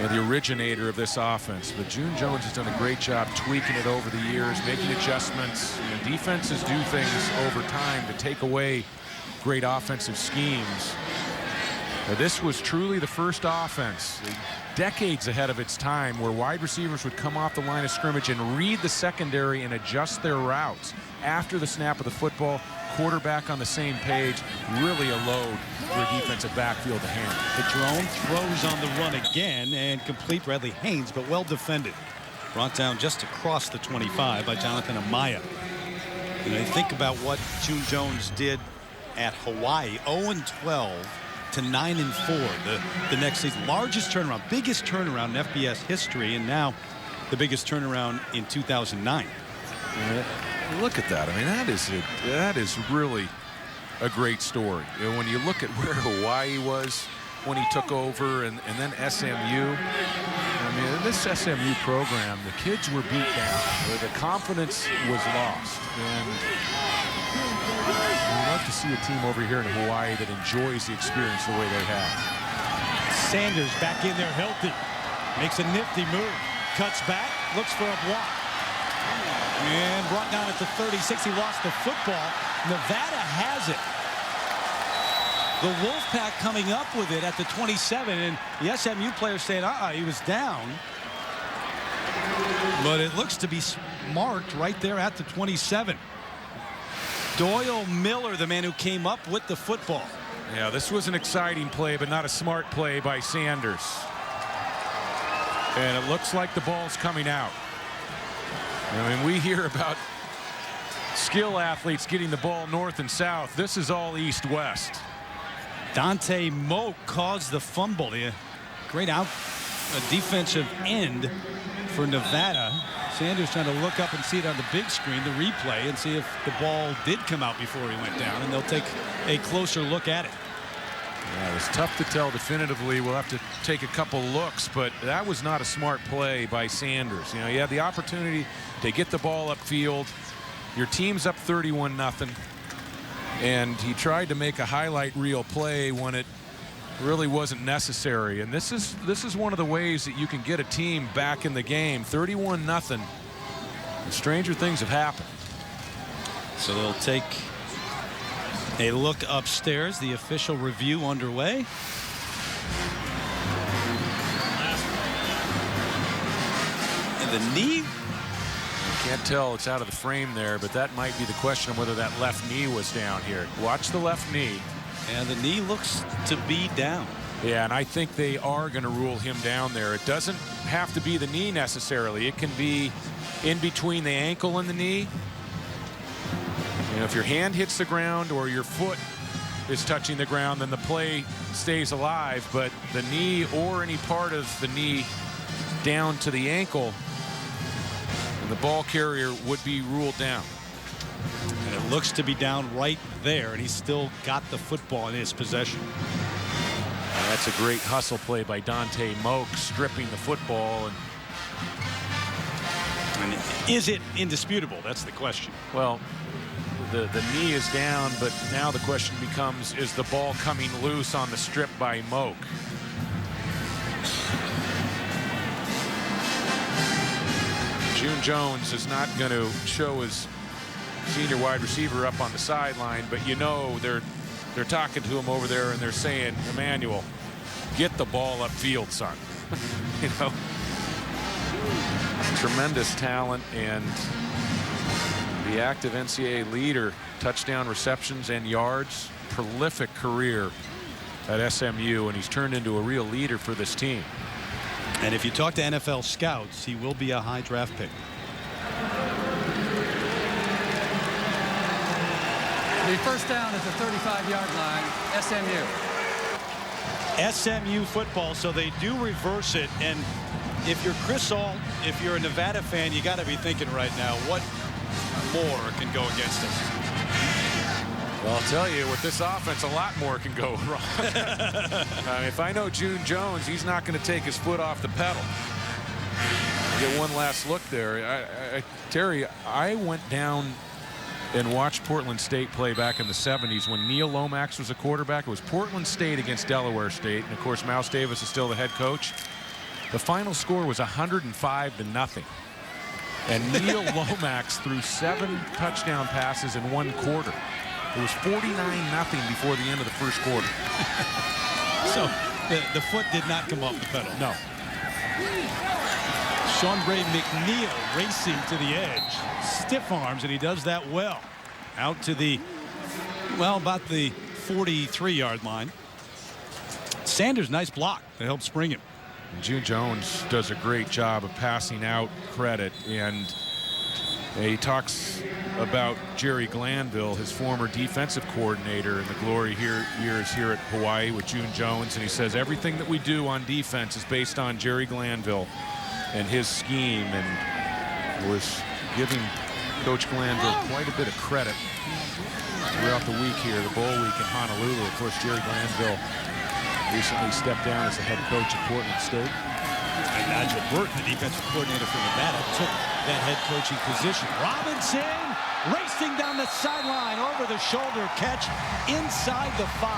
originator of this offense. But June Jones has done a great job tweaking it over the years, making adjustments. You know, defenses do things over time to take away great offensive schemes. Now, this was truly the first offense, decades ahead of its time, where wide receivers would come off the line of scrimmage and read the secondary and adjust their routes after the snap of the football. Quarterback on the same page, really a load for a defensive backfield to handle. Padron throws on the run again and complete. Bradley Haynes, but well defended. Brought down just across the 25 by Jonathan Amaya. And I think about what June Jones did at Hawaii, 0-12 to 9-4 the next season. Largest turnaround, biggest turnaround in FBS history, and now the biggest turnaround in 2009. Yeah. Look at that. I mean, that is really a great story. You know, when you look at where Hawaii was when he took over, and then SMU. I mean, this SMU program, the kids were beat down. The confidence was lost. And we'd love to see a team over here in Hawaii that enjoys the experience the way they have. Sanders back in there healthy. Makes a nifty move. Cuts back, looks for a block. And brought down at the 36. He lost the football. Nevada has it. The Wolfpack coming up with it at the 27. And the SMU players saying, he was down. But it looks to be marked right there at the 27. Doyle Miller, the man who came up with the football. Yeah, this was an exciting play, but not a smart play by Sanders. And it looks like the ball's coming out. I mean, we hear about skill athletes getting the ball north and south. This is all east-west. Dante Moak caused the fumble. great defensive end for Nevada. Sanders trying to look up and see it on the big screen, the replay, and see if the ball did come out before he went down, and they'll take a closer look at it. Yeah, it was tough to tell definitively. We'll have to take a couple looks, but that was not a smart play by Sanders. You know, you had the opportunity to get the ball upfield. Your team's up 31-0, and he tried to make a highlight reel play when it really wasn't necessary. And this is one of the ways that you can get a team back in the game. 31-0. Stranger things have happened. So they'll take a look upstairs. The official review underway. And the knee. Can't tell, it's out of the frame there, but that might be the question of whether that left knee was down here. Watch the left knee. And the knee looks to be down. Yeah, and I think they are going to rule him down there. It doesn't have to be the knee necessarily. It can be in between the ankle and the knee. You know, if your hand hits the ground or your foot is touching the ground, then the play stays alive. But the knee or any part of the knee down to the ankle, and the ball carrier would be ruled down. And it looks to be down right there, and he's still got the football in his possession. That's a great hustle play by Dante Moak, stripping the football. And is it indisputable? That's the question. Well, the knee is down, but now the question becomes, is the ball coming loose on the strip by Moak? June Jones is not going to show his senior wide receiver up on the sideline, but you know they're talking to him over there and they're saying, Emmanuel, get the ball upfield, son. You know, tremendous talent and the active NCAA leader, touchdown receptions and yards, prolific career at SMU, and he's turned into a real leader for this team. And if you talk to NFL scouts, he will be a high draft pick. The first down at the 35-yard line, SMU. SMU football, so they do reverse it. And if you're Chris Ault, if you're a Nevada fan, you got to be thinking right now, what more can go against us? Well, I'll tell you, with this offense, a lot more can go wrong. If I know June Jones, he's not going to take his foot off the pedal. Get one last look there. Terry, I went down and watched Portland State play back in the 70s when Neil Lomax was a quarterback. It was Portland State against Delaware State, and of course Mouse Davis is still the head coach. The final score was 105-0, and Neil Lomax threw 7 touchdown passes in 1 quarter. It was 49-0 before the end of the first quarter. So the foot did not come off the pedal. No. Sean Bray McNeil racing to the edge. Stiff arms, and he does that well. Out to the, well, about the 43-yard line. Sanders, nice block to help spring him. June Jones does a great job of passing out credit, and he talks about Jerry Glanville, his former defensive coordinator, and the glory years here at Hawaii with June Jones, and he says everything that we do on defense is based on Jerry Glanville and his scheme, and was giving Coach Glanville quite a bit of credit throughout the week here, the bowl week in Honolulu. Of course, Jerry Glanville recently stepped down as the head coach at Portland State. And Nigel Burton, the defensive coordinator for Nevada, took that head coaching position. Robinson racing down the sideline, over the shoulder catch inside the 5.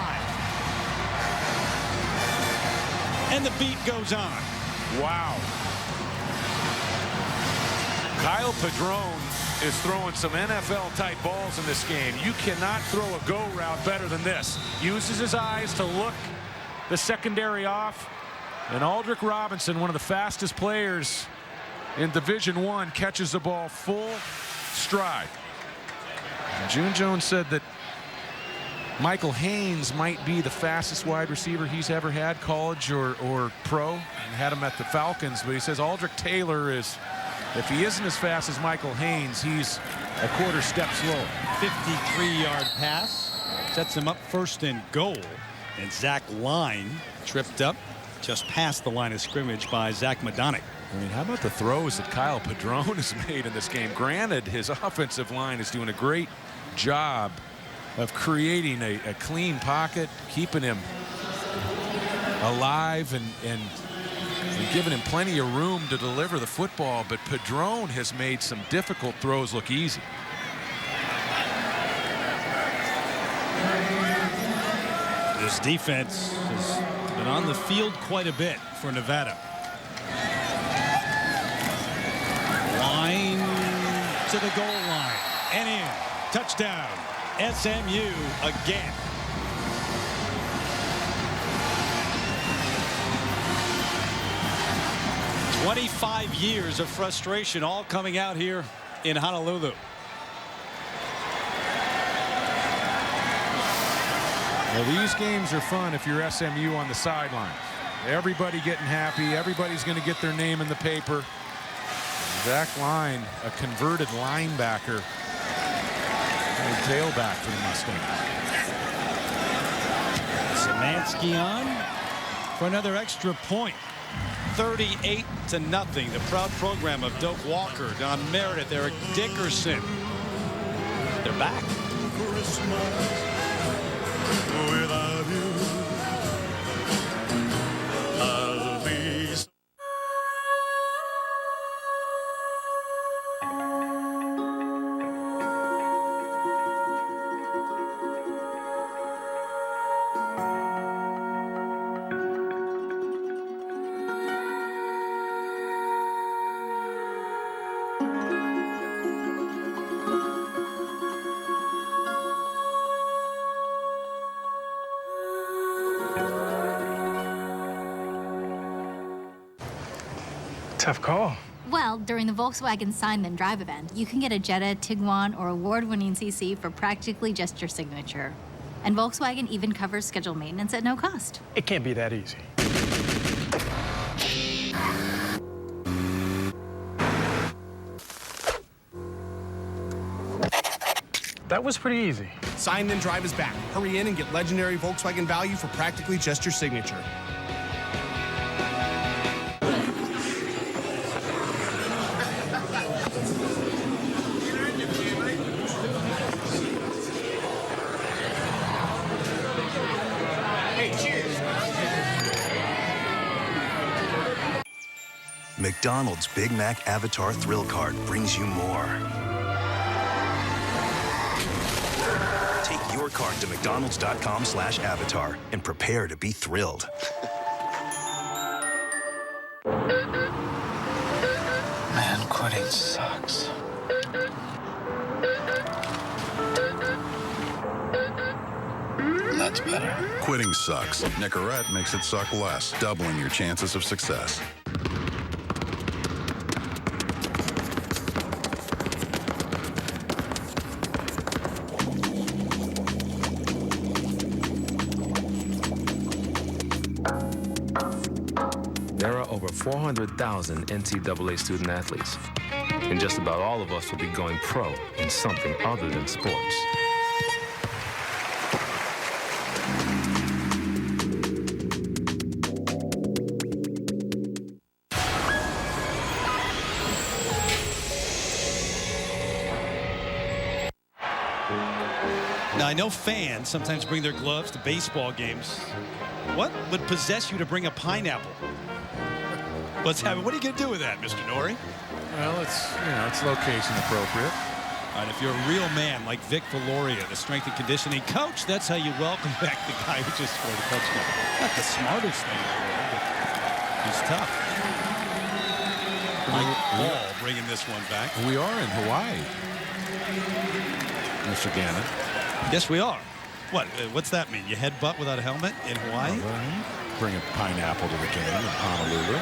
And the beat goes on. Wow. Kyle Padron is throwing some NFL-type balls in this game. You cannot throw a go route better than this. Uses his eyes to look the secondary off. And Aldrick Robinson, one of the fastest players in Division I, catches the ball full stride. And June Jones said that Michael Haynes might be the fastest wide receiver he's ever had, college or pro, and had him at the Falcons. But he says Aldrick Taylor is, if he isn't as fast as Michael Haynes, he's a quarter step slower. 53-yard pass sets him up first and goal. And Zach Line tripped up just past the line of scrimmage by Zach Madonic. I mean, how about the throws that Kyle Padron has made in this game? Granted, his offensive line is doing a great job of creating a clean pocket, keeping him alive and giving him plenty of room to deliver the football, but Padron has made some difficult throws look easy. This defense has been on the field quite a bit for Nevada. Line to the goal line and in. Touchdown, SMU again. "25 years of frustration all coming out here in Honolulu." Well, these games are fun if you're SMU on the sidelines. Everybody getting happy. Everybody's going to get their name in the paper. Zach Line, a converted linebacker, and tailback for the Mustangs. Szymanski on for another extra point. 38-0. The proud program of Doak Walker, Don Meredith, Eric Dickerson. They're back. Without you, I'll be. Tough call. Well, during the Volkswagen Sign Then Drive event, you can get a Jetta, Tiguan, or award-winning CC for practically just your signature. And Volkswagen even covers scheduled maintenance at no cost. It can't be that easy. That was pretty easy. Sign Then Drive is back. Hurry in and get legendary Volkswagen value for practically just your signature. McDonald's Big Mac Avatar Thrill Card brings you more. Take your card to mcdonalds.com/avatar and prepare to be thrilled. Man, quitting sucks. That's better. Quitting sucks. Nicorette makes it suck less, doubling your chances of success. There are over 400,000 NCAA student athletes, and just about all of us will be going pro in something other than sports. Now, I know fans sometimes bring their gloves to baseball games. What would possess you to bring a pineapple? Let's have it. What are you going to do with that, Mr. Norrie? Well, it's location appropriate. All right, if you're a real man like Vic Valoria, the strength and conditioning coach, that's how you welcome back the guy who just scored a touchdown. Not the smartest thing in the world, but he's tough. Mike Ball bringing this one back. We are in Hawaii, Mr. Gannon. Yes, we are. What's that mean? You headbutt without a helmet in Hawaii? Bring a pineapple to the game in Honolulu.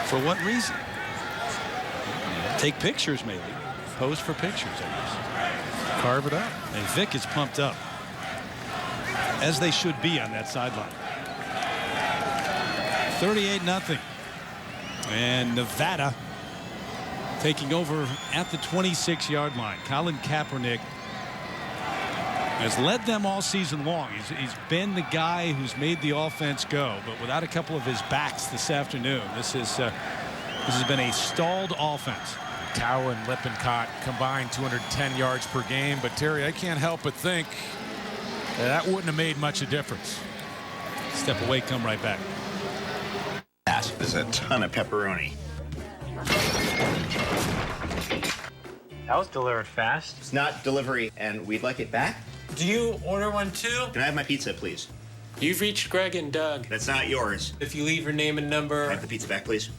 For what reason? Take pictures, maybe. Pose for pictures, I guess. Carve it up. And Vic is pumped up, as they should be on that sideline. 38-0. And Nevada taking over at the 26-yard line. Colin Kaepernick Has led them all season long. He's been the guy who's made the offense go, but without a couple of his backs this afternoon, this has been a stalled offense. Tau and Lippincott combined 210 yards per game, but Terry, I can't help but think that wouldn't have made much of a difference. Step away, come right back. There's a ton of pepperoni. That was delivered fast. It's not delivery, and we'd like it back. Do you order one too? Can I have my pizza, please? You've reached Greg and Doug. That's not yours. If you leave your name and number... Can I have the pizza back, please?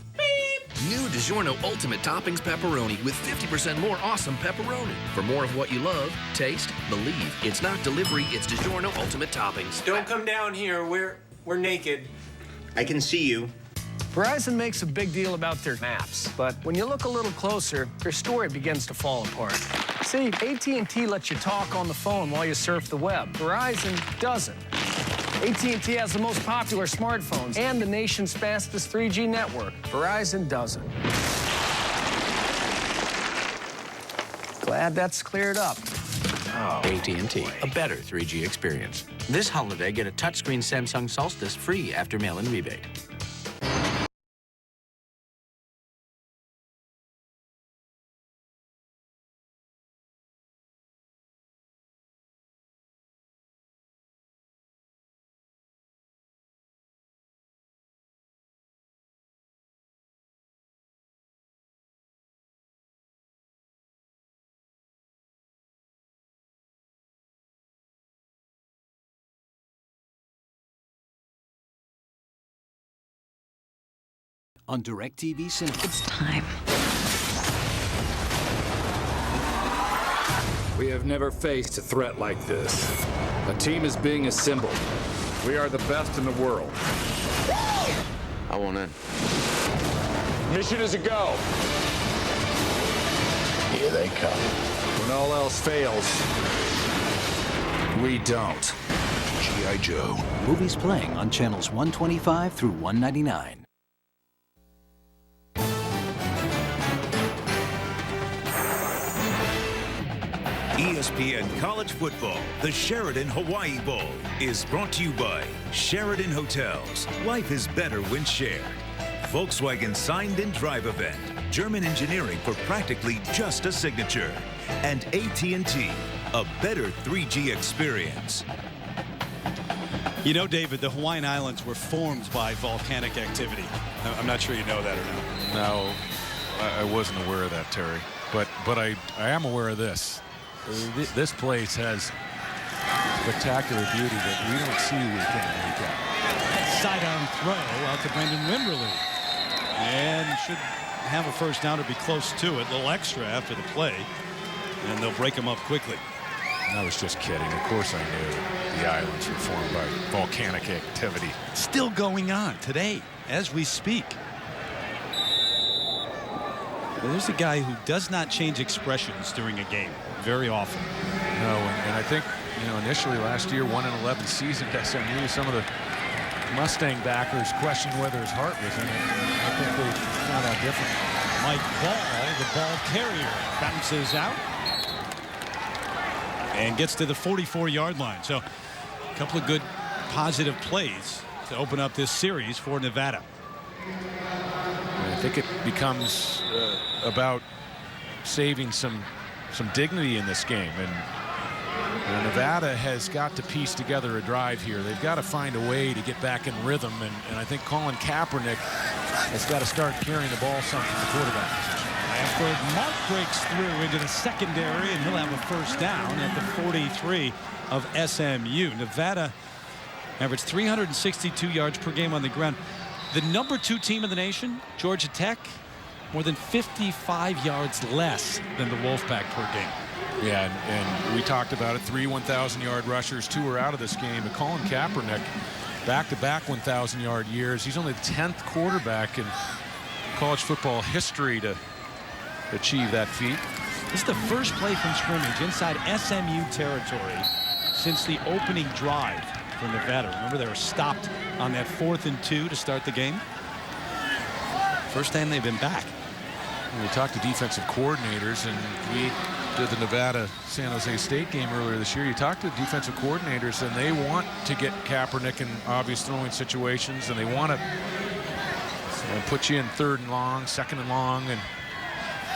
New DiGiorno Ultimate Toppings Pepperoni with 50% more awesome pepperoni. For more of what you love, taste, believe. It's not delivery, it's DiGiorno Ultimate Toppings. Don't come down here. We're naked. I can see you. Verizon makes a big deal about their maps, but when you look a little closer, their story begins to fall apart. See, AT&T lets you talk on the phone while you surf the web. Verizon doesn't. AT&T has the most popular smartphones and the nation's fastest 3G network. Verizon doesn't. Glad that's cleared up. Oh. AT&T, a better 3G experience. This holiday, get a touchscreen Samsung Solstice free after mail-in rebate. On DirecTV Cinema. It's time. We have never faced a threat like this. A team is being assembled. We are the best in the world. I want in. Mission is a go. Here they come. When all else fails, we don't. G.I. Joe. Movies playing on channels 125 through 199. ESPN College Football, the Sheraton Hawaii Bowl, is brought to you by Sheraton Hotels. Life is better when shared. Volkswagen Signed and Drive Event, German engineering for practically just a signature. And AT&T, a better 3G experience. You know, David, the Hawaiian Islands were formed by volcanic activity. I'm not sure you know that or not. No, I wasn't aware of that, Terry. But I am aware of this. This place has spectacular beauty that we don't see week in and week out. Sidearm throw out to Brendan Wimberly. And should have a first down or be close to it. A little extra after the play. And they'll break him up quickly. I was just kidding. Of course I knew the islands were formed by volcanic activity. Still going on today as we speak. Well, there's a guy who does not change expressions during a game very often. No, and I think, you know, initially last year, 1-11 season at SMU, some of the Mustang backers questioned whether his heart was in it. I think they found out different. Mike Ball, the ball carrier, bounces out and gets to the 44-yard line. So a couple of good positive plays to open up this series for Nevada. I think it becomes about saving some dignity in this game, and Nevada has got to piece together a drive here. They've got to find a way to get back in rhythm, and I think Colin Kaepernick has got to start carrying the ball some from the quarterback position. After Mark breaks through into the secondary, and he'll have a first down at the 43 of SMU. Nevada averaged 362 yards per game on the ground. The number 2 team in the nation, Georgia Tech, more than 55 yards less than the Wolfpack per game. Yeah, and we talked about it. 3 1,000-yard rushers, 2 are out of this game. And Colin Kaepernick, back-to-back 1,000-yard years. He's only the 10th quarterback in college football history to achieve that feat. This is the first play from scrimmage inside SMU territory since the opening drive for Nevada. Remember, they were stopped on that 4th and 2 to start the game. First time they've been back. We talked to defensive coordinators, and we did the Nevada-San Jose State game earlier this year. You talk to the defensive coordinators, and they want to get Kaepernick in obvious throwing situations, and they want to put you in 3rd and long, 2nd and long,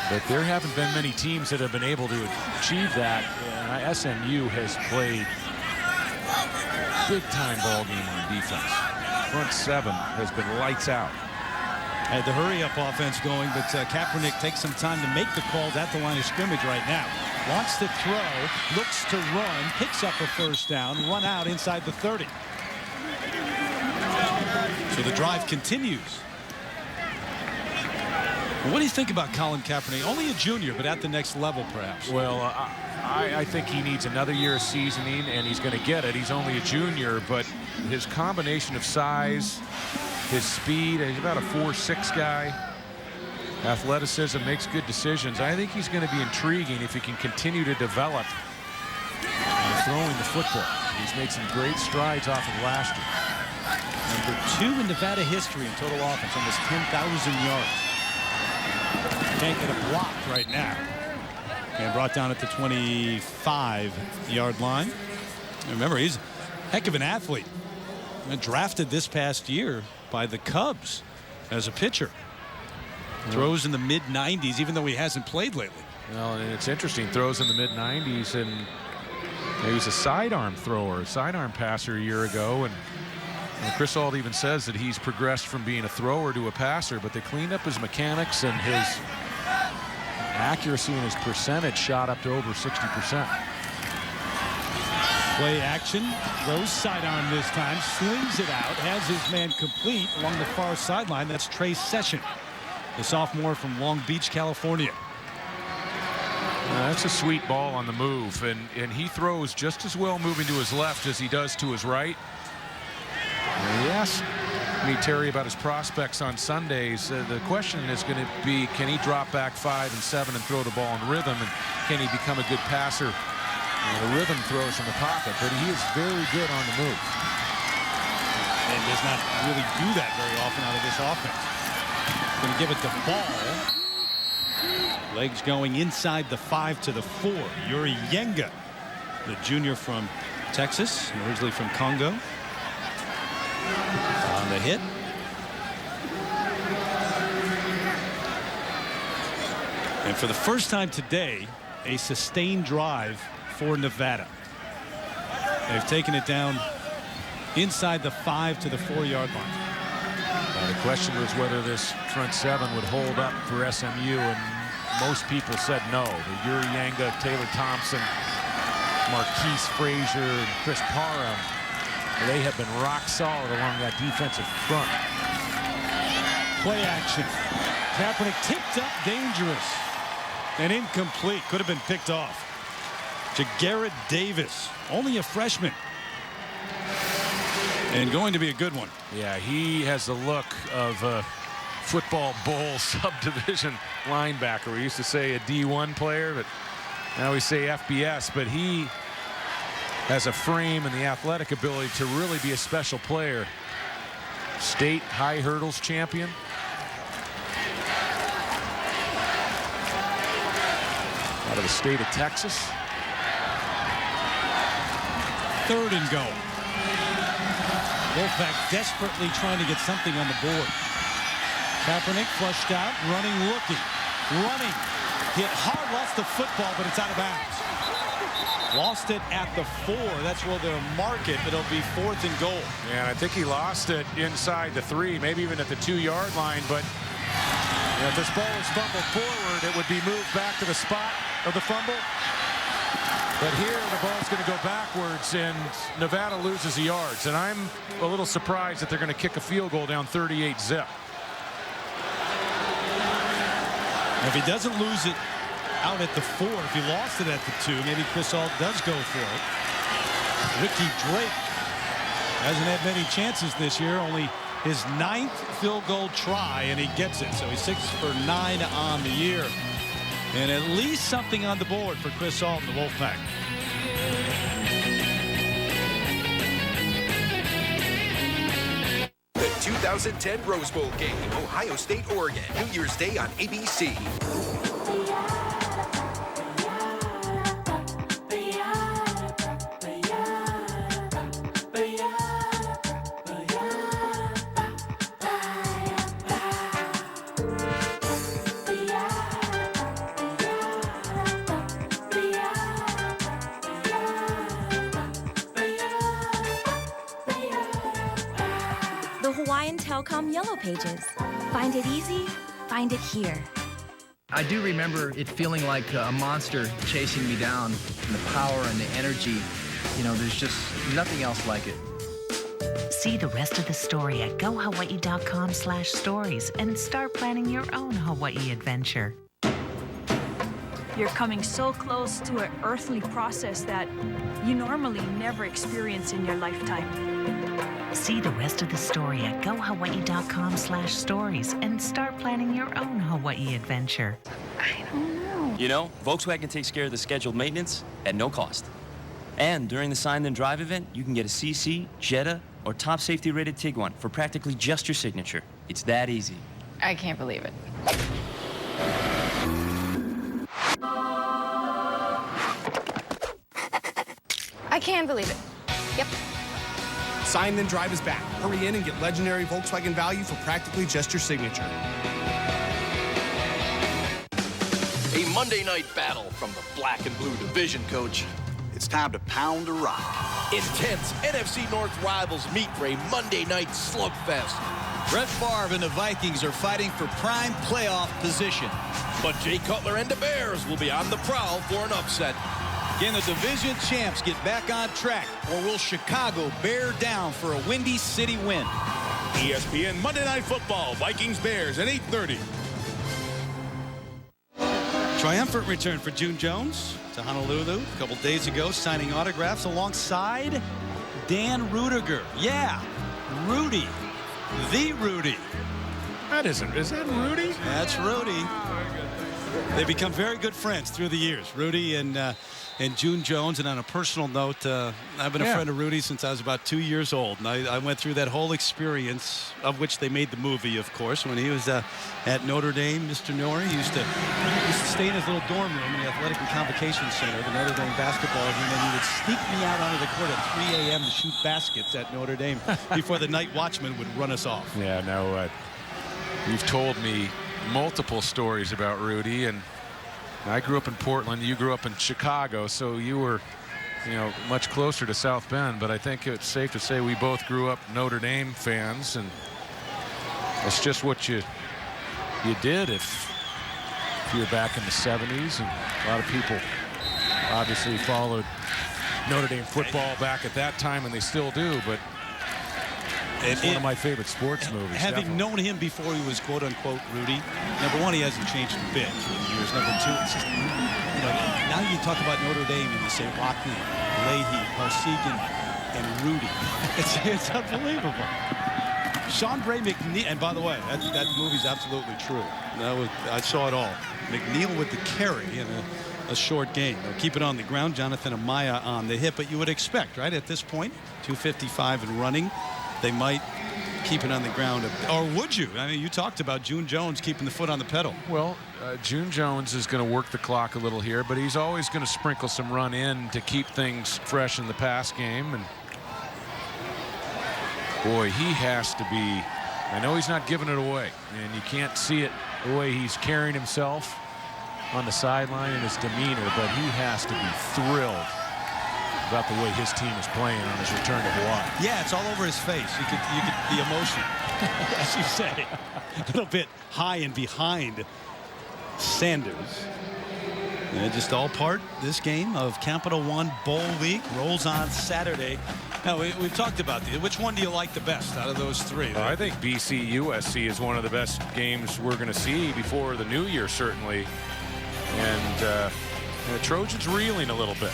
but there haven't been many teams that have been able to achieve that. SMU has played big-time ball game on defense. Front 7 has been lights out. Had the hurry-up offense going, but Kaepernick takes some time to make the calls at the line of scrimmage right now. Wants to throw, looks to run, picks up a 1st down, run out inside the 30. So the drive continues. Well, what do you think about Colin Kaepernick? Only a junior, but at the next level, perhaps. Well, I think he needs another year of seasoning, and he's going to get it. He's only a junior, but his combination of size, his speed, he's about a 4'6" guy. Athleticism, makes good decisions. I think he's going to be intriguing if he can continue to develop throwing the football. He's made some great strides off of last year. Number 2 in Nevada history in total offense, almost 10,000 yards. Can't get a block right now. And brought down at the 25-yard line. Remember, he's a heck of an athlete. Drafted this past year by the Cubs as a pitcher. Throws in the mid-90s, even though he hasn't played lately. Well, and it's interesting. Throws in the mid-90s, and he was a sidearm thrower, a sidearm passer a year ago. And Chris Ault even says that he's progressed from being a thrower to a passer, but they cleaned up his mechanics, and his accuracy and his percentage shot up to over 60%. Play action, throws sidearm this time, slings it out, has his man complete along the far sideline. That's Trey Session, the sophomore from Long Beach, California. That's a sweet ball on the move, and he throws just as well moving to his left as he does to his right. He asked me, Terry, about his prospects on Sundays. The question is going to be, can he drop back 5 and 7 and throw the ball in rhythm, and can he become a good passer? The rhythm throws from the pocket, but he is very good on the move. And does not really do that very often out of this offense. Going to give it to Ball. Legs going inside the 5 to the 4. Yuri Yenga, the junior from Texas, originally from Congo. On the hit. And for the first time today, a sustained drive for Nevada. They've taken it down inside the 5 to the 4-yard line. The question was whether this front 7 would hold up for SMU, and most people said no. The Yuri Yenga, Taylor Thompson, Marquise Frazier, and Chris Parham, they have been rock solid along that defensive front. Play action. Kaepernick tipped up, dangerous, and incomplete. Could have been picked off. To Garrett Davis, only a freshman, and going to be a good one. Yeah, he has the look of a football bowl subdivision linebacker. We used to say a D1 player, but now we say FBS. But he has a frame and the athletic ability to really be a special player. State high hurdles champion. Out of the state of Texas. 3rd and goal. Wolfpack desperately trying to get something on the board. Kaepernick flushed out, running, looking, running. Hit hard, lost the football, but it's out of bounds. Lost it at the 4. That's where they'll mark it. It'll be 4th and goal. Yeah, and I think he lost it inside the 3, maybe even at the 2-yard line. But if this ball was fumbled forward, it would be moved back to the spot of the fumble. But here, the ball's going to go backwards, and Nevada loses the yards. And I'm a little surprised that they're going to kick a field goal down 38-zip. If he doesn't lose it out at the 4, if he lost it at the 2, maybe Chris Ault does go for it. Ricky Drake hasn't had many chances this year, only his 9th field goal try, and he gets it. So he's 6 for 9 on the year. And at least something on the board for Chris Ault and the Wolfpack. The 2010 Rose Bowl game, Ohio State, Oregon, New Year's Day on ABC. Hawaiian Telcom Yellow Pages. Find it easy, find it here. I do remember it feeling like a monster chasing me down, and the power and the energy. You know, there's just nothing else like it. See the rest of the story at gohawaii.com/stories and start planning your own Hawaii adventure. You're coming so close to an earthly process that you normally never experience in your lifetime. See the rest of the story at gohawaii.com/stories and start planning your own Hawaii adventure. You know, Volkswagen takes care of the scheduled maintenance at no cost. And during the Sign Then Drive event, you can get a CC, Jetta, or top safety rated Tiguan for practically just your signature. It's that easy. I can't believe it. I can believe it. Yep. Sign Then Drive is back. Hurry in and get legendary Volkswagen value for practically just your signature. A Monday night battle from the black and blue division, coach. It's time to pound the rock. Intense NFC North rivals meet for a Monday night slugfest. Brett Favre and the Vikings are fighting for prime playoff position. But Jay Cutler and the Bears will be on the prowl for an upset. Can the division champs get back on track, or will Chicago bear down for a Windy City win? ESPN Monday Night Football, Vikings-Bears at 8:30. Triumphant return for June Jones to Honolulu a couple days ago, signing autographs alongside Dan Rudiger. Yeah, Rudy. The Rudy. Is that Rudy? That's Rudy. They become very good friends through the years, Rudy and June Jones. And on a personal note, I've been a friend of Rudy since I was about 2 years old. And I went through that whole experience, of which they made the movie, of course, when he was at Notre Dame. Mr. Norrie used to stay in his little dorm room in the Athletic and Convocation Center, the Notre Dame basketball room, and he would sneak me out onto the court at 3 a.m. to shoot baskets at Notre Dame before the night watchman would run us off. Yeah, no, you've told me multiple stories about Rudy, and I grew up in Portland. You grew up in Chicago, so you were, much closer to South Bend. But I think it's safe to say we both grew up Notre Dame fans, and it's just what you did if you were back in the 70s. And a lot of people obviously followed Notre Dame football back at that time, and they still do. But it's one of my favorite sports movies. Having known him before he was quote-unquote Rudy, number one, he hasn't changed a bit through the years. Number two, it's just, now you talk about Notre Dame and you say Rockne, Leahy, Parsegan, and Rudy. It's unbelievable. Sean Bray McNeil, and by the way, that movie's absolutely true. I saw it all. McNeil with the carry in a short game. They'll keep it on the ground. Jonathan Amaya on the hit, but you would expect, right, at this point, 255 and running, they might keep it on the ground. Or would you? I mean, you talked about June Jones keeping the foot on the pedal. Well, June Jones is going to work the clock a little here, but he's always going to sprinkle some run in to keep things fresh in the pass game. And boy, he has to be, I know he's not giving it away, and you can't see it the way he's carrying himself on the sideline and his demeanor, but he has to be thrilled about the way his team is playing on his return to Hawaii. Yeah, it's all over his face. You could the emotion, as you say, a little bit high and behind Sanders. And just all part this game of Capital One Bowl Week rolls on Saturday. Now we've talked about which one do you like the best out of those three? I think BC USC is one of the best games we're going to see before the new year, certainly. And the Trojans reeling a little bit.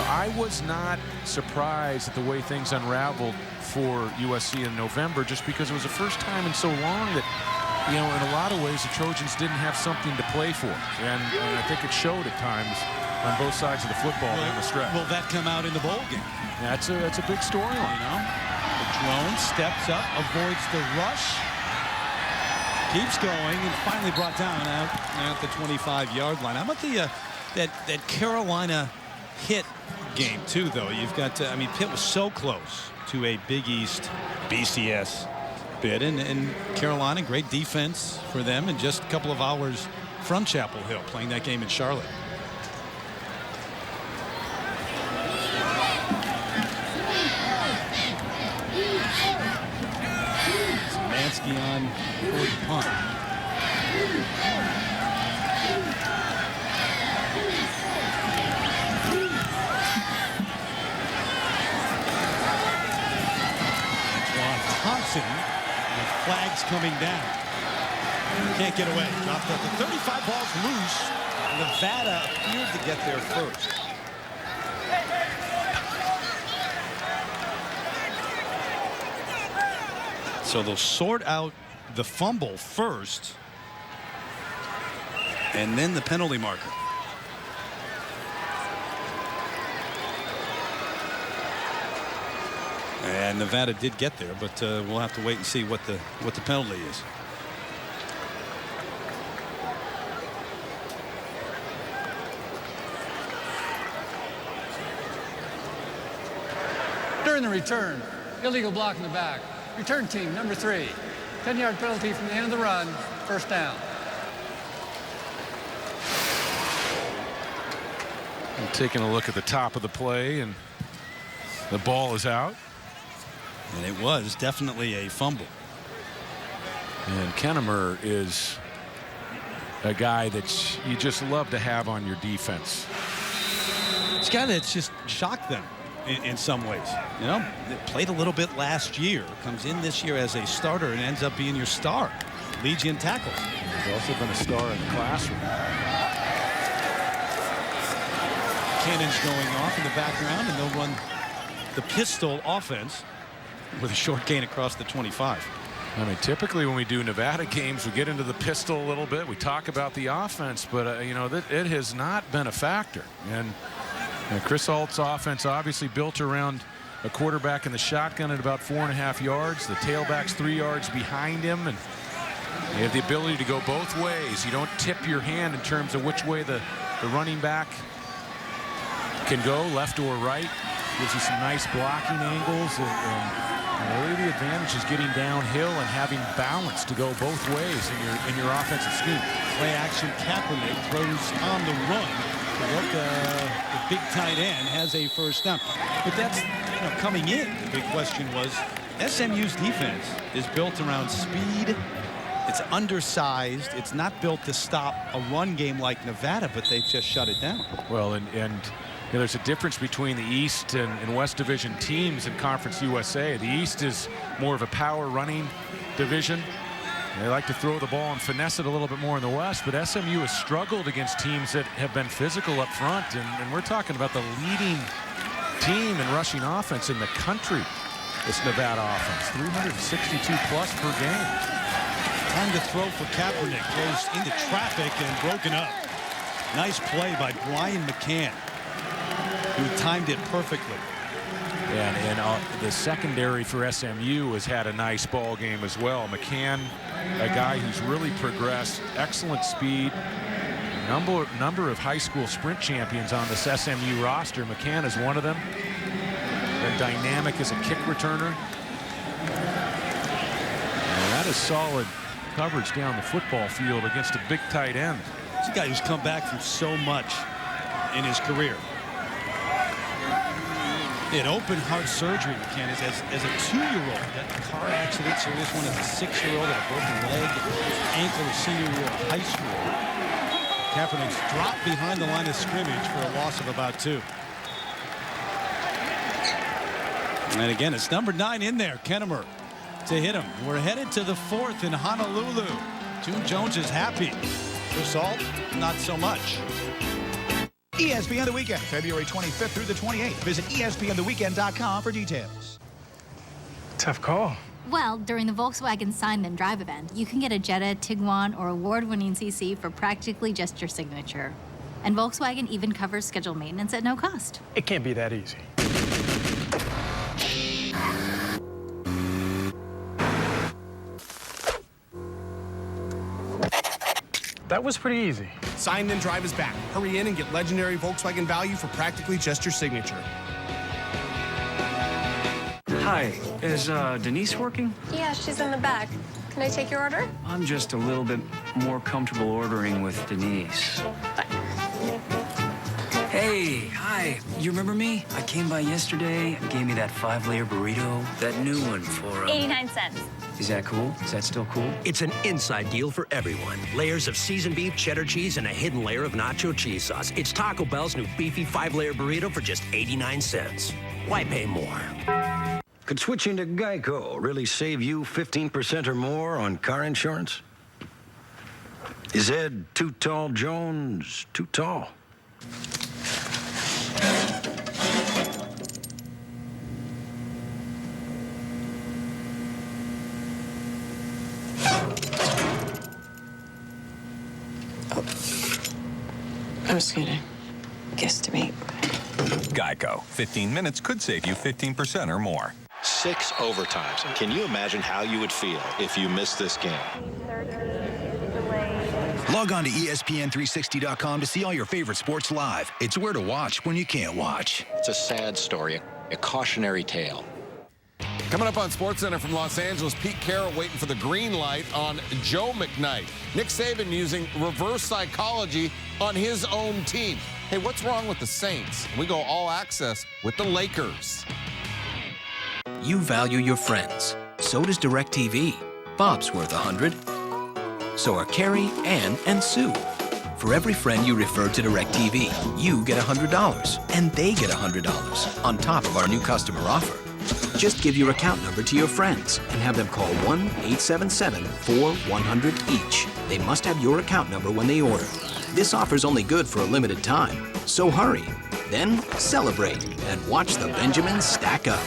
I was not surprised at the way things unraveled for USC in November, just because it was the first time in so long that, in a lot of ways, the Trojans didn't have something to play for. And I think it showed at times on both sides of the football down the stretch. Will that come out in the bowl game? That's a big storyline. Jones steps up, avoids the rush, keeps going, and finally brought down at the 25-yard line. How about that Carolina hit game too, though? You've got Pitt was so close to a Big East BCS bid, and Carolina, great defense for them, and just a couple of hours from Chapel Hill, playing that game in Charlotte. for the punt. Thompson with flags coming down. Can't get away. Dropped up to 35 balls loose. Nevada appeared to get there first. So they'll sort out the fumble first and then the penalty marker. And Nevada did get there, but we'll have to wait and see what the penalty is. During the return, illegal block in the back. Return team, number 3. 10-yard penalty from the end of the run, first down. I'm taking a look at the top of the play, and the ball is out. And it was definitely a fumble. And Kennemer is a guy that you just love to have on your defense. It's a guy that's just shocked them in some ways. You know, they played a little bit last year, comes in this year as a starter and ends up being your star. Leads you in tackles. He's also been a star in the classroom. Cannon's going off in the background, and they'll run the pistol offense with a short gain across the 25. I mean, typically when we do Nevada games, we get into the pistol a little bit. We talk about the offense, but you know, it has not been a factor. And Chris Alt's offense obviously built around a quarterback in the shotgun at about 4.5 yards. The tailback's 3 yards behind him, and you have the ability to go both ways. You don't tip your hand in terms of which way the running back can go, left or right. Gives you some nice blocking angles, and really the advantage is getting downhill and having balance to go both ways in your offensive scheme. Play action. Kaepernick throws on the run. The big tight end has a first down. But that's, you know, coming in. The big question was SMU's defense is built around speed. It's undersized. It's not built to stop a run game like Nevada, but they've just shut it down. Well, and you know, there's a difference between the East and West Division teams in Conference USA. The East is more of a power running division. They like to throw the ball and finesse it a little bit more in the West, but SMU has struggled against teams that have been physical up front, and we're talking about the leading team in rushing offense in the country. This Nevada offense, 362 plus per game. Time to throw for Kaepernick. Goes into traffic and broken up. Nice play by Brian McCann, who timed it perfectly. And the secondary for SMU has had a nice ball game as well. McCann, a guy who's really progressed, excellent speed, number of high school sprint champions on this SMU roster. McCann is one of them. They're dynamic as a kick returner. And that is solid coverage down the football field against a big tight end. It's a guy who's come back from so much in his career. It open heart surgery, McCann, as a 2-year-old. That car accident, serious one as a 6-year-old, had a broken leg, ankle his senior year of high school. Kaepernick's dropped behind the line of scrimmage for a loss of about 2. And again, it's number 9 in there, Kennemer, to hit him. We're headed to the 4th in Honolulu. June Jones is happy. Chris Alt, not so much. ESPN The Weekend, February 25th through the 28th. Visit ESPNTheWeekend.com for details. Tough call. Well, during the Volkswagen Sign Then Drive event, you can get a Jetta, Tiguan, or award-winning CC for practically just your signature. And Volkswagen even covers scheduled maintenance at no cost. It can't be that easy. That was pretty easy. Sign Then Drive is back. Hurry in and get legendary Volkswagen value for practically just your signature. Hi, is Denise working? Yeah, she's in the back. Can I take your order? I'm just a little bit more comfortable ordering with Denise. Hey, hi. You remember me? I came by yesterday and gave me that 5-layer burrito. That new one for 89 cents. Is that cool? Is that still cool? It's an inside deal for everyone. Layers of seasoned beef, cheddar cheese, and a hidden layer of nacho cheese sauce. It's Taco Bell's new beefy 5-layer burrito for just 89 cents. Why pay more? Could switching to Geico really save you 15% or more on car insurance? Is Ed Too Tall Jones too tall? I'm just gonna guesstimate. Geico. 15 minutes could save you 15% or more. 6 overtimes. Can you imagine how you would feel if you missed this game? Log on to ESPN360.com to see all your favorite sports live. It's where to watch when you can't watch. It's a sad story, a cautionary tale. Coming up on SportsCenter from Los Angeles, Pete Carroll waiting for the green light on Joe McKnight. Nick Saban using reverse psychology on his own team. Hey, what's wrong with the Saints? We go all access with the Lakers. You value your friends. So does DirecTV. Bob's worth 100. So are Carrie, Ann, and Sue. For every friend you refer to DirecTV, you get $100, and they get $100 on top of our new customer offer. Just give your account number to your friends and have them call 1-877-4-100 each. They must have your account number when they order. This offer's only good for a limited time, so hurry. Then celebrate and watch the Benjamins stack up.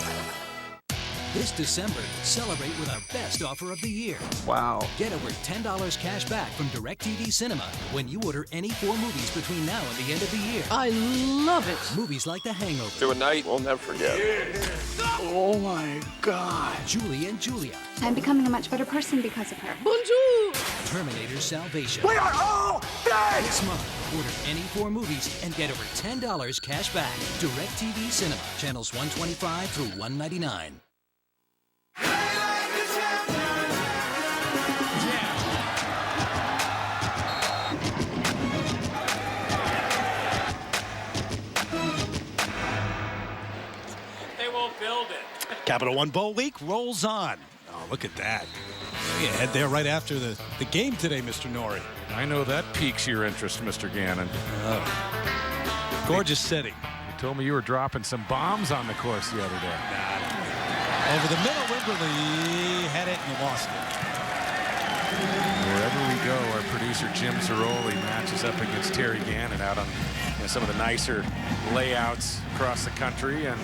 This December, celebrate with our best offer of the year. Wow. Get over $10 cash back from DirecTV Cinema when you order any 4 movies between now and the end of the year. I love it. Movies like The Hangover. To a night we'll never forget. Oh my God. Julie and Julia. I'm becoming a much better person because of her. Bonjour. Terminator Salvation. We are all dead! This month, order any 4 movies and get over $10 cash back. DirecTV Cinema, channels 125 through 199. They won't build it. Capital One Bowl week rolls on. Oh, look at that. You head there right after the game today, Mr. Norrie. I know that piques your interest, Mr. Gannon. Gorgeous city. You told me you were dropping some bombs on the course the other day. Over the middle, Wimberley had it and lost it. Wherever we go, our producer Jim Zaroli matches up against Terry Gannon out on some of the nicer layouts across the country and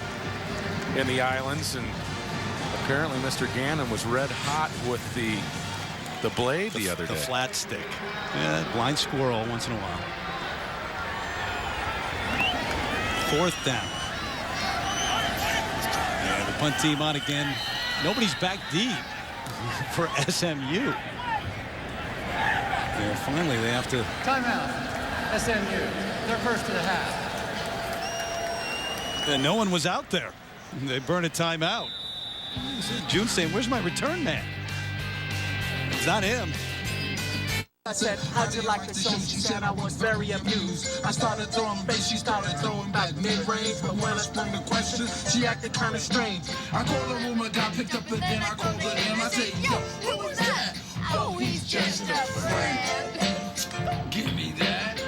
in the islands. And apparently Mr. Gannon was red hot with the blade the other day. The flat stick. Yeah, blind squirrel once in a while. 4th down. Yeah, the punt team on again. Nobody's back deep for SMU. Yeah, finally they have to. Timeout. SMU. They're first to the half. And no one was out there. They burn a timeout. June saying, "Where's my return man?" It's not him. I said, how'd you like the show? She said I was very amused. I started throwing bass, she started throwing back mid-range. But when I sprung the question, she acted kind of strange. I called the room, I got picked up again. I called her in, I said, yo, who was that? Oh, he's just a friend. Don't give me that.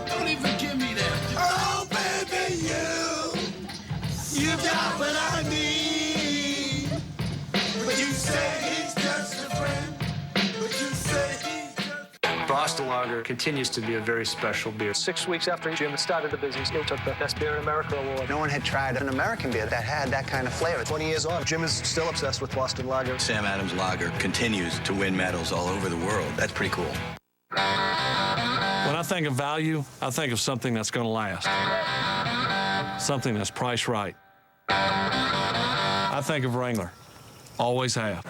Don't even give me that. Oh, baby, you got what I need. But you say he's just a friend. But you say Boston Lager continues to be a very special beer. 6 weeks after Jim started the business, he took the Best Beer in America award. No one had tried an American beer that had that kind of flavor. 20 years on, Jim is still obsessed with Boston Lager. Sam Adams Lager continues to win medals all over the world. That's pretty cool. When I think of value, I think of something that's going to last. Something that's priced right. I think of Wrangler. Always have.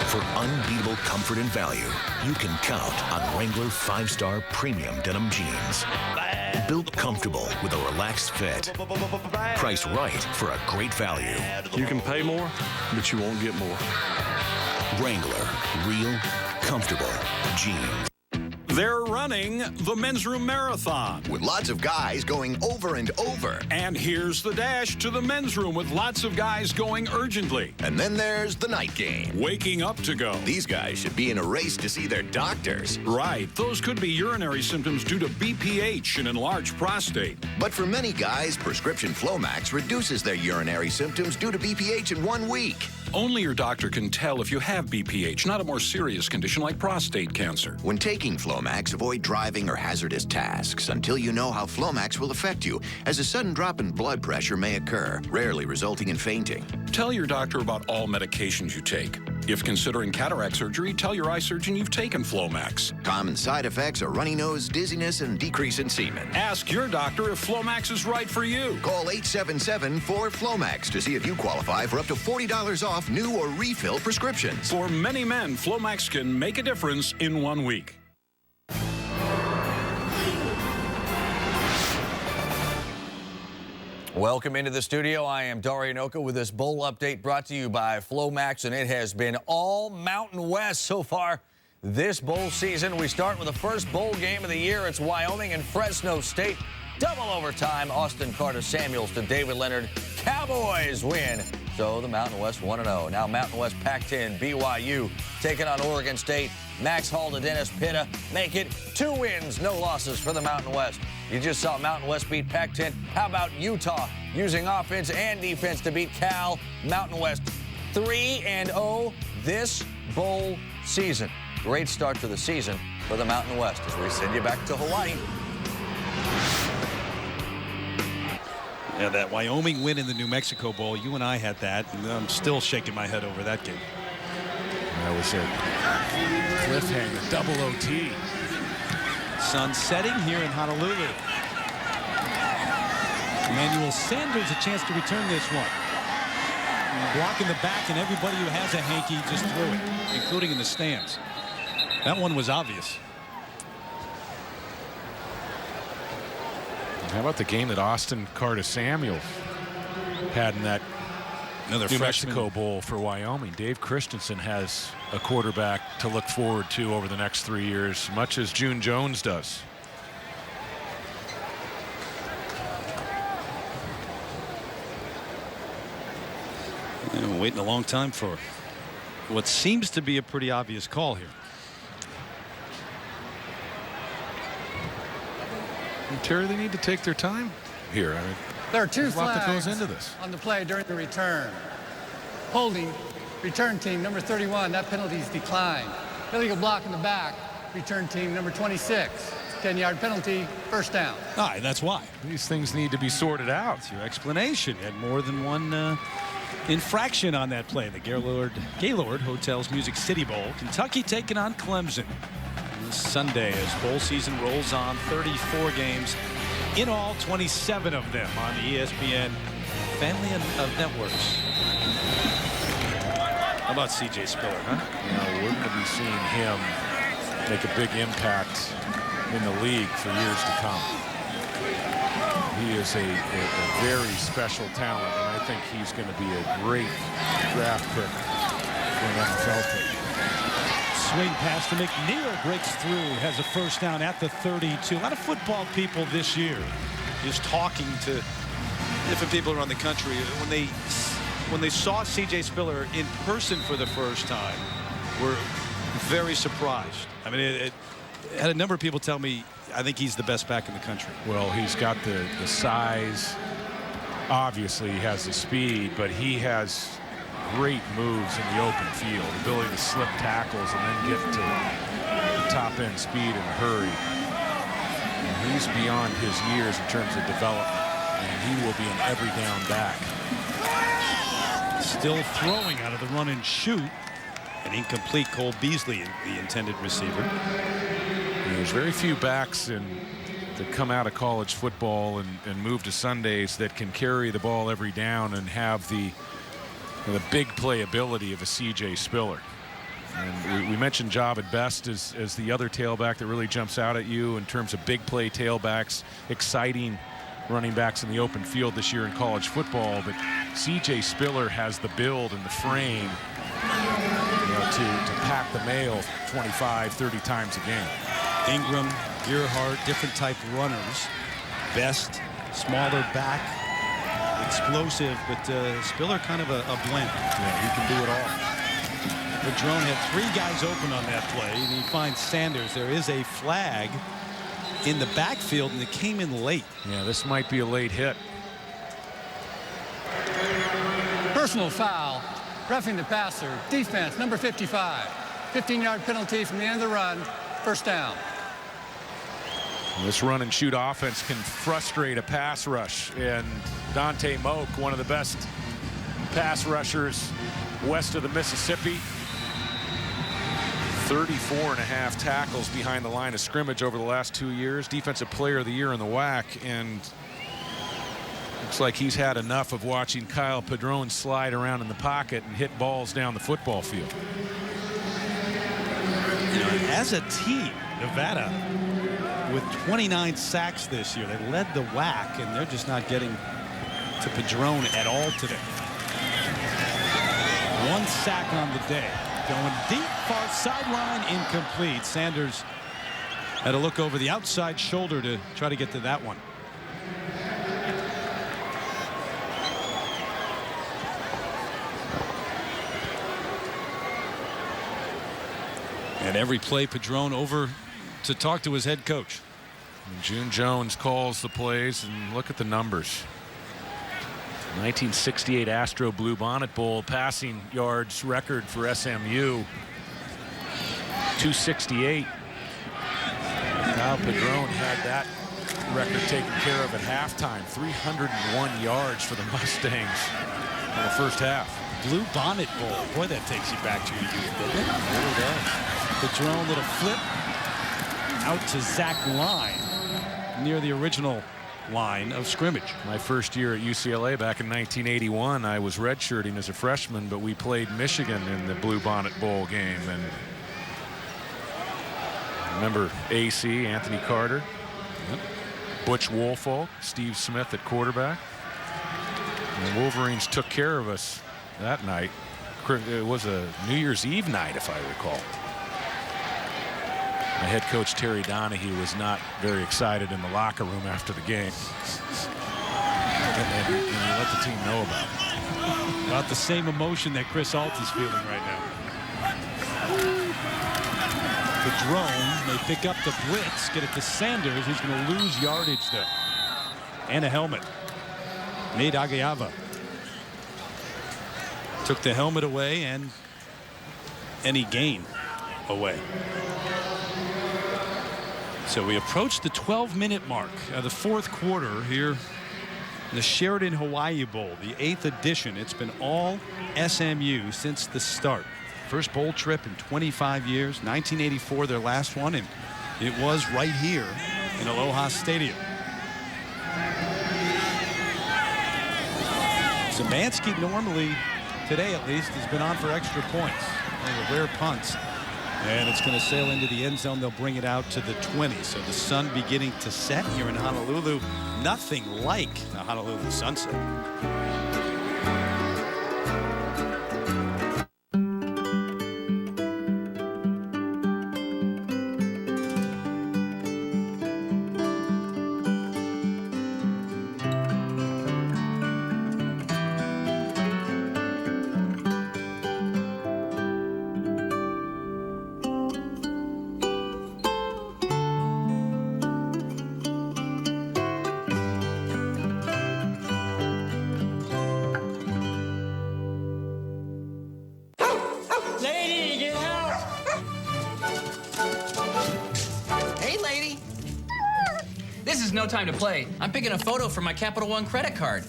For unbeatable comfort and value, you can count on Wrangler 5-star premium denim jeans. Built comfortable with a relaxed fit. Priced right for a great value. You can pay more, but you won't get more. Wrangler, real, comfortable jeans. They're running the Men's Room Marathon. With lots of guys going over and over. And here's the dash to the men's room with lots of guys going urgently. And then there's the night game. Waking up to go. These guys should be in a race to see their doctors. Right. Those could be urinary symptoms due to BPH and enlarged prostate. But for many guys, prescription Flomax reduces their urinary symptoms due to BPH in 1 week. Only your doctor can tell if you have BPH, not a more serious condition like prostate cancer. When taking Flomax, avoid driving or hazardous tasks until you know how Flomax will affect you, as a sudden drop in blood pressure may occur, rarely resulting in fainting. Tell your doctor about all medications you take. If considering cataract surgery, tell your eye surgeon you've taken Flomax. Common side effects are runny nose, dizziness, and decrease in semen. Ask your doctor if Flomax is right for you. Call 877-4FLOMAX to see if you qualify for up to $40 off new or refill prescriptions. For many men, Flomax can make a difference in 1 week. Welcome into the studio. I am Darian Oka with this bowl update brought to you by Flomax, and it has been all Mountain West so far this bowl season. We start with the first bowl game of the year. It's Wyoming and Fresno State. Double overtime. Austin Carter Samuels to David Leonard. Cowboys win. So the Mountain West 1-0. Now Mountain West Pac-10 BYU taking on Oregon State. Max Hall to Dennis Pitta. Make it 2 wins, no losses for the Mountain West. You just saw Mountain West beat Pac-10. How about Utah using offense and defense to beat Cal? Mountain West 3-0 this bowl season. Great start to the season for the Mountain West as we send you back to Hawaii. Yeah, that Wyoming win in the New Mexico Bowl, you and I had that, and I'm still shaking my head over that game. That was a cliffhanger, double OT. Sun setting here in Honolulu. Emmanuel Sanders a chance to return this one. Blocking the back, and everybody who has a hanky just threw it, including in the stands. That one was obvious. How about the game that Austin Carter Samuels had in that New Mexico Bowl for Wyoming? Dave Christensen has a quarterback to look forward to over the next 3 years, much as June Jones does. Waiting a long time for what seems to be a pretty obvious call here. And Terry, they need to take their time here. I mean, there are 2 flags that goes into this on the play during the return. Holding, return team number 31. That penalty is declined. Illegal block in the back. Return team number 26. 10-yard penalty, first down. All right, that's why. These things need to be sorted out. That's your explanation. Had more than one infraction on that play. The Gaylord Hotels Music City Bowl. Kentucky taking on Clemson this Sunday as bowl season rolls on. 34 games in all, 27 of them on the ESPN family of networks. How about C.J. Spiller, huh? You know, we're going to be seeing him make a big impact in the league for years to come. He is a very special talent, and I think he's going to be a great draft pick for an NFL team. Swing pass to McNeil, breaks through, has a first down at the 32. A lot of football people this year just talking to different people around the country when they saw C.J. Spiller in person for the first time, were very surprised. I mean, it had a number of people tell me, I think he's the best back in the country. Well, he's got the size. Obviously, he has the speed, but he has great moves in the open field. Ability to slip tackles and then get to the top-end speed in a hurry. And he's beyond his years in terms of development, and he will be an every-down back. Still throwing out of the run and shoot. An incomplete. Cole Beasley, the intended receiver. There's very few backs that come out of college football and move to Sundays that can carry the ball every down and have the big play ability of a C.J. Spiller. And we mentioned Job at best as the other tailback that really jumps out at you in terms of big play tailbacks, exciting running backs in the open field this year in college football. But C.J. Spiller has the build and the frame, to pack the mail 25, 30 times a game. Ingram, Earhart, different type runners. Best, smaller back, explosive, but Spiller kind of a blend. Yeah, he can do it all. Padron had 3 guys open on that play, and he finds Sanders. There is a flag in the backfield, and it came in late. Yeah, this might be a late hit. Personal foul. Roughing the passer. Defense, number 55. 15-yard penalty from the end of the run. First down. This run and shoot offense can frustrate a pass rush, and Dante Moak, one of the best pass rushers west of the Mississippi, 34.5 tackles behind the line of scrimmage over the last 2 years, defensive player of the year in the WAC, and looks like he's had enough of watching Kyle Padron slide around in the pocket and hit balls down the football field. You know, as a team, Nevada, with 29 sacks this year, they led the WAC, and they're just not getting to Padron at all today. 1 sack on the day. Going deep, far sideline, incomplete. Sanders had to look over the outside shoulder to try to get to that one. And every play, Padron over to talk to his head coach. And June Jones calls the plays, and look at the numbers. 1968 Astro Blue Bonnet Bowl passing yards record for SMU. 268. Kyle Padron had that record taken care of at halftime. 301 yards for the Mustangs in the first half. Blue Bonnet Bowl. Boy, that takes you back to your youth, doesn't it? It really does. Padron, little flip out to Zach Line near the original line of scrimmage. My first year at UCLA back in 1981, I was redshirting as a freshman, but we played Michigan in the Blue Bonnet Bowl game, and I remember AC, Anthony Carter, Butch Woolfolk, Steve Smith at quarterback. And the Wolverines took care of us that night. It was a New Year's Eve night, if I recall. My head coach, Terry Donahue, was not very excited in the locker room after the game. And he let the team know about it. About the same emotion that Chris Alt is feeling right now. Padron may pick up the blitz, get it to Sanders, who's going to lose yardage, though. And a helmet. Nate Agayava took the helmet away and any gain away. So we approach the 12-minute mark of the 4th quarter here in the Sheraton Hawaii Bowl, the 8th edition. It's been all SMU since the start. First bowl trip in 25 years, 1984, their last one, and it was right here in Aloha Stadium. Szymanski normally, today at least, has been on for extra points. One of the rare punts. And it's going to sail into the end zone. They'll bring it out to the 20. So the sun beginning to set here in Honolulu. Nothing like the Honolulu sunset. No time to play. I'm picking a photo for my Capital One credit card.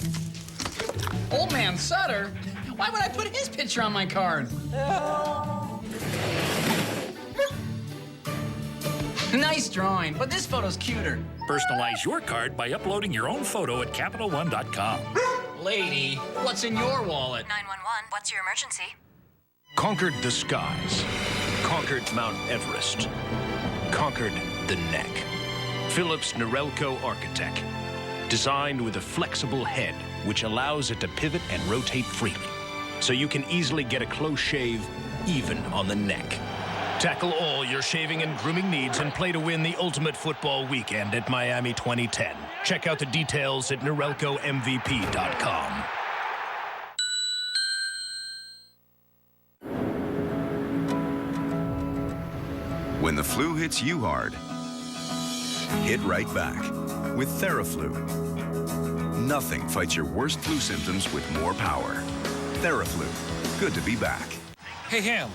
Old man Sutter? Why would I put his picture on my card? Nice drawing, but this photo's cuter. Personalize your card by uploading your own photo at CapitalOne.com. Lady, what's in your wallet? 911, what's your emergency? Conquered the skies. Conquered Mount Everest. Conquered the neck. Philips Norelco Architect. Designed with a flexible head, which allows it to pivot and rotate freely. So you can easily get a close shave, even on the neck. Tackle all your shaving and grooming needs and play to win the ultimate football weekend at Miami 2010. Check out the details at NorelcoMVP.com. When the flu hits you hard, hit right back with Theraflu. Nothing fights your worst flu symptoms with more power. Theraflu. Good to be back. Hey, Ham.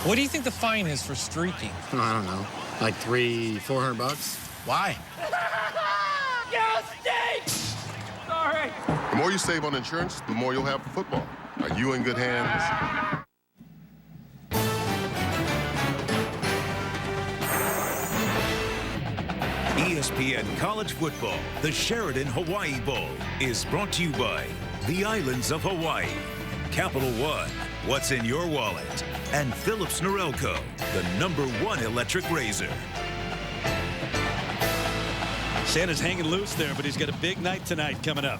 What do you think the fine is for streaking? Oh, I don't know. Like $300-400? Why? Sorry. The more you save on insurance, the more you'll have for football. Are you in good hands? ESPN College Football, the Sheraton Hawaii Bowl, is brought to you by the Islands of Hawaii, Capital One, what's in your wallet, and Philips Norelco, the #1 electric razor. Santa's hanging loose there, but he's got a big night tonight coming up.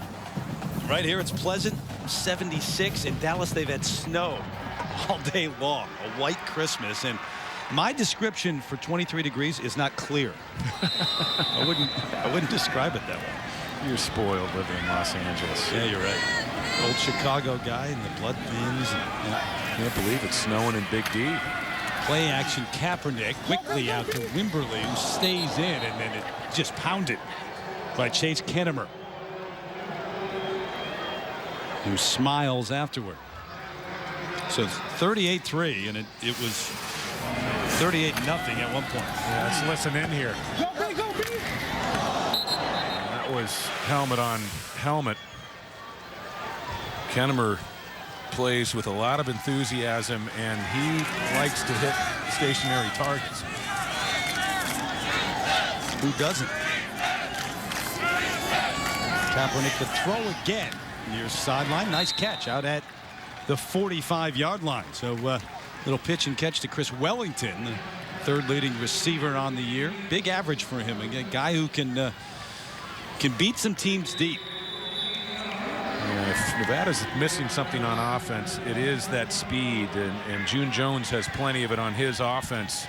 Right here, it's pleasant, 76. In Dallas, they've had snow all day long, a white Christmas. And my description for 23 degrees is not clear. I wouldn't describe it that way. You're spoiled living in Los Angeles. Yeah, you're right. Old Chicago guy in the blood veins. Can't believe it's snowing in Big D. Play action Kaepernick quickly out to Wimberly, who stays in, and then it just pounded by Chase Kennemer, who smiles afterward. So 38-3, and it was 38-0 at one point. Yeah, let's listen in here. That was helmet on helmet. Kennemer plays with a lot of enthusiasm, and he likes to hit stationary targets. Who doesn't? Kaepernick the throw again near sideline. Nice catch out at the 45-yard line. So little pitch and catch to Chris Wellington, the third leading receiver on the year. Big average for him. A guy who can beat some teams deep. Yeah, if Nevada's missing something on offense, it is that speed, and June Jones has plenty of it on his offense.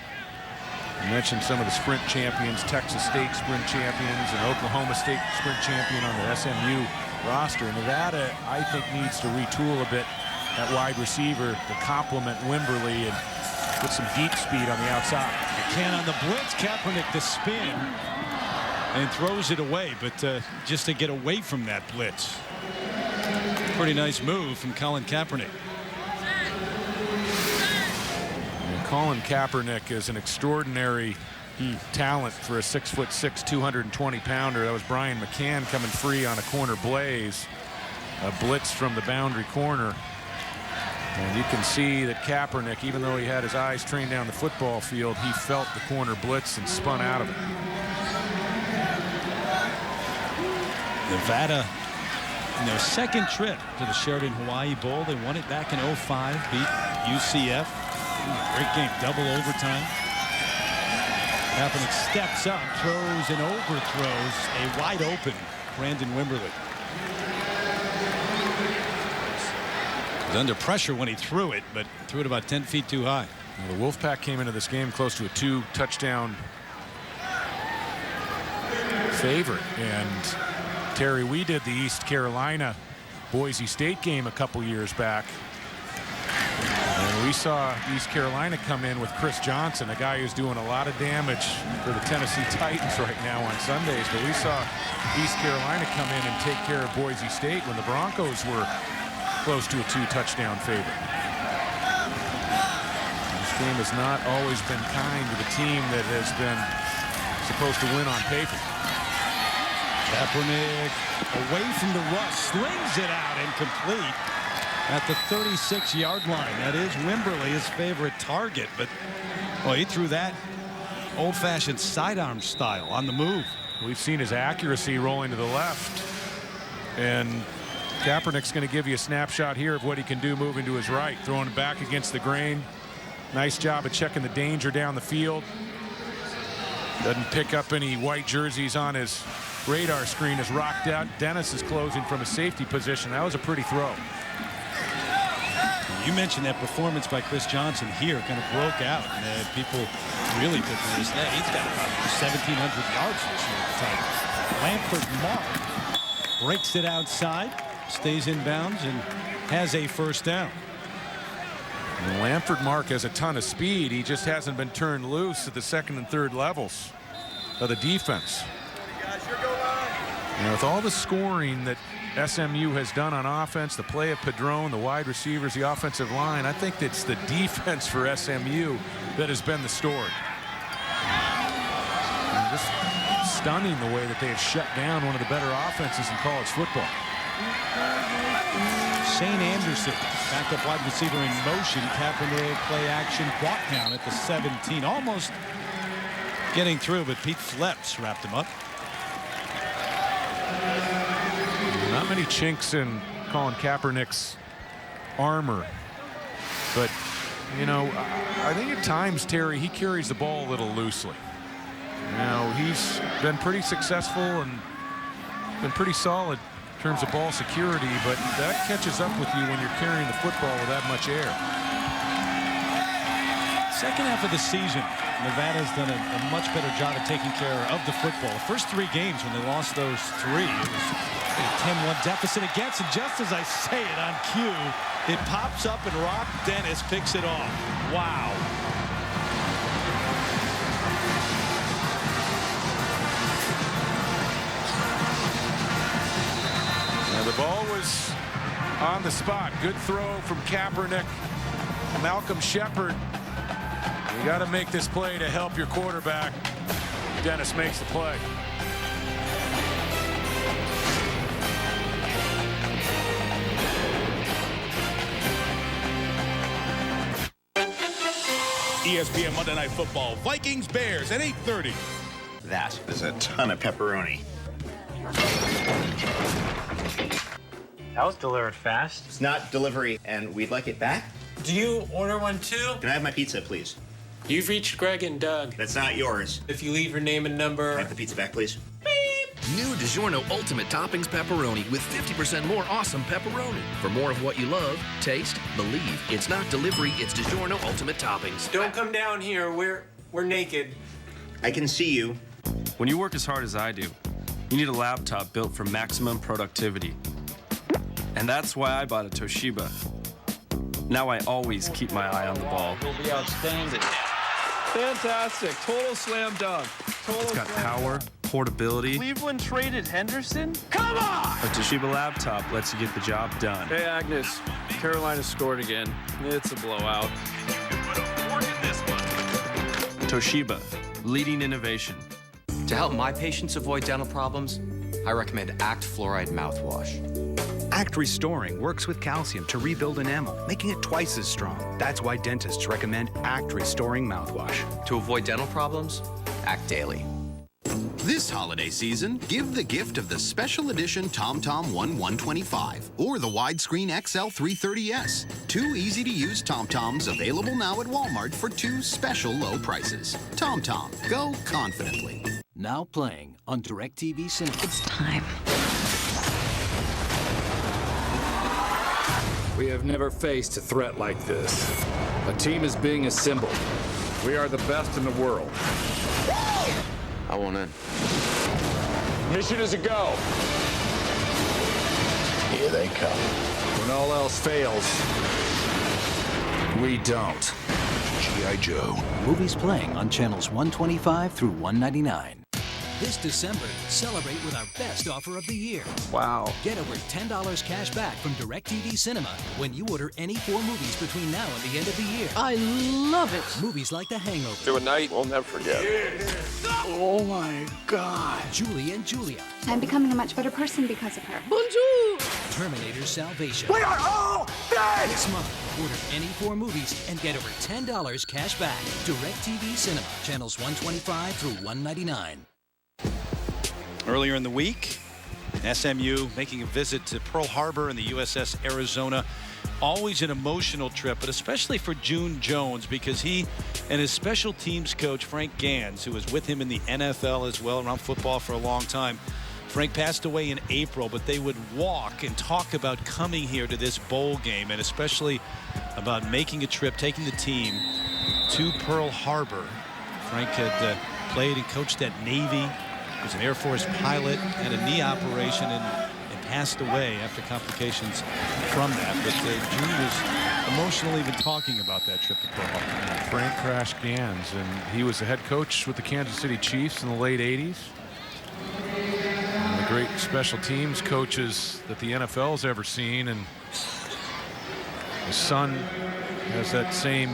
You mentioned some of the sprint champions, Texas State sprint champions, and Oklahoma State sprint champion on the SMU roster. Nevada, I think, needs to retool a bit at wide receiver to complement Wimberly and put some deep speed on the outside. Again on the blitz, Kaepernick the spin and throws it away, but just to get away from that blitz. Pretty nice move from Colin Kaepernick. And Colin Kaepernick is an extraordinary talent for a 6'6", 220-pounder. That was Brian McCann coming free on a corner blaze. A blitz from the boundary corner. And you can see that Kaepernick, even though he had his eyes trained down the football field, he felt the corner blitz and spun out of it. Nevada, in their second trip to the Sheraton Hawaii Bowl, they won it back in 05, beat UCF. Great game, double overtime. Kaepernick steps up, throws and overthrows a wide open Brandon Wimberly. Was under pressure when he threw it, but threw it about 10 feet too high. Well, the Wolfpack came into this game close to a 2-touchdown favorite, and Terry, we did the East Carolina Boise State game a couple years back, and we saw East Carolina come in with Chris Johnson, a guy who's doing a lot of damage for the Tennessee Titans right now on Sundays. But we saw East Carolina come in and take care of Boise State when the Broncos were close to a 2-touchdown favorite. This game has not always been kind to the team that has been supposed to win on paper. Kaepernick away from the rush, slings it out incomplete at the 36-yard line. That is Wimberly, his favorite target, but well, he threw that old-fashioned sidearm style on the move. We've seen his accuracy rolling to the left, and Kaepernick's going to give you a snapshot here of what he can do moving to his right, throwing it back against the grain. Nice job of checking the danger down the field. Doesn't pick up any white jerseys on his radar screen is rocked out. Dennis is closing from a safety position. That was a pretty throw. You mentioned that performance by Chris Johnson here kind of broke out, and people really took notice that. He's got about 1,700 yards this year at the Tigers. Lampford Mark breaks it outside, stays in bounds, and has a first down. And Lampford Mark has a ton of speed. He just hasn't been turned loose at the second and third levels of the defense. And with all the scoring that SMU has done on offense, the play of Padron, the wide receivers, the offensive line, I think it's the defense for SMU that has been the story. And just stunning the way that they have shut down one of the better offenses in college football. Shane Anderson, backup wide receiver in motion. Kaepernick play action, brought down at the 17. Almost getting through, but Pete Fleps wrapped him up. Not many chinks in Colin Kaepernick's armor, but you know, I think at times, Terry, he carries the ball a little loosely. You know, he's been pretty successful and been pretty solid in terms of ball security, but that catches up with you when you're carrying the football with that much air. Second half of the season, Nevada's done a much better job of taking care of the football. The first 3 games, when they lost those 3, it was a 10-1 deficit against, and just as I say it on cue, it pops up and Rock Dennis picks it off. Wow. Now the ball was on the spot. Good throw from Kaepernick. Malcolm Shepard. You got to make this play to help your quarterback. Dennis makes the play. ESPN Monday Night Football, Vikings Bears at 8:30. That is a ton of pepperoni. That was delivered fast. It's not delivery, and we'd like it back. Do you order one too? Can I have my pizza, please? You've reached Greg and Doug. That's not yours. If you leave your name and number. Can I have the pizza back, please? New DiGiorno Ultimate Toppings Pepperoni with 50% more awesome pepperoni. For more of what you love, taste, believe. It's not delivery, it's DiGiorno Ultimate Toppings. Don't come down here. We're naked. I can see you. When you work as hard as I do, you need a laptop built for maximum productivity. And that's why I bought a Toshiba. Now I always keep my eye on the ball. Will be outstanding. Fantastic. Total slam dunk. It's got power, portability. Cleveland traded Henderson? Come on! A Toshiba laptop lets you get the job done. Hey, Agnes. Carolina scored again. It's a blowout. Toshiba, leading innovation. To help my patients avoid dental problems, I recommend Act Fluoride Mouthwash. Act Restoring works with calcium to rebuild enamel, making it twice as strong. That's why dentists recommend Act Restoring Mouthwash. To avoid dental problems, Act Daily. This holiday season, give the gift of the special edition TomTom 125 or the widescreen XL 330S. 2 easy-to-use TomToms available now at Walmart for 2 special low prices. TomTom, go confidently. Now playing on DirecTV Cinema. It's time. We have never faced a threat like this. A team is being assembled. We are the best in the world. I want in. Mission is a go. Here they come. When all else fails, we don't. G.I. Joe. Movies playing on channels 125 through 199. This December, celebrate with our best offer of the year. Wow. Get over $10 cash back from DirecTV Cinema when you order any 4 movies between now and the end of the year. I love it. Movies like The Hangover. Through a night we'll never forget. Oh my God. Julie and Julia. I'm becoming a much better person because of her. Bonjour. Terminator Salvation. We are all dead. This month, order any 4 movies and get over $10 cash back. DirecTV Cinema, channels 125 through 199. Earlier in the week, SMU making a visit to Pearl Harbor and the USS Arizona. Always an emotional trip, but especially for June Jones, because he and his special teams coach, Frank Gans, who was with him in the NFL as well, around football for a long time. Frank passed away in April, but they would walk and talk about coming here to this bowl game, and especially about making a trip, taking the team to Pearl Harbor. Frank had played and coached at Navy, was an Air Force pilot, had a knee operation, and passed away after complications from that. But June was emotional even talking about that trip to Pearl Harbor. Frank Crash Gans, and he was the head coach with the Kansas City Chiefs in the late 80s. One of the great special teams coaches that the NFL's ever seen, and his son has that same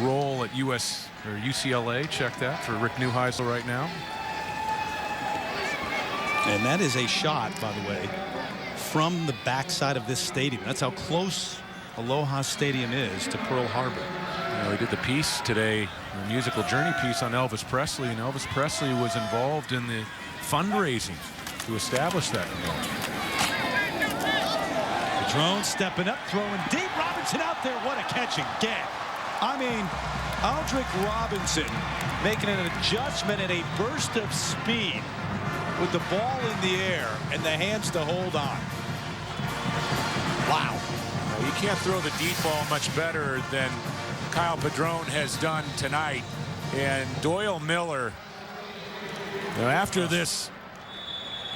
role at UCLA. Check that for Rick Neuheisel right now. And that is a shot, by the way, from the backside of this stadium. That's how close Aloha Stadium is to Pearl Harbor. We did the piece today, the musical journey piece on Elvis Presley, and Elvis Presley was involved in the fundraising to establish that. The drone stepping up, throwing deep. Robinson out there. What a catch again. I mean, Aldrick Robinson making an adjustment and a burst of speed with the ball in the air and the hands to hold on. Wow. You can't throw the deep ball much better than Kyle Padron has done tonight. And Doyle Miller, after this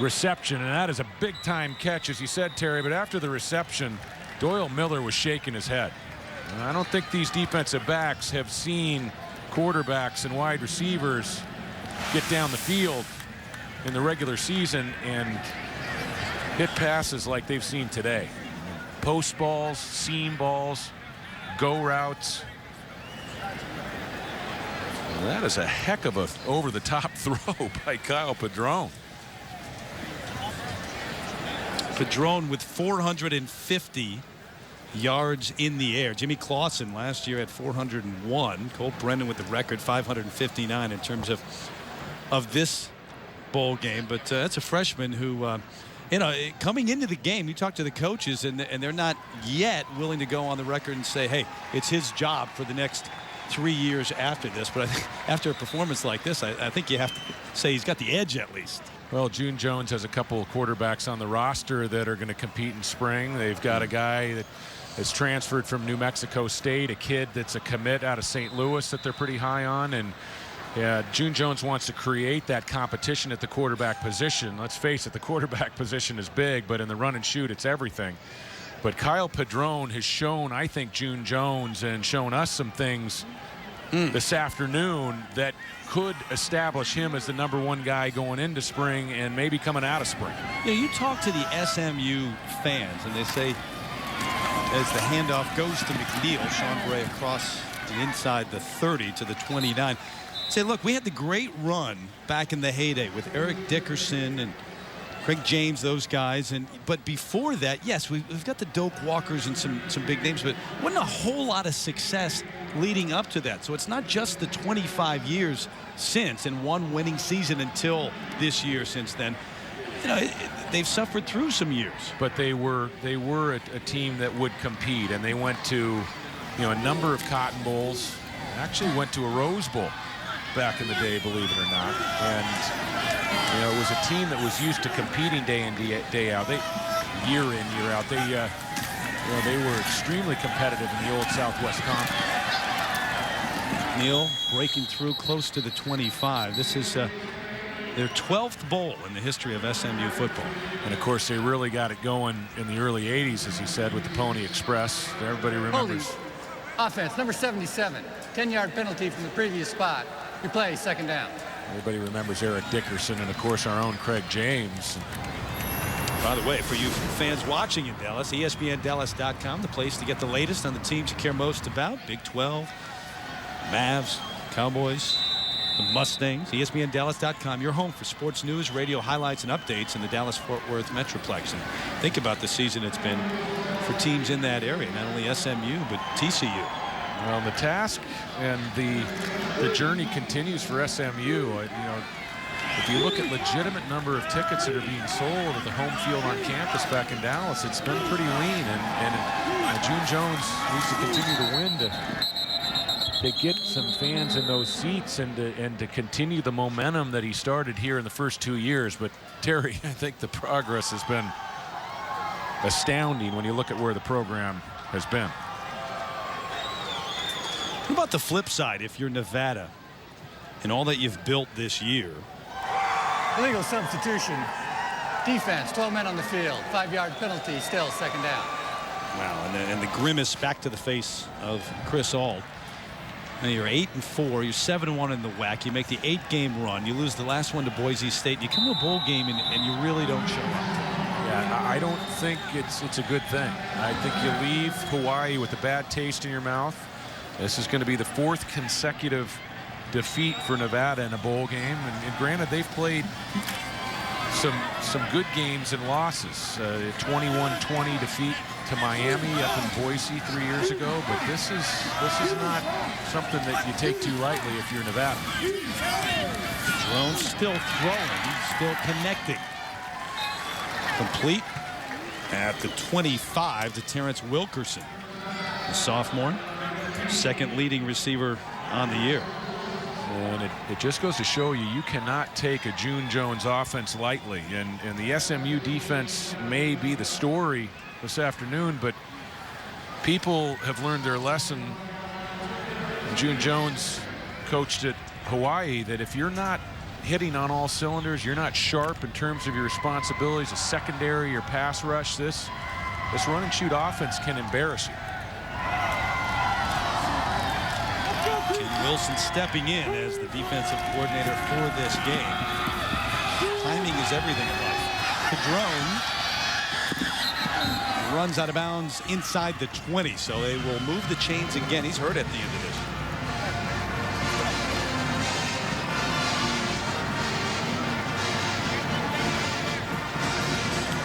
reception, and that is a big-time catch, as you said, Terry, but after the reception, Doyle Miller was shaking his head. And I don't think these defensive backs have seen quarterbacks and wide receivers get down the field in the regular season and hit passes like they've seen today. Post balls, seam balls, go routes. Well, that is a heck of a over-the-top throw by Kyle Padron. Padron with 450 yards in the air. Jimmy Clausen last year had 401. Cole Brennan with the record 559 in terms of this bowl game. But that's a freshman who coming into the game, you talk to the coaches and they're not yet willing to go on the record and say, hey, it's his job for the next 3 years after this. But I think after a performance like this, I think you have to say he's got the edge at least. Well, June Jones has a couple of quarterbacks on the roster that are going to compete in spring. They've got a guy that has transferred from New Mexico State, a kid that's a commit out of St. Louis that they're pretty high on. And June Jones wants to create that competition at the quarterback position. Let's face it, the quarterback position is big, but in the run and shoot, it's everything. But Kyle Padron has shown, I think, June Jones and shown us some things this afternoon that could establish him as the #1 guy going into spring and maybe coming out of spring. Yeah, you talk to the SMU fans, and they say as the handoff goes to McNeil, Sean Bray across the inside the 30 to the 29. Say, look, we had the great run back in the heyday with Eric Dickerson and Craig James, those guys. But before that, yes, we've got the Doak Walkers and some big names, but wasn't a whole lot of success leading up to that. So it's not just the 25 years since and one winning season until this year since then. They've suffered through some years. But they were a team that would compete, and they went to a number of Cotton Bowls, actually went to a Rose Bowl back in the day, believe it or not. And it was a team that was used to competing day in, day out. Year in, year out. They were extremely competitive in the old Southwest Conference. Neal breaking through close to the 25. This is their 12th bowl in the history of SMU football. And of course, they really got it going in the early 80s, as he said, with the Pony Express. Everybody remembers. Holding. Offense, number 77. 10-yard penalty from the previous spot. Replay, second down. Everybody remembers Eric Dickerson and, of course, our own Craig James. By the way, for you fans watching in Dallas, ESPNDallas.com, the place to get the latest on the teams you care most about. Big 12, Mavs, Cowboys, the Mustangs. ESPNDallas.com, your home for sports news, radio highlights, and updates in the Dallas-Fort Worth Metroplex. And think about the season it's been for teams in that area, not only SMU, but TCU. Well, the task and the journey continues for SMU. If you look at legitimate number of tickets that are being sold at the home field on campus back in Dallas, it's been pretty lean. And June Jones needs to continue to win to get some fans in those seats and to continue the momentum that he started here in the first 2 years. But Terry, I think the progress has been astounding when you look at where the program has been. about the flip side if you're Nevada and all that you've built this year? Illegal substitution. Defense, 12 men on the field. 5-yard penalty, still second down. Wow, and the grimace back to the face of Chris Auld. Now you're 8-4. You're 7-1 in the WAC. You make the 8-game run. You lose the last one to Boise State. You come to a bowl game and you really don't show up. Yeah, I don't think it's a good thing. I think you leave Hawaii with a bad taste in your mouth. This is going to be the 4th consecutive defeat for Nevada in a bowl game. And granted, they've played some good games and losses. 21-20 defeat to Miami up in Boise 3 years ago, but this is not something that you take too lightly if you're Nevada. Drone still throwing, still connecting. Complete at the 25 to Terrence Wilkerson, the sophomore, 2nd leading receiver on the year. And it just goes to show you cannot take a June Jones offense lightly. And the SMU defense may be the story this afternoon, but people have learned their lesson. June Jones coached at Hawaii that if you're not hitting on all cylinders, you're not sharp in terms of your responsibilities, a secondary or pass rush, this run and shoot offense can embarrass you. Wilson stepping in as the defensive coordinator for this game. Timing is everything in life. Padrone runs out of bounds inside the 20, so they will move the chains again. He's hurt at the end of this.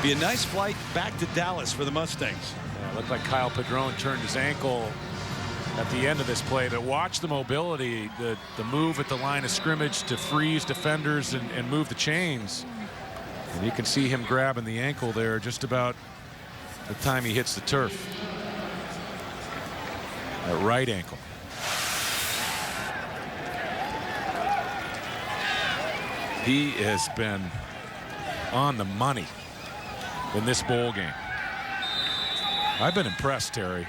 Be a nice flight back to Dallas for the Mustangs. Yeah, it looked like Kyle Padrone turned his ankle at the end of this play, but watch the mobility, the move at the line of scrimmage to freeze defenders and move the chains. And you can see him grabbing the ankle there just about the time he hits the turf. That right ankle. He has been on the money in this bowl game. I've been impressed, Terry.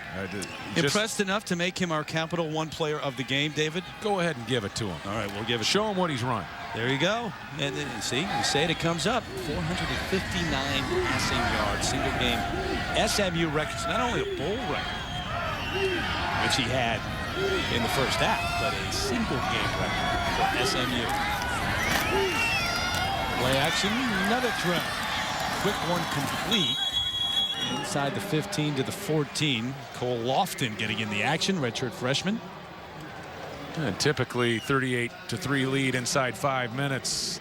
Impressed enough to make him our Capital One player of the game, David? Go ahead and give it to him. All right, we'll give it. Show him what he's run. There you go. And see, you say it comes up. 459 passing yards, single game. SMU records, not only a bowl record, which he had in the first half, but a single game record for SMU. Play action, another throw. Quick one complete. Inside the 15 to the 14. Cole Lofton getting in the action, redshirt freshman. And typically 38-3 lead inside 5 minutes.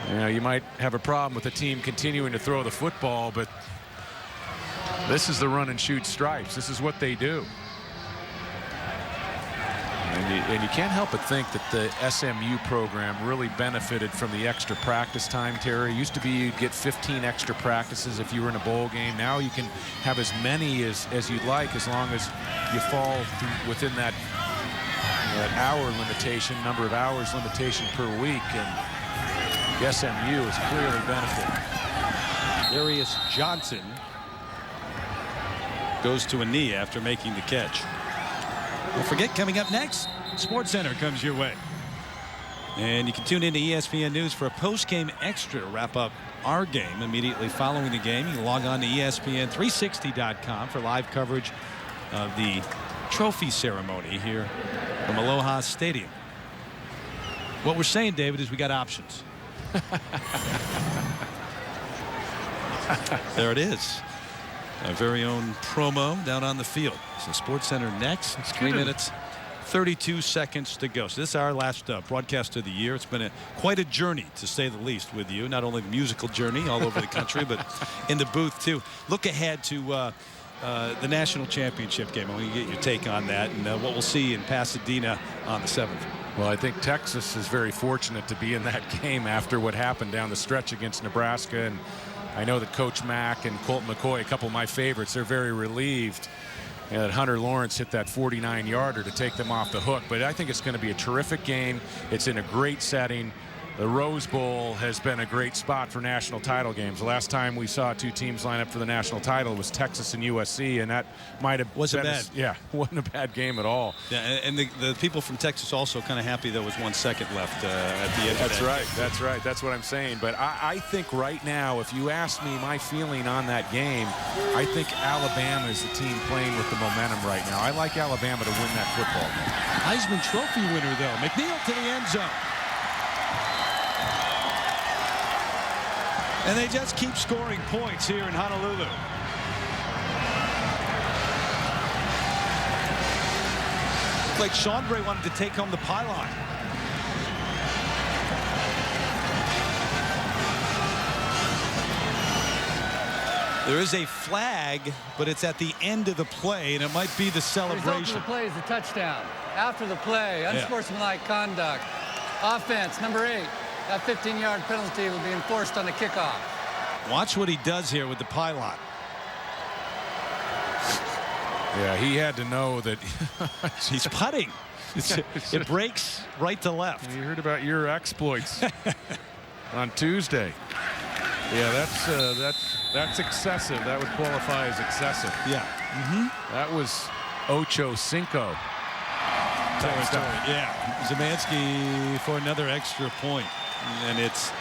You might have a problem with the team continuing to throw the football, but this is the run and shoot stripes. This is what they do. And you can't help but think that the SMU program really benefited from the extra practice time, Terry. It used to be you'd get 15 extra practices if you were in a bowl game. Now you can have as many as you'd like, as long as you fall within that hour limitation, number of hours limitation per week. And the SMU has clearly benefited. Darius Johnson goes to a knee after making the catch. Don't forget, coming up next, SportsCenter comes your way. And you can tune into ESPN News for a post-game extra to wrap up our game immediately following the game. You can log on to ESPN360.com for live coverage of the trophy ceremony here from Aloha Stadium. What we're saying, David, is we got options. There it is. Our very own promo down on the field. So SportsCenter next. 3 minutes, 32 seconds to go. So this is our last broadcast of the year. It's been quite a journey, to say the least, with you. Not only the musical journey all over the country, but in the booth, too. Look ahead to the national championship game. I want to get your take on that and what we'll see in Pasadena on the 7th. Well, I think Texas is very fortunate to be in that game after what happened down the stretch against Nebraska. And I know that Coach Mack and Colt McCoy, a couple of my favorites, they're very relieved that Hunter Lawrence hit that 49-yarder to take them off the hook. But I think it's going to be a terrific game. It's in a great setting. the Rose Bowl has been a great spot for national title games. The last time we saw two teams line up for the national title was Texas and USC, and that might have wasn't bad. Wasn't a bad game at all. Yeah, and the people from Texas also kind of happy there was 1 second left at the end. That's right. That's right. That's what I'm saying. But I think right now, if you ask me my feeling on that game, I think Alabama is the team playing with the momentum right now. I like Alabama to win that football game. Heisman Trophy winner, though. McNeil to the end zone. And they just keep scoring points here in Honolulu. Looks like Sean Bray wanted to take home the pylon. There is a flag, but it's at the end of the play, and it might be the celebration. The result of the play is a touchdown. After the play, unsportsmanlike conduct. Offense, number 8. That 15-yard penalty will be enforced on the kickoff. Watch what he does here with the pylon. Yeah, he had to know that he's putting. It breaks right to left. You heard about your exploits on Tuesday. Yeah, that's excessive. That would qualify as excessive. Yeah. That was Ocho Cinco. Yeah. Zemanski for another extra point. And it's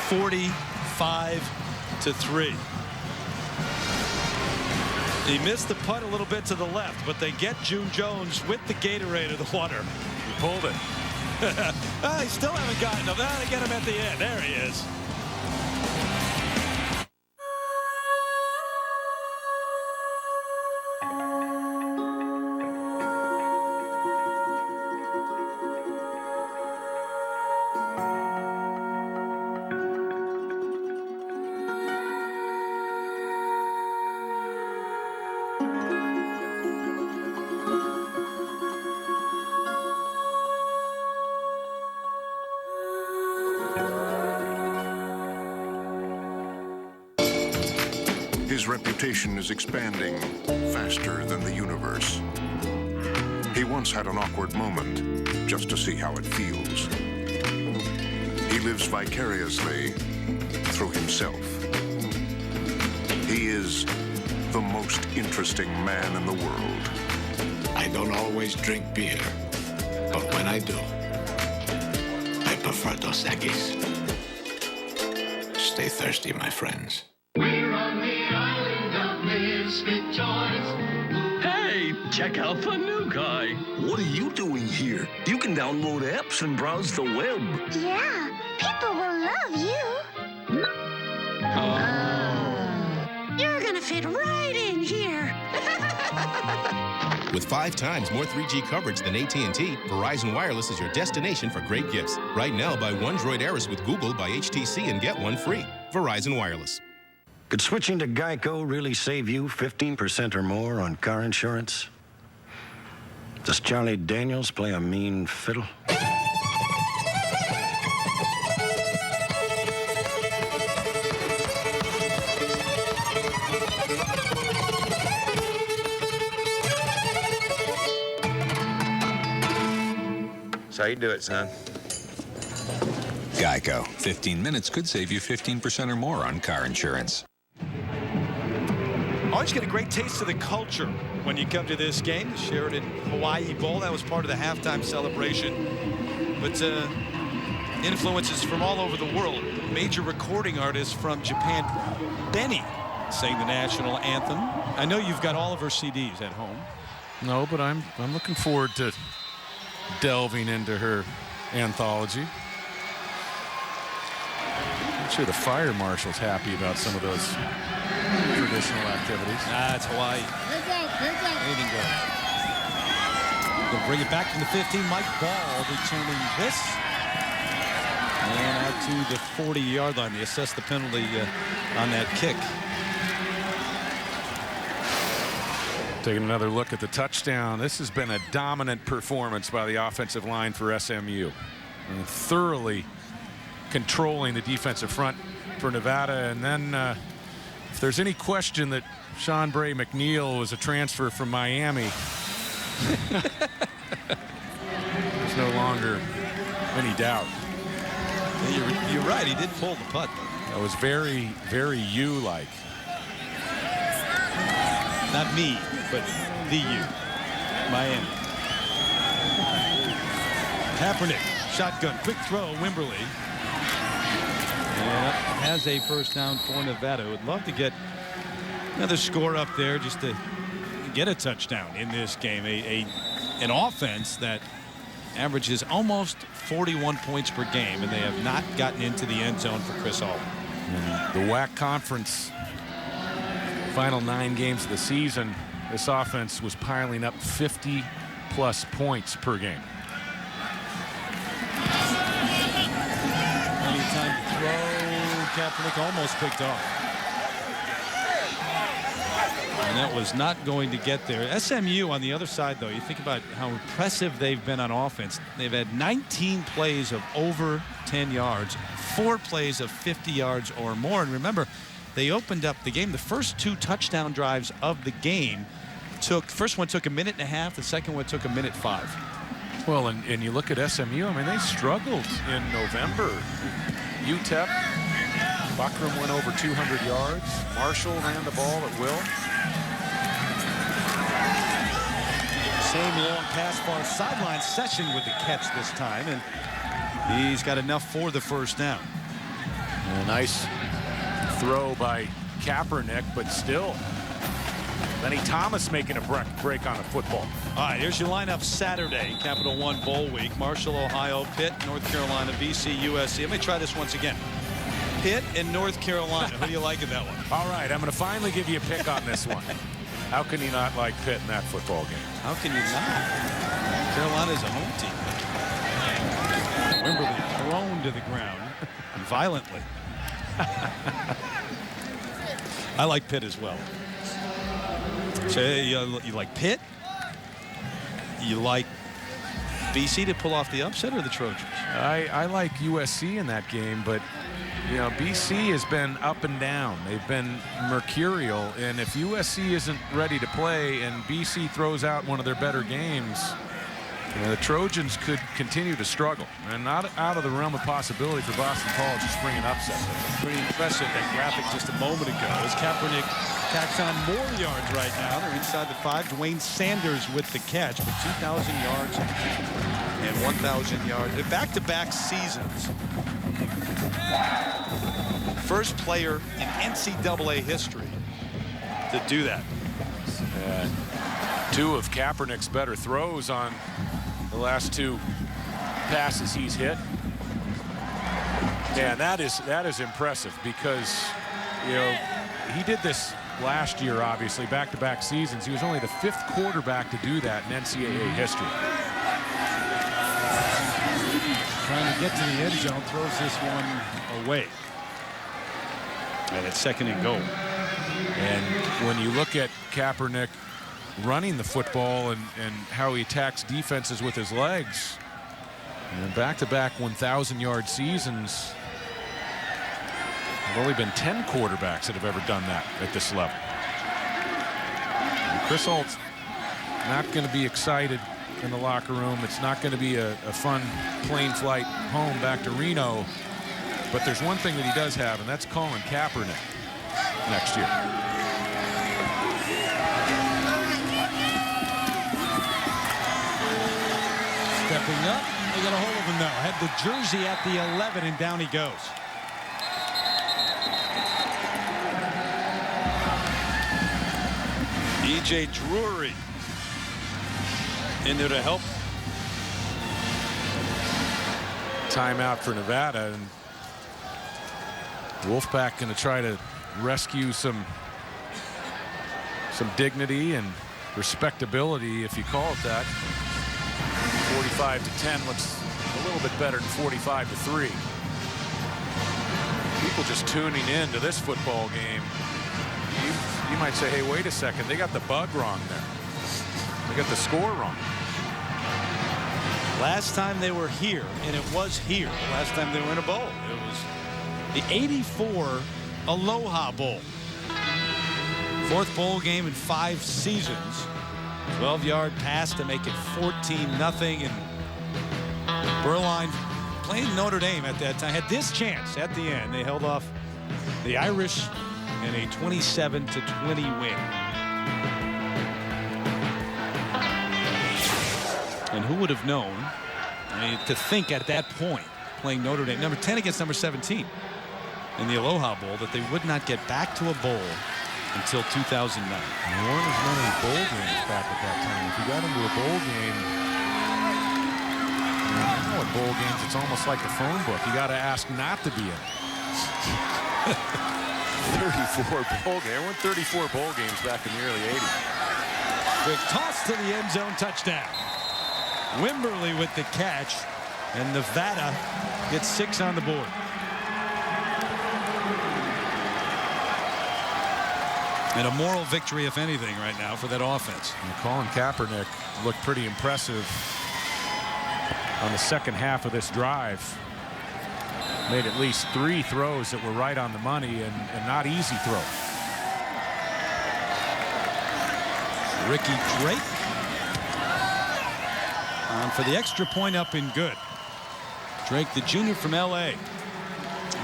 45-3. He missed the putt a little bit to the left, but they get June Jones with the Gatorade of the water. He pulled it. They still haven't gotten him. They get him at the end. There he is. His reputation is expanding faster than the universe. He once had an awkward moment just to see how it feels. He lives vicariously through himself. He is the most interesting man in the world. I don't always drink beer, but when I do, I prefer Dos Equis. Stay thirsty, my friends. We're on the island of misfit toys. Hey, check out the new guy. What are you doing here? You can download apps and browse the web. Yeah, people will love you. You're gonna fit right in here. With 5 times more 3G coverage than AT&T, Verizon Wireless is your destination for great gifts. Right now, buy one Droid Aeris with Google by HTC and get one free. Verizon Wireless. Could switching to Geico really save you 15% or more on car insurance? Does Charlie Daniels play a mean fiddle? That's how you do it, son. Geico. 15 minutes could save you 15% or more on car insurance. Always get a great taste of the culture when you come to this game. The Sheraton Hawaii Bowl, that was part of the halftime celebration. But influences from all over the world. Major recording artists from Japan. Benny sang the national anthem. I know you've got all of her CDs at home. No, but I'm looking forward to delving into her anthology. I'm sure the fire marshal's happy about some of those traditional activities. It's Hawaii. Anything goes. They'll bring it back from the 15. Mike Ball returning this. And out to the 40-yard line. They assess the penalty on that kick. Taking another look at the touchdown. This has been a dominant performance by the offensive line for SMU. And thoroughly controlling the defensive front for Nevada. And then if there's any question that Sean Bray McNeil was a transfer from Miami, there's no longer any doubt. You're right. He did pull the putt. That was very, very you-like. Not me, but the you. Miami. Kaepernick, shotgun, quick throw, Wimberly. And has a first down for Nevada. Would love to get another score up there just to get a touchdown in this game. An offense that averages almost 41 points per game, and they have not gotten into the end zone for Chris Hall. The WAC conference final 9 games of the season, this offense was piling up 50+ points per game. Plenty of time to throw. Kaepernick almost picked off. And that was not going to get there. SMU on the other side, though, you think about how impressive they've been on offense. They've had 19 plays of over 10 yards, 4 plays of 50 yards or more. And remember, they opened up the game. The first 2 touchdown drives of the game first one took a minute and a half. The second one took a minute 5. Well, and you look at SMU, I mean, they struggled in November. UTEP, Buckram went over 200 yards. Marshall ran the ball at will. Same long pass far sideline. Session with the catch this time, and he's got enough for the first down. A nice throw by Kaepernick, but still. Lenny Thomas making a break on the football. All right, here's your lineup Saturday, Capital One Bowl Week. Marshall, Ohio, Pitt, North Carolina, BC, USC. Let me try this once again. Pitt and North Carolina. Who do you like in that one? All right, I'm going to finally give you a pick on this one. How can you not like Pitt in that football game? How can you not? Carolina's a home team. Wimberly thrown to the ground violently. I like Pitt as well. So you like Pitt? You like BC to pull off the upset, or the Trojans? I like USC in that game, but you know, BC has been up and down. They've been mercurial, and if USC isn't ready to play and BC throws out one of their better games, you know, the Trojans could continue to struggle, and not out of the realm of possibility for Boston College to spring an upset. Pretty impressive, that graphic just a moment ago, as Kaepernick tacks on more yards right now. They're inside the 5. Dwayne Sanders with the catch for 2,000 yards and 1,000 yards. Back-to-back seasons. First player in NCAA history to do that. 2 of Kaepernick's better throws on the last 2 passes he's hit. Yeah, that is impressive, because you know, he did this last year, obviously, back-to-back seasons. He was only the 5th quarterback to do that in NCAA history. Trying to get to the end zone, throws this one away. And it's 2nd and goal. And when you look at Kaepernick running the football and how he attacks defenses with his legs, back-to-back 1,000-yard seasons, there have only been 10 quarterbacks that have ever done that at this level. And Chris Holt's not going to be excited in the locker room. It's not going to be a fun plane flight home back to Reno. But there's one thing that he does have, and that's Colin Kaepernick next year. Stepping up. They got a hold of him now. Had the jersey at the 11, and down he goes. E.J. Drury in there to help. Timeout for Nevada, and Wolfpack going to try to rescue some dignity and respectability, if you call it that. 45-10 looks a little bit better than 45-3. People just tuning in to this football game, you might say, hey, wait a second, they got the bug wrong there. They got the score wrong. Last time they were here, and it was here, last time they were in a bowl, it was the '84 Aloha Bowl. 4th bowl game in 5 seasons. 12-yard pass to make it 14-0, and Berline playing Notre Dame at that time, had this chance at the end. They held off the Irish in a 27-20 win. And who would have known, to think at that point, playing Notre Dame, number 10 against number 17 in the Aloha Bowl, that they would not get back to a bowl until 2009. There weren't as many bowl games back at that time. If you got into a bowl game, now at bowl games, it's almost like the phone book. You got to ask not to be in. 34 bowl games. There weren't 34 bowl games back in the early 80s. Quick toss to the end zone, touchdown. Wimberly with the catch, and Nevada gets 6 on the board. And a moral victory, if anything, right now for that offense. And Colin Kaepernick looked pretty impressive on the second half of this drive. Made at least 3 throws that were right on the money and not easy throws. Ricky Drake on for the extra point, up and good. Drake, the junior from LA.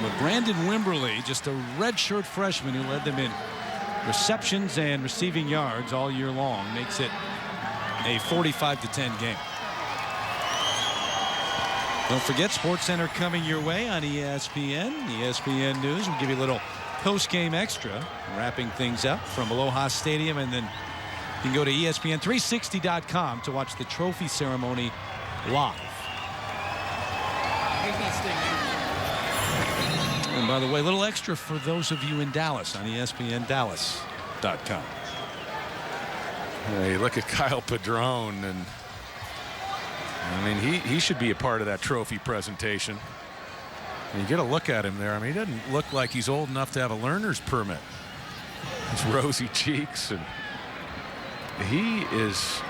But Brandon Wimberly, just a redshirt freshman who led them in receptions and receiving yards all year long, makes it a 45-10 game. Don't forget, SportsCenter coming your way on ESPN. ESPN News will give you a little post-game extra, wrapping things up from Aloha Stadium, and then you can go to ESPN360.com to watch the trophy ceremony live. And by the way, a little extra for those of you in Dallas on ESPNDallas.com. Hey, look at Kyle Padron, and I mean, he should be a part of that trophy presentation. And you get a look at him there. I mean, he doesn't look like he's old enough to have a learner's permit. His rosy cheeks, and he is,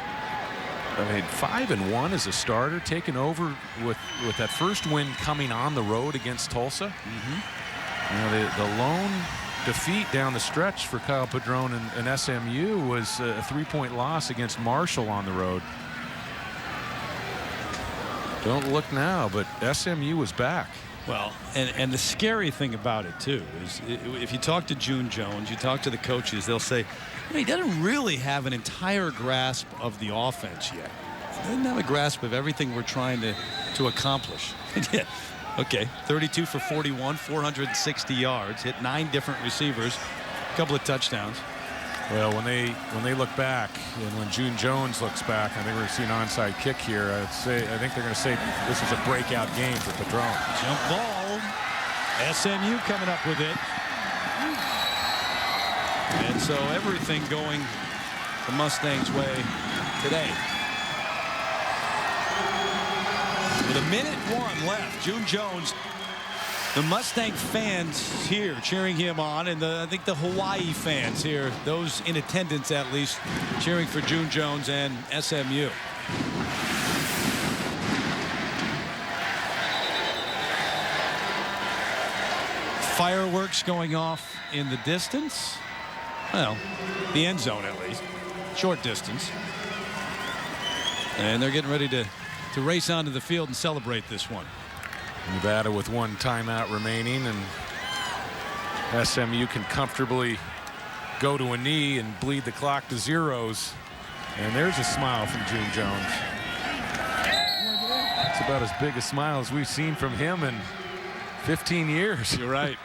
I mean, 5-1 as a starter, taking over with that first win coming on the road against Tulsa. You know, the lone defeat down the stretch for Kyle Padron and SMU was a 3-point loss against Marshall on the road. Don't look now, but SMU was back. Well, and the scary thing about it, too, is if you talk to June Jones, you talk to the coaches, they'll say, he doesn't really have an entire grasp of the offense yet. He doesn't have a grasp of everything we're trying to accomplish. Okay, 32 for 41, 460 yards, hit 9 different receivers, a couple of touchdowns. Well, when they look back, and when June Jones looks back, I think we're going to see an onside kick here. I think they're going to say this is a breakout game for Padron. Jump ball. SMU coming up with it. And so everything going the Mustangs' way today. With 1:01 left, June Jones, the Mustang fans here cheering him on, and I think the Hawaii fans here, those in attendance at least, cheering for June Jones and SMU. Fireworks going off in the distance. Well, the end zone at least. Short distance. And they're getting ready to race onto the field and celebrate this one. Nevada with 1 timeout remaining, and SMU can comfortably go to a knee and bleed the clock to zeros. And there's a smile from June Jones. It's about as big a smile as we've seen from him in 15 years. You're right.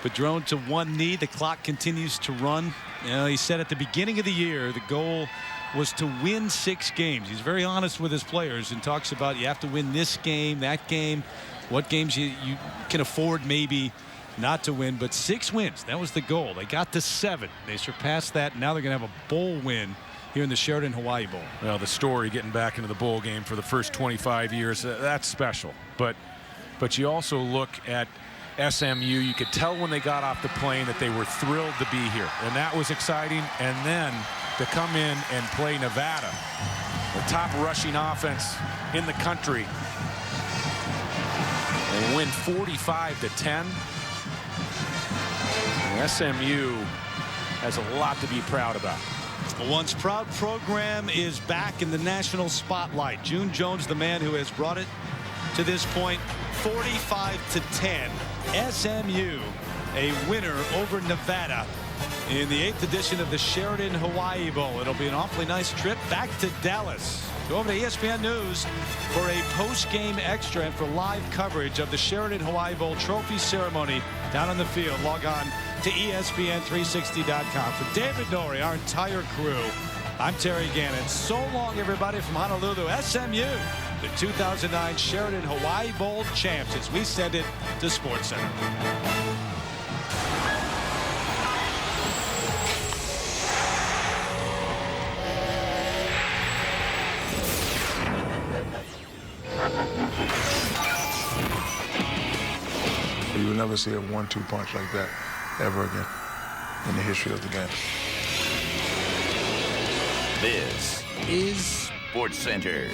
Padron to 1 knee. The clock continues to run. You know, he said at the beginning of the year the goal was to win 6 games. He's very honest with his players and talks about you have to win this game, that game, what games you can afford maybe not to win, but 6 wins. That was the goal. They got to 7. They surpassed that. Now they're going to have a bowl win here in the Sheraton Hawaii Bowl. Well, the story getting back into the bowl game for the first 25 years, that's special. But you also look at SMU. You could tell when they got off the plane that they were thrilled to be here, and that was exciting. And then to come in and play Nevada, the top rushing offense in the country. They win 45-10. And SMU has a lot to be proud about. A once proud program is back in the national spotlight. June Jones, the man who has brought it to this point, 45-10. SMU, a winner over Nevada in the 8th edition of the Sheraton Hawaii Bowl. It'll be an awfully nice trip back to Dallas. Go over to ESPN News for a post-game extra and for live coverage of the Sheraton Hawaii Bowl trophy ceremony down on the field. Log on to ESPN360.com. For David Norrie, our entire crew, I'm Terry Gannon. So long, everybody, from Honolulu. SMU, the 2009 Sheraton Hawaii Bowl champs, as we send it to SportsCenter. You will never see a 1-2 punch like that ever again in the history of the game. This is SportsCenter.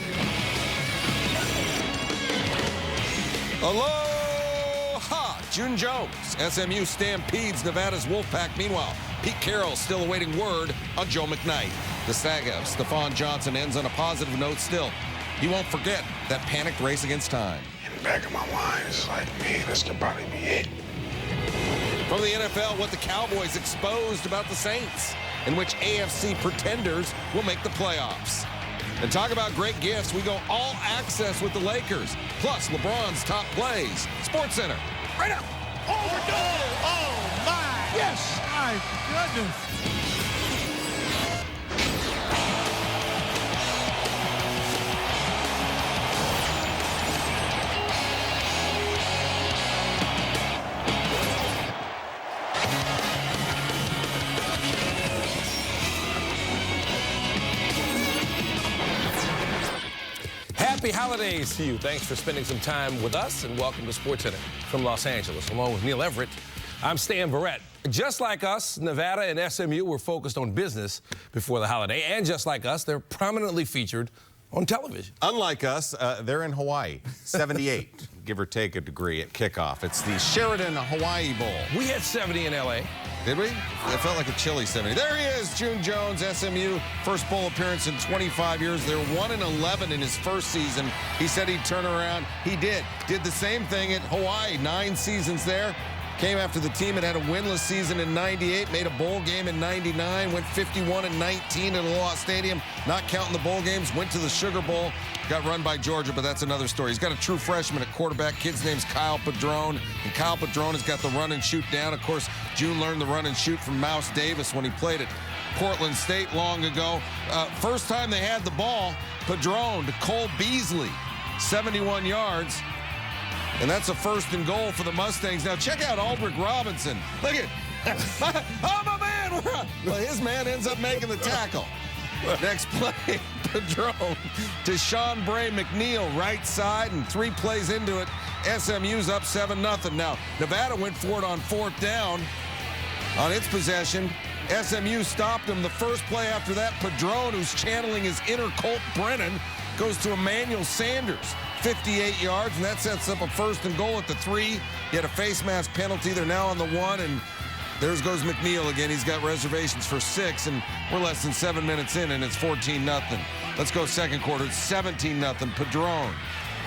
Aloha! June Jones. SMU stampedes Nevada's Wolfpack. Meanwhile, Pete Carroll still awaiting word on Joe McKnight. The saga of Stephon Johnson ends on a positive note still. He won't forget that panicked race against time. In the back of my mind, it's like, man, this could probably be it. From the NFL, what the Cowboys exposed about the Saints, in which AFC pretenders will make the playoffs. And talk about great gifts, we go all access with the Lakers, plus LeBron's top plays. SportsCenter, right now. Oh, no! Oh, my! Yes! My goodness! Happy holidays to you. Thanks for spending some time with us, and welcome to SportsCenter from Los Angeles. Along with Neil Everett, I'm Stan Barrett. Just like us, Nevada and SMU were focused on business before the holiday, and just like us, they're prominently featured on television. Unlike us, they're in Hawaii, 78, give or take a degree at kickoff. It's the Sheraton Hawaii Bowl. We had 70 in L.A. Did we? It felt like a chilly 70. There he is, June Jones, SMU. First bowl appearance in 25 years. They're 1-11 in his first season. He said he'd turn around. He did. Did the same thing at Hawaii. 9 seasons there. Came after the team that had a winless season in 98, made a bowl game in 99, went 51-19 at Aloha Stadium, not counting the bowl games, went to the Sugar Bowl, got run by Georgia, but that's another story. He's got a true freshman at quarterback. Kid's name's Kyle Padron, and Kyle Padron has got the run and shoot down. Of course, June learned the run and shoot from Mouse Davis when he played at Portland State long ago. First time they had the ball, Padron to Cole Beasley, 71 yards. And that's a 1st and goal for the Mustangs. Now check out Aldrich Robinson. Look at, my man. Well, his man ends up making the tackle. Next play, Padron to Sean Bray McNeil, right side, and 3 plays into it, SMU's up 7-0. Now, Nevada went for it on 4th down on its possession. SMU stopped him. The first play after that, Padron, who's channeling his inner Colt Brennan, goes to Emmanuel Sanders. 58 yards, and that sets up a 1st and goal at the 3. He had a face mask penalty. They're now on the 1, and there goes McNeil again. He's got reservations for 6, and we're less than 7 minutes in, and it's 14-0. Let's go second quarter. It's 17-0. Padron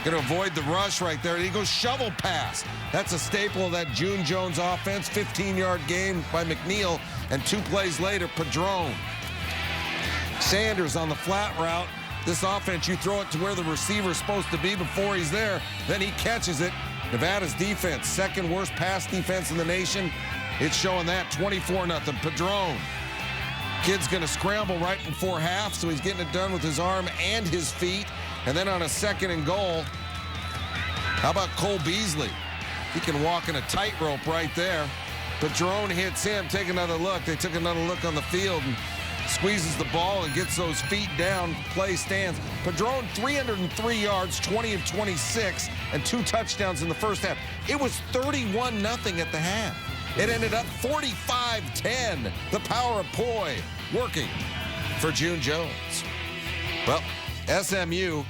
going to avoid the rush right there. He goes shovel pass. That's a staple of that June Jones offense. 15-yard gain by McNeil, and 2 plays later, Padron. Sanders on the flat route. This offense, you throw it to where the receiver's supposed to be before he's there. Then he catches it. Nevada's defense, 2nd worst pass defense in the nation. It's showing that 24-0. Padron. Kid's going to scramble right before half, so he's getting it done with his arm and his feet. And then on a 2nd and goal, how about Cole Beasley? He can walk in a tightrope right there. Padron hits him. Take another look. They took another look on the field and squeezes the ball and gets those feet down. Play stands. Padron, 303 yards, 20 of 26, and 2 touchdowns in the first half. It was 31-0 at the half. It ended up 45-10. The power of Poi working for June Jones. Well, SMU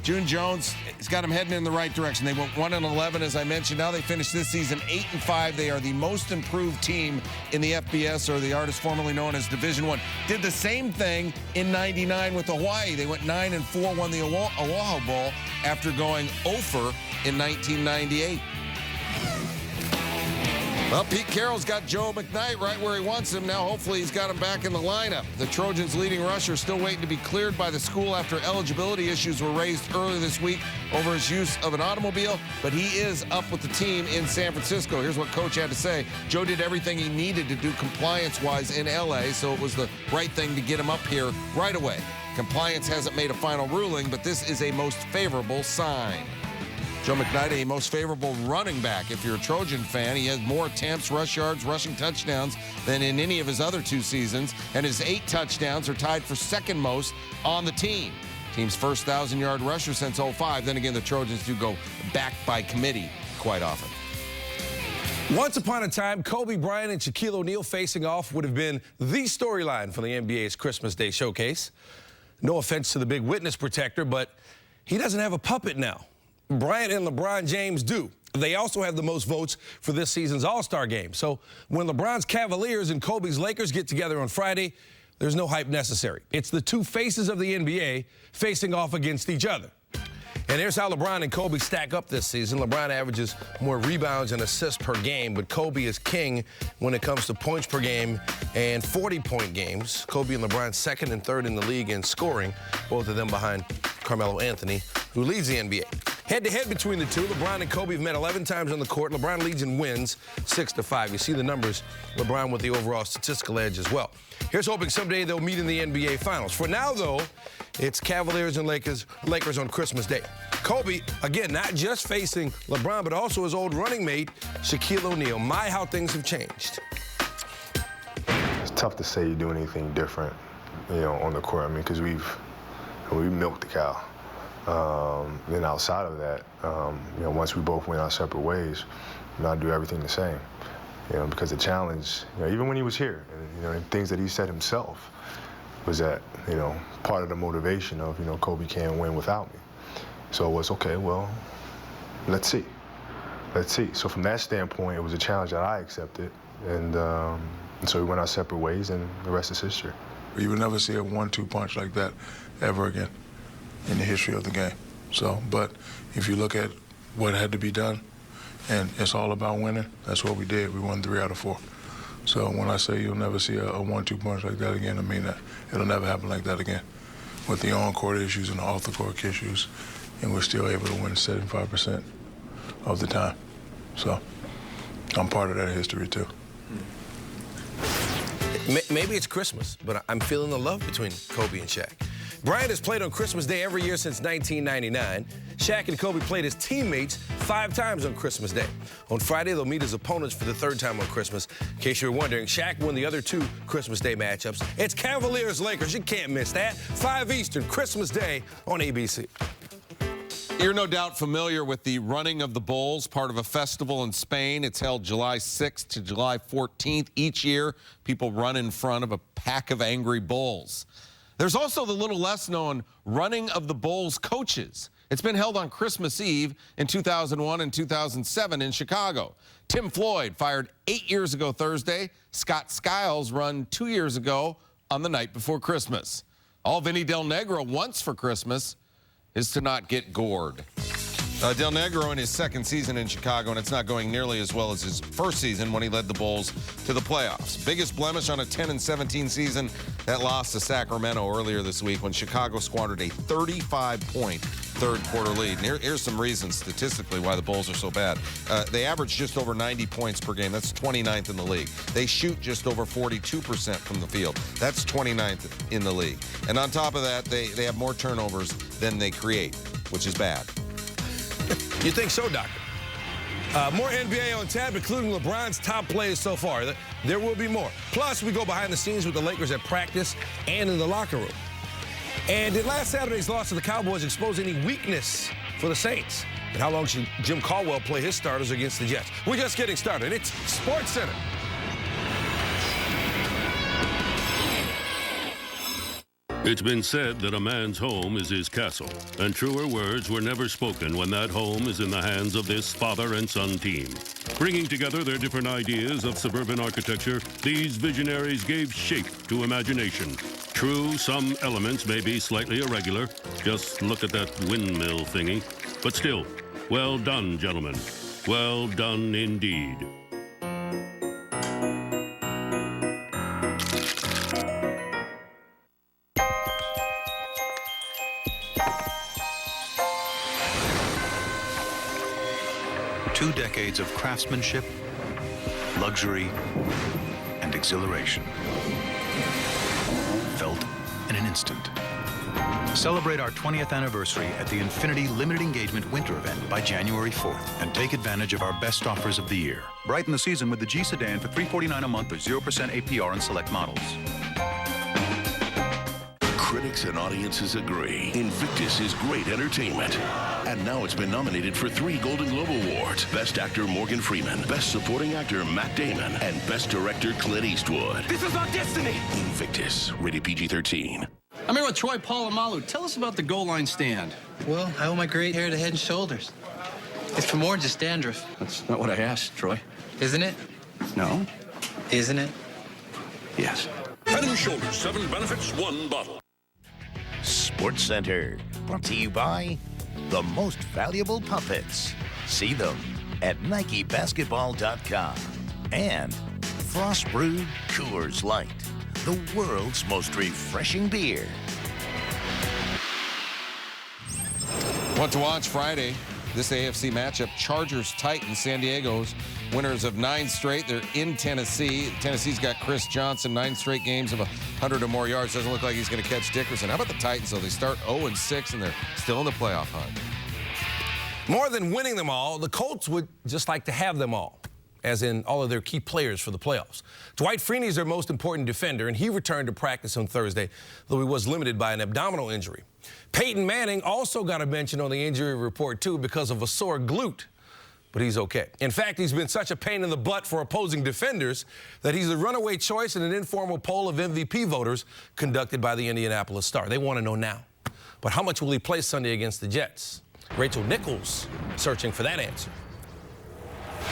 June Jones has got them heading in the right direction. They went 1-11, as I mentioned. Now they finished this season 8-5. They are the most improved team in the FBS, or the artist formerly known as Division I. Did the same thing in '99 with Hawaii. They went 9-4, won the Oahu Bowl after going 0-for in 1998. Well, Pete Carroll's got Joe McKnight right where he wants him. Now, hopefully, he's got him back in the lineup. The Trojans' leading rusher still waiting to be cleared by the school after eligibility issues were raised earlier this week over his use of an automobile, but he is up with the team in San Francisco. Here's what Coach had to say. Joe did everything he needed to do compliance-wise in L.A., so it was the right thing to get him up here right away. Compliance hasn't made a final ruling, but this is a most favorable sign. Joe McKnight, a most favorable running back. If you're a Trojan fan, he has more attempts, rush yards, rushing touchdowns than in any of his other 2 seasons, and his 8 touchdowns are tied for second most on the team. Team's first 1,000-yard rusher since 05. Then again, the Trojans do go back by committee quite often. Once upon a time, Kobe Bryant and Shaquille O'Neal facing off would have been the storyline for the NBA's Christmas Day showcase. No offense to the big witness protector, but he doesn't have a puppet now. Bryant and LeBron James do. They also have the most votes for this season's All-Star game. So when LeBron's Cavaliers and Kobe's Lakers get together on Friday, there's no hype necessary. It's the two faces of the NBA facing off against each other. And here's how LeBron and Kobe stack up this season. LeBron averages more rebounds and assists per game, but Kobe is king when it comes to points per game and 40-point games. Kobe and LeBron second and third in the league in scoring, both of them behind Carmelo Anthony, who leads the NBA. Head-to-head between the two, LeBron and Kobe have met 11 times on the court. LeBron leads in wins 6-5. You see the numbers, LeBron with the overall statistical edge as well. Here's hoping someday they'll meet in the NBA Finals. For now, though, it's Cavaliers and Lakers on Christmas Day. Kobe, again, not just facing LeBron, but also his old running mate, Shaquille O'Neal. My, how things have changed. It's tough to say you do anything different, on the court. I mean, because we've milked the cow. Then outside of that, once we both went our separate ways, I do everything the same. Because the challenge, even when he was here, and things that he said himself, was that, part of the motivation of, Kobe can't win without me. So it was, okay, well, let's see. Let's see. So from that standpoint, it was a challenge that I accepted. And so we went our separate ways, and the rest is history. You will never see a 1-2 punch like that ever again in the history of the game. So, but if you look at what had to be done, and it's all about winning, that's what we did. We won 3 out of 4. So when I say you'll never see a 1-2 punch like that again, I mean that. It'll never happen like that again. With the on-court issues and the off-the-court issues, and we're still able to win 75% of the time. So I'm part of that history too. Maybe it's Christmas, but I'm feeling the love between Kobe and Shaq. Bryant has played on Christmas Day every year since 1999. Shaq and Kobe played as teammates 5 times on Christmas Day. On Friday, they'll meet as opponents for the 3rd time on Christmas. In case you're wondering, Shaq won the other 2 Christmas Day matchups. It's Cavaliers-Lakers. You can't miss that. 5 Eastern, Christmas Day on ABC. You're no doubt familiar with the running of the bulls, part of a festival in Spain. It's held July 6th to July 14th. Each year, people run in front of a pack of angry bulls. There's also the little less known running of the bulls coaches. It's been held on Christmas Eve in 2001 and 2007 in Chicago. Tim Floyd fired 8 years ago Thursday. Scott Skiles run 2 years ago on the night before Christmas. All Vinny Del Negro wants for Christmas is to not get gored. Del Negro in his 2nd season in Chicago, and it's not going nearly as well as his 1st season when he led the Bulls to the playoffs. Biggest blemish on a 10-17 season, that loss to Sacramento earlier this week when Chicago squandered a 35-point 3rd quarter lead. And here's some reasons statistically why the Bulls are so bad. They average just over 90 points per game. That's 29th in the league. They shoot just over 42% from the field. That's 29th in the league. And on top of that, they have more turnovers than they create, which is bad. You think so, Doctor? More NBA on tap, including LeBron's top plays so far. There will be more. Plus, we go behind the scenes with the Lakers at practice and in the locker room. And did last Saturday's loss to the Cowboys expose any weakness for the Saints? And how long should Jim Caldwell play his starters against the Jets? We're just getting started. It's SportsCenter. It's been said that a man's home is his castle, and truer words were never spoken when that home is in the hands of this father and son team. Bringing together their different ideas of suburban architecture, these visionaries gave shape to imagination. True, some elements may be slightly irregular. Just look at that windmill thingy. But still, well done, gentlemen. Well done indeed. Two decades of craftsmanship, luxury, and exhilaration. Felt in an instant. Celebrate our 20th anniversary at the Infinity Limited Engagement Winter Event by January 4th and take advantage of our best offers of the year. Brighten the season with the G Sedan for $349 a month or 0% APR on select models. Critics and audiences agree. Invictus is great entertainment. And now it's been nominated for 3 Golden Globe Awards. Best Actor Morgan Freeman, Best Supporting Actor Matt Damon, and Best Director Clint Eastwood. This is our destiny. Invictus, rated PG-13. I'm here with Troy Polamalu. Tell us about the goal line stand. Well, I owe my great hair to Head & Shoulders. It's for more than just dandruff. That's not what I asked, Troy. Isn't it? No. Isn't it? Yes. Head & Shoulders, 7 benefits, 1 bottle. Sports Center, brought to you by the most valuable puppets. See them at NikeBasketball.com. And Frost Brewed Coors Light, the world's most refreshing beer. What to watch Friday? This AFC matchup, Chargers-Titans. San Diego's winners of 9 straight. They're in Tennessee. Tennessee's got Chris Johnson, 9 straight games of 100 or more yards. Doesn't look like he's going to catch Dickerson. How about the Titans, though? They start 0-6, and they're still in the playoff hunt. More than winning them all, the Colts would just like to have them all, as in all of their key players for the playoffs. Dwight Freeney is their most important defender, and he returned to practice on Thursday, though he was limited by an abdominal injury. Peyton Manning also got a mention on the injury report, too, because of a sore glute, but he's okay. In fact, he's been such a pain in the butt for opposing defenders that he's a runaway choice in an informal poll of MVP voters conducted by the Indianapolis Star. They want to know now. But how much will he play Sunday against the Jets? Rachel Nichols searching for that answer.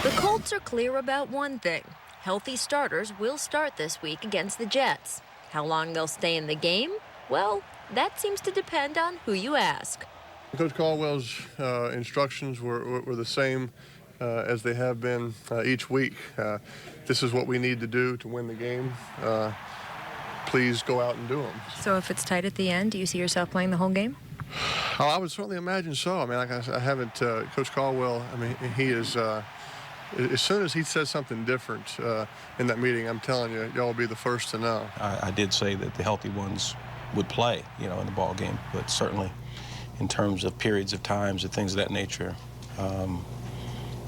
The Colts are clear about one thing. Healthy starters will start this week against the Jets. How long they'll stay in the game? Well, that seems to depend on who you ask. Coach Caldwell's instructions were the same as they have been each week. This is what we need to do to win the game. Please go out and do them. So if it's tight at the end, do you see yourself playing the whole game? Oh, I would certainly imagine so. I mean, like I haven't, Coach Caldwell, I mean, he is, as soon as he says something different in that meeting, I'm telling you, y'all will be the first to know. I did say that the healthy ones would play, you know, in the ball game, but certainly in terms of periods of times and things of that nature, I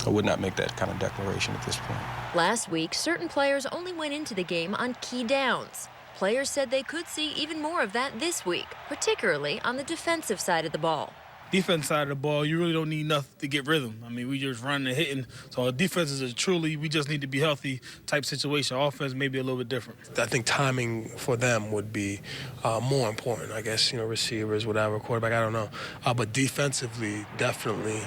would not make that kind of declaration at this point. Last week, certain players only went into the game on key downs. Players said they could see even more of that this week, particularly on the defensive side of the ball. Defense side of the ball, you really don't need nothing to get rhythm. I mean, we just running and hitting. So our defense is we just need to be healthy type situation. Offense may be a little bit different. I think timing for them would be more important. I guess, you know, receivers, whatever, quarterback, I don't know. But defensively, definitely,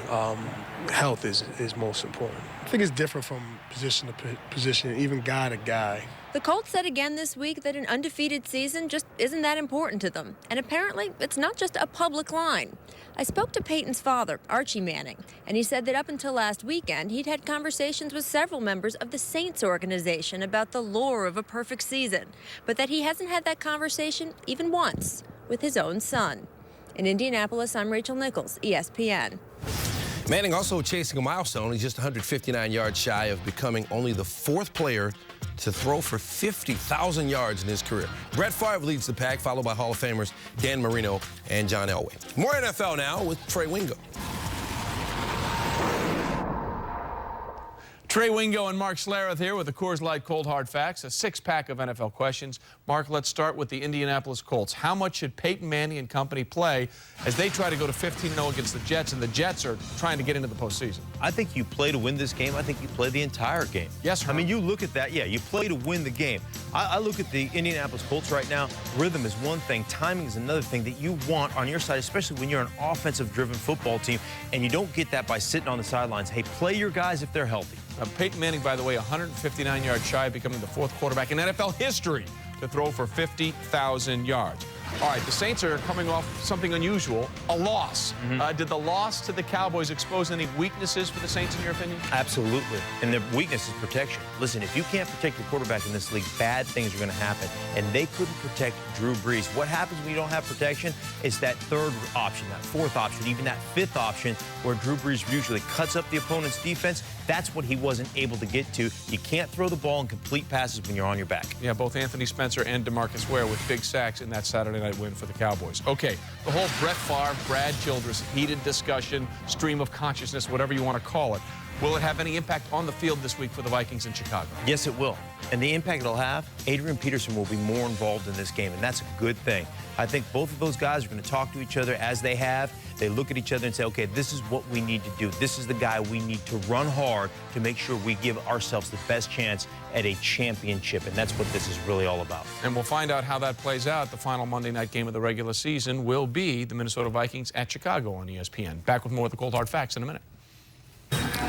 health is most important. I think it's different from position to position, even guy to guy. The Colts said again this week that an undefeated season just isn't that important to them. And apparently, it's not just a public line. I spoke to Peyton's father, Archie Manning, and he said that up until last weekend, he'd had conversations with several members of the Saints organization about the lore of a perfect season, but that he hasn't had that conversation even once with his own son. In Indianapolis, I'm Rachel Nichols, ESPN. Manning also chasing a milestone. He's just 159 yards shy of becoming only the 4th player to throw for 50,000 yards in his career. Brett Favre leads the pack, followed by Hall of Famers Dan Marino and John Elway. More NFL now with Trey Wingo. Trey Wingo and Mark Schlereth here with the Coors Light Cold Hard Facts, a 6-pack of NFL questions. Mark, let's start with the Indianapolis Colts. How much should Peyton Manning and company play as they try to go to 15-0 against the Jets, and the Jets are trying to get into the postseason? I think you play to win this game. I think you play the entire game. Yes, I mean, you look at that. Yeah, you play to win the game. I look at the Indianapolis Colts right now. Rhythm is one thing. Timing is another thing that you want on your side, especially when you're an offensive-driven football team, and you don't get that by sitting on the sidelines. Hey, play your guys if they're healthy. Peyton Manning, by the way, 159 yards shy of becoming the 4th quarterback in NFL history to throw for 50,000 yards. All right, the Saints are coming off something unusual, a loss. Did the loss to the Cowboys expose any weaknesses for the Saints, in your opinion? Absolutely. And the weakness is protection. Listen, if you can't protect your quarterback in this league, bad things are going to happen. And they couldn't protect Drew Brees. What happens when you don't have protection is that 3rd option, that 4th option, even that 5th option, where Drew Brees usually cuts up the opponent's defense. That's what he wasn't able to get to. You can't throw the ball in complete passes when you're on your back. Yeah, both Anthony Spencer and DeMarcus Ware with big sacks in that Saturday night win for the Cowboys. Okay, the whole Brett Favre, Brad Childress heated discussion, stream of consciousness, whatever you want to call it. Will it have any impact on the field this week for the Vikings in Chicago? Yes, it will. And the impact it'll have, Adrian Peterson will be more involved in this game, and that's a good thing. I think both of those guys are going to talk to each other as they have. They look at each other and say, okay, this is what we need to do. This is the guy we need to run hard to make sure we give ourselves the best chance at a championship, and that's what this is really all about. And we'll find out how that plays out. The final Monday night game of the regular season will be the Minnesota Vikings at Chicago on ESPN. Back with more of the Cold Hard Facts in a minute.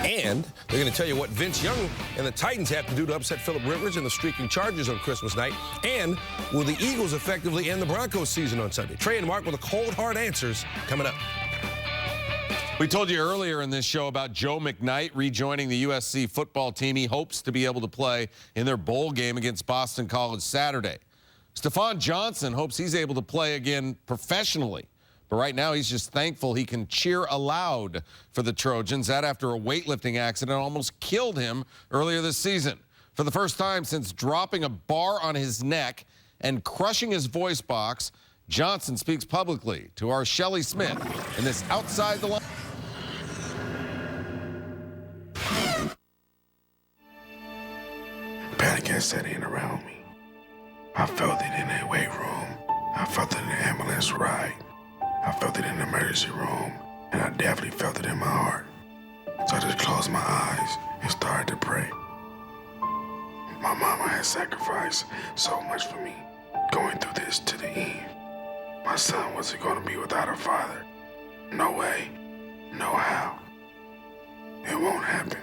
And they're going to tell you what Vince Young and the Titans have to do to upset Phillip Rivers and the streaking Chargers on Christmas night. And will the Eagles effectively end the Broncos season on Sunday? Trey and Mark with the cold, hard answers coming up. We told you earlier in this show about Joe McKnight rejoining the USC football team. He hopes to be able to play in their bowl game against Boston College Saturday. Stephon Johnson hopes he's able to play again professionally. But right now, he's just thankful he can cheer aloud for the Trojans. That after a weightlifting accident almost killed him earlier this season. For the first time since dropping a bar on his neck and crushing his voice box, Johnson speaks publicly to our Shelley Smith in this Outside the Line. Panic had set in around me. I felt it in that weight room. I felt it in the ambulance ride. I felt it in the emergency room, and I definitely felt it in my heart. So I just closed my eyes and started to pray. My mama had sacrificed so much for me, going through this to the end. My son wasn't going to be without a father. No way, no how. It won't happen.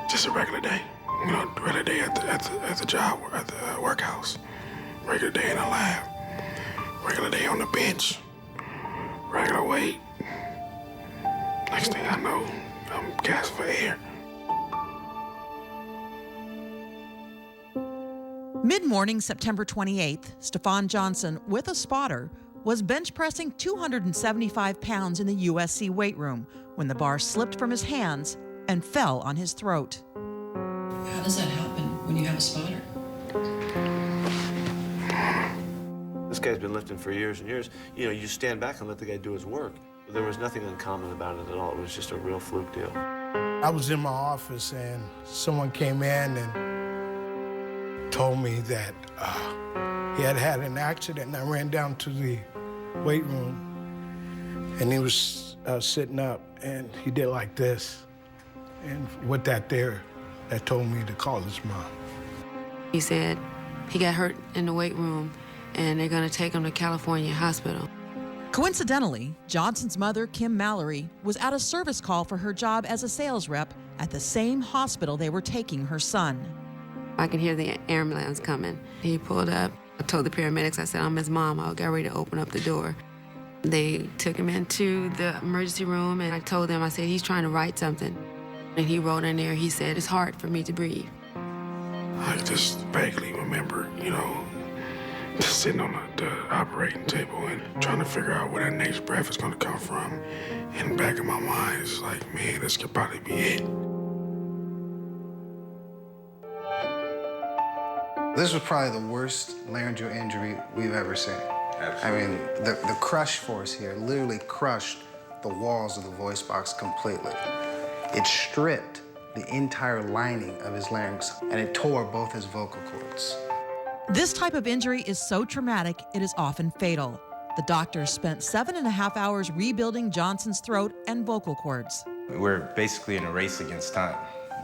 Just a regular day, you know, regular day at the job, at the workhouse, regular day in the lab. Regular day on the bench, regular weight. Next thing I know, I'm gasping for air. Mid-morning, September 28th, Stephon Johnson, with a spotter, was bench pressing 275 pounds in the USC weight room when the bar slipped from his hands and fell on his throat. How does that happen when you have a spotter? This guy's been lifting for years and years. You know, you just stand back and let the guy do his work. There was nothing uncommon about it at all. It was just a real fluke deal. I was in my office and someone came in and told me that he had had an accident, and I ran down to the weight room and he was sitting up and he did like this. And with that there, that told me to call his mom. He said he got hurt in the weight room and they're going to take him to California Hospital. Coincidentally, Johnson's mother, Kim Mallory, was at a service call for her job as a sales rep at the same hospital they were taking her son. I could hear the ambulance coming. He pulled up. I told the paramedics, I said, I'm his mom. I got ready to open up the door. They took him into the emergency room, and I told them, I said, he's trying to write something. And he wrote in there, he said, it's hard for me to breathe. I just vaguely remember, you know, just sitting on the operating table and trying to figure out where that next breath is going to come from. In the back of my mind, it's like, man, this could probably be it. This was probably the worst laryngeal injury we've ever seen. Absolutely. I mean, the crush force here literally crushed the walls of the voice box completely. It stripped the entire lining of his larynx, and it tore both his vocal cords. This type of injury is so traumatic, it is often fatal. The doctors spent 7.5 hours rebuilding Johnson's throat and vocal cords. We're basically in a race against time.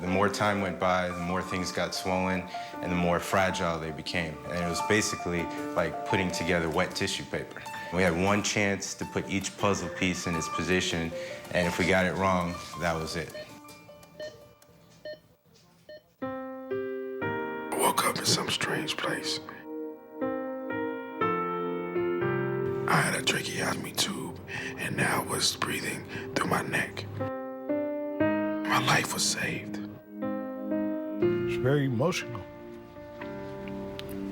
The more time went by, the more things got swollen and the more fragile they became. And it was basically like putting together wet tissue paper. We had one chance to put each puzzle piece in its position, and if we got it wrong, that was it. I woke up in some strange place. I had a tracheotomy tube, and now I was breathing through my neck. My life was saved. It's very emotional.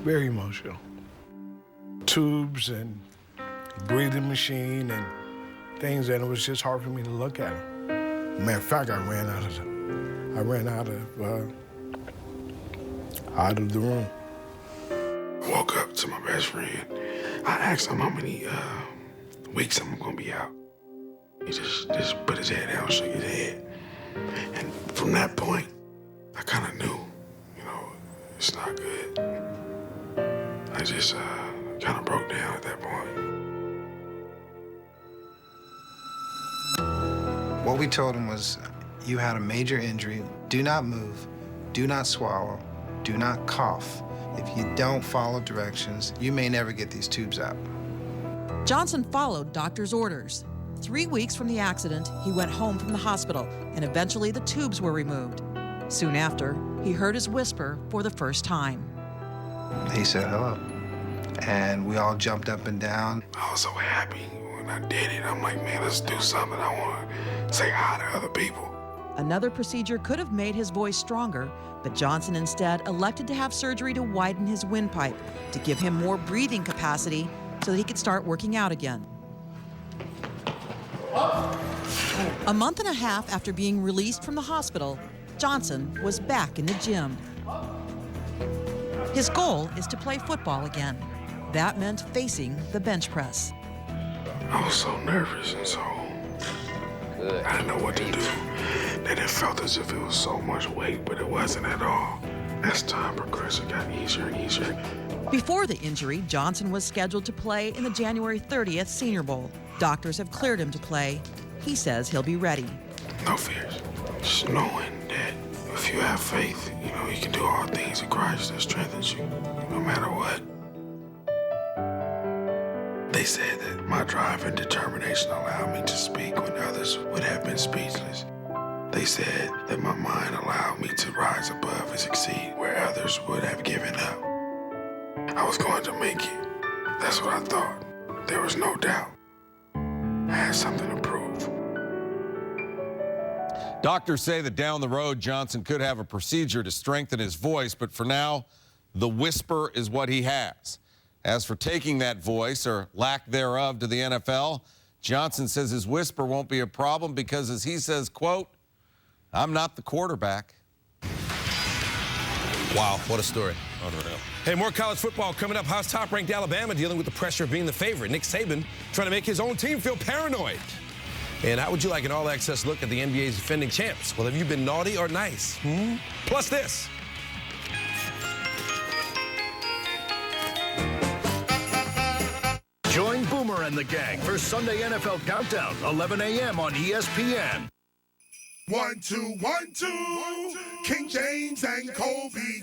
Very emotional. Tubes and breathing machine and things that it was just hard for me to look at. Matter of fact, I ran out of the room. I woke up to my best friend. I asked him how many weeks I'm gonna be out. He just put his head down, shook his head. And from that point, I kind of knew, it's not good. I just kind of broke down at that point. What we told him was, you had a major injury. Do not move, do not swallow, do not cough. If you don't follow directions, you may never get these tubes out. Johnson followed doctor's orders. 3 weeks from the accident, he went home from the hospital, and eventually the tubes were removed. Soon after, he heard his whisper for the first time. He said hello, and we all jumped up and down. I was so happy when I did it. I'm like, man, let's do something. I want to say hi to other people. Another procedure could have made his voice stronger, but Johnson instead elected to have surgery to widen his windpipe to give him more breathing capacity so that he could start working out again. A month and a half after being released from the hospital, Johnson was back in the gym. His goal is to play football again. That meant facing the bench press. I was so nervous and so I didn't know what to do. That it felt as if it was so much weight, but it wasn't at all. As time progressed, it got easier and easier. Before the injury, Johnson was scheduled to play in the January 30th Senior Bowl. Doctors have cleared him to play. He says he'll be ready. No fears. Just knowing that if you have faith, you can do all things in Christ that strengthens you, no matter what. They said that my drive and determination allowed me to speak when others would have been speechless. They said that my mind allowed me to rise above and succeed where others would have given up. I was going to make it. That's what I thought. There was no doubt. I had something to prove. Doctors say that down the road, Johnson could have a procedure to strengthen his voice, but for now, the whisper is what he has. As for taking that voice, or lack thereof, to the NFL, Johnson says his whisper won't be a problem because, as he says, quote, I'm not the quarterback. Wow, what a story. Unreal. Hey, more college football coming up. How's top-ranked Alabama dealing with the pressure of being the favorite? Nick Saban trying to make his own team feel paranoid. And how would you like an all-access look at the NBA's defending champs? Well, have you been naughty or nice? Plus this. Join Boomer and the gang for Sunday NFL Countdown, 11 a.m. on ESPN. 1, 2, 1, 2. King James and Kobe.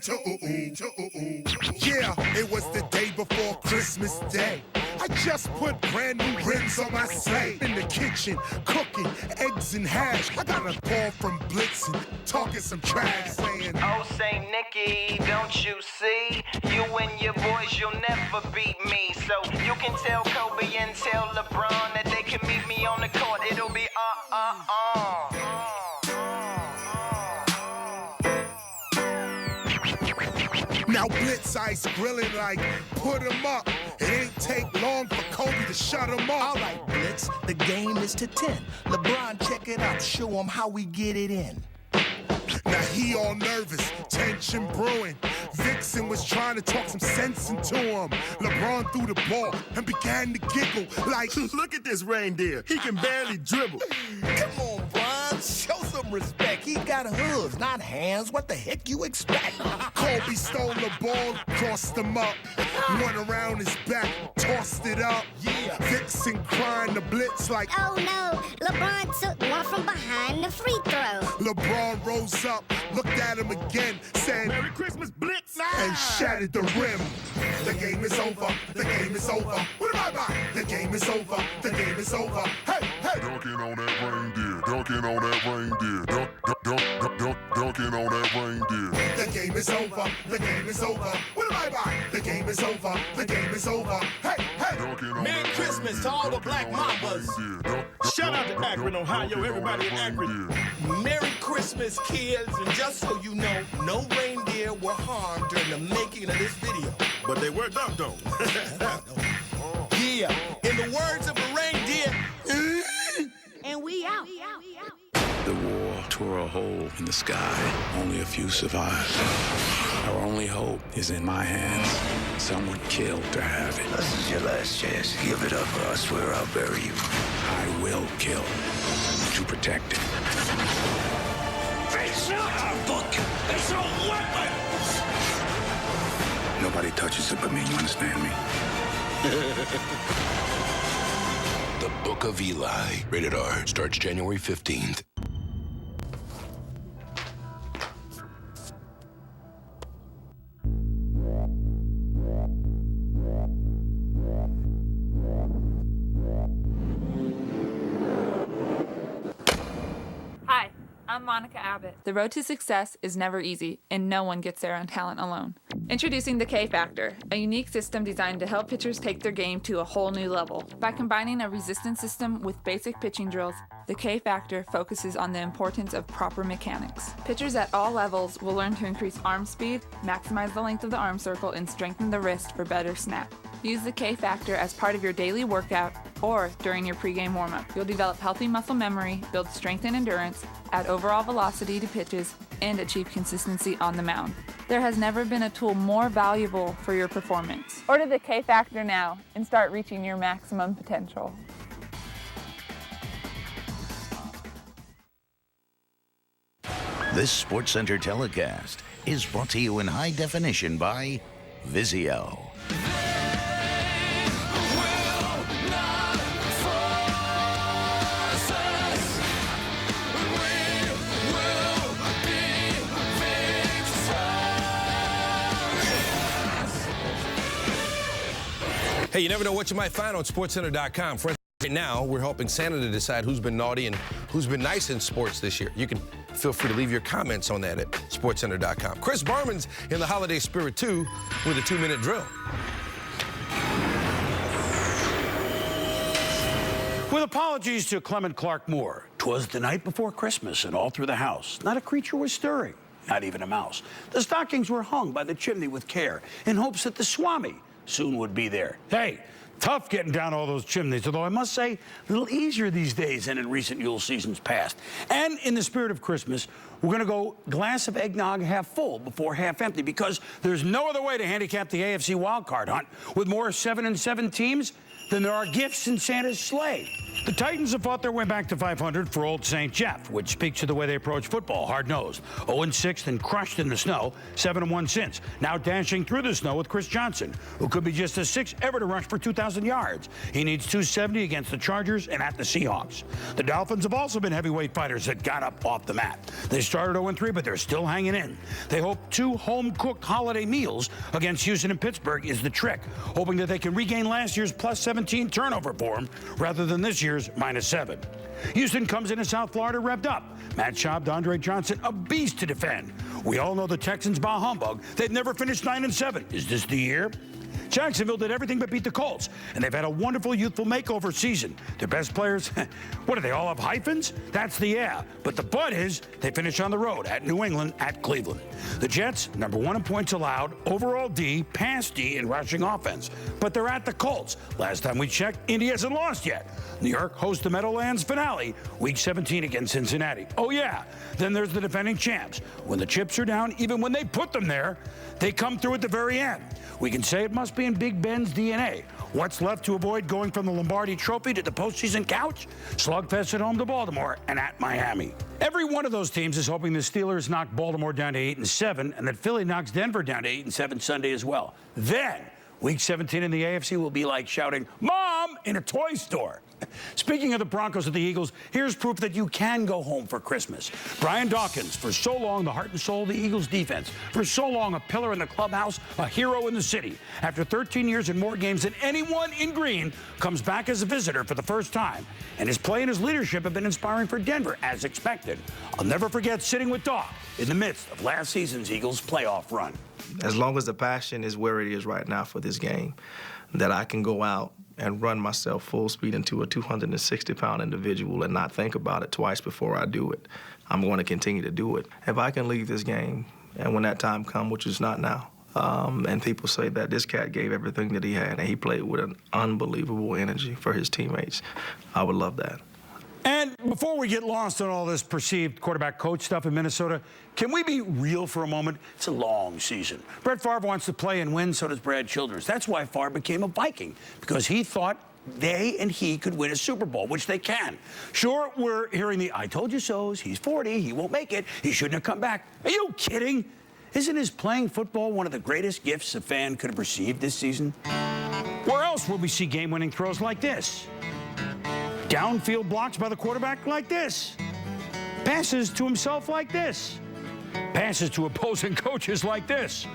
Yeah, it was the day before Christmas Day. I just put brand new rims on my sleigh. In the kitchen, cooking eggs and hash. I got a call from Blitzen, talking some trash, saying, oh, say Nikki, don't you see? You and your boys, you'll never beat me. So you can tell Kobe and tell LeBron that they can meet me on the court. It'll be Now Blitz Ice grilling like, put him up. It ain't take long for Kobe to shut him up. All right, Blitz, the game is to 10. LeBron, check it out, show him how we get it in. Now he all nervous, tension brewing. Vixen was trying to talk some sense into him. LeBron threw the ball and began to giggle like, look at this reindeer, he can barely dribble. Come on, Bron, show some some respect. He got hooves, not hands. What the heck you expect? Kobe stole the ball, tossed him up. Went around his back, tossed it up. Yeah. Dixon crying the blitz like, oh no, LeBron took one from behind the free throw. LeBron rose up, looked at him again, said, Merry Christmas, Blitz! and shattered the rim. The game is over, the game is over. What am I? The game is over, the game is over. Hey, hey! Dunking on that reindeer, dunking on that reindeer, dunking on that reindeer. The game is over, the game is over. What am I? The game is over, the game is over. Hey, hey! Merry Christmas to all the black mamas. Shout out to Akron, Ohio, everybody in Akron. Merry Christmas, kids. And just so you know, no reindeer were harmed during the making of this video. But they were dunked on. Yeah, in the words of a reindeer, And we out. The war tore a hole in the sky. Only a few survived. Our only hope is in my hands. Someone killed to have it. This is your last chance. Give it up or I swear I'll bury you. I will kill to protect it. It's not a book. It's a weapon. Nobody touches it but me, you understand me? The Book of Eli. Rated R. Starts January 15th. Hi, I'm Monica Abbott. The road to success is never easy, and no one gets there on talent alone. Introducing the K Factor, a unique system designed to help pitchers take their game to a whole new level. By combining a resistance system with basic pitching drills, the K Factor focuses on the importance of proper mechanics. Pitchers at all levels will learn to increase arm speed, maximize the length of the arm circle, and strengthen the wrist for better snap. Use the K Factor as part of your daily workout or during your pregame warm-up. You'll develop healthy muscle memory, build strength and endurance, add overall velocity to pitches, and achieve consistency on the mound. There has never been a tool more valuable for your performance. Order the K Factor now and start reaching your maximum potential. This SportsCenter telecast is brought to you in high definition by Vizio. Hey, you never know what you might find on SportsCenter.com. Friends, right now, we're helping Santa to decide who's been naughty and who's been nice in sports this year. You can feel free to leave your comments on that at SportsCenter.com. Chris Berman's in the holiday spirit, too, with a 2-minute drill. With apologies to Clement Clark Moore, 'twas the night before Christmas, and all through the house, not a creature was stirring, not even a mouse. The stockings were hung by the chimney with care, in hopes that the Swami soon would be there. Hey, tough getting down all those chimneys, although I must say, a little easier these days than in recent Yule seasons past. And in the spirit of Christmas, we're going to go glass of eggnog half full before half empty, because there's no other way to handicap the AFC wildcard hunt with more 7-7 teams than there are gifts in Santa's sleigh. The Titans have fought their way back to 500 for Old St. Jeff, which speaks to the way they approach football, hard-nosed. 0-6 and crushed in the snow, 7-1 since. Now dashing through the snow with Chris Johnson, who could be just the 6th ever to rush for 2,000 yards. He needs 270 against the Chargers and at the Seahawks. The Dolphins have also been heavyweight fighters that got up off the mat. They started 0-3, but they're still hanging in. They hope 2 home-cooked holiday meals against Houston and Pittsburgh is the trick, hoping that they can regain last year's plus 17 turnover form rather than this year's -7. Houston comes into South Florida revved up. Matt Schaub, DeAndre Johnson, a beast to defend. We all know the Texans bah humbug. They've never finished 9-7. Is this the year? Jacksonville did everything but beat the Colts, and they've had a wonderful youthful makeover season. Their best players, what do they all have hyphens? That's the yeah. But the but is they finish on the road at New England, at Cleveland. The Jets, #1 in points allowed, overall D, pass D in rushing offense. But they're at the Colts. Last time we checked, Indy hasn't lost yet. New York hosts the Meadowlands finale, Week 17 against Cincinnati. Oh yeah, then there's the defending champs. When the chips are down, even when they put them there, they come through at the very end. We can say it must be be in Big Ben's DNA. What's left to avoid going from the Lombardi Trophy to the postseason couch? Slugfest at home to Baltimore and at Miami. Every one of those teams is hoping the Steelers knock Baltimore down to 8-7 and that Philly knocks Denver down to 8-7 Sunday as well. Then, Week 17 in the AFC will be like shouting, "Mom!" in a toy store. Speaking of the Broncos and the Eagles, here's proof that you can go home for Christmas. Brian Dawkins, for so long the heart and soul of the Eagles defense, for so long a pillar in the clubhouse, a hero in the city. After 13 years and more games than anyone in green, comes back as a visitor for the first time. And his play and his leadership have been inspiring for Denver, as expected. I'll never forget sitting with Doc in the midst of last season's Eagles playoff run. As long as the passion is where it is right now for this game, that I can go out and run myself full speed into a 260-pound individual and not think about it twice before I do it, I'm going to continue to do it. If I can leave this game, and when that time comes, which is not now, and people say that this cat gave everything that he had and he played with an unbelievable energy for his teammates, I would love that. And before we get lost on all this perceived quarterback-coach stuff in Minnesota, can we be real for a moment? It's a long season. Brett Favre wants to play and win, so does Brad Childress. That's why Favre became a Viking, because he thought they and he could win a Super Bowl, which they can. Sure, we're hearing the "I told you so's." He's 40, he won't make it, he shouldn't have come back. Are you kidding? Isn't his playing football one of the greatest gifts a fan could have received this season? Where else will we see game-winning throws like this? Downfield blocks by the quarterback like this. Passes to himself like this. Passes to opposing coaches like this.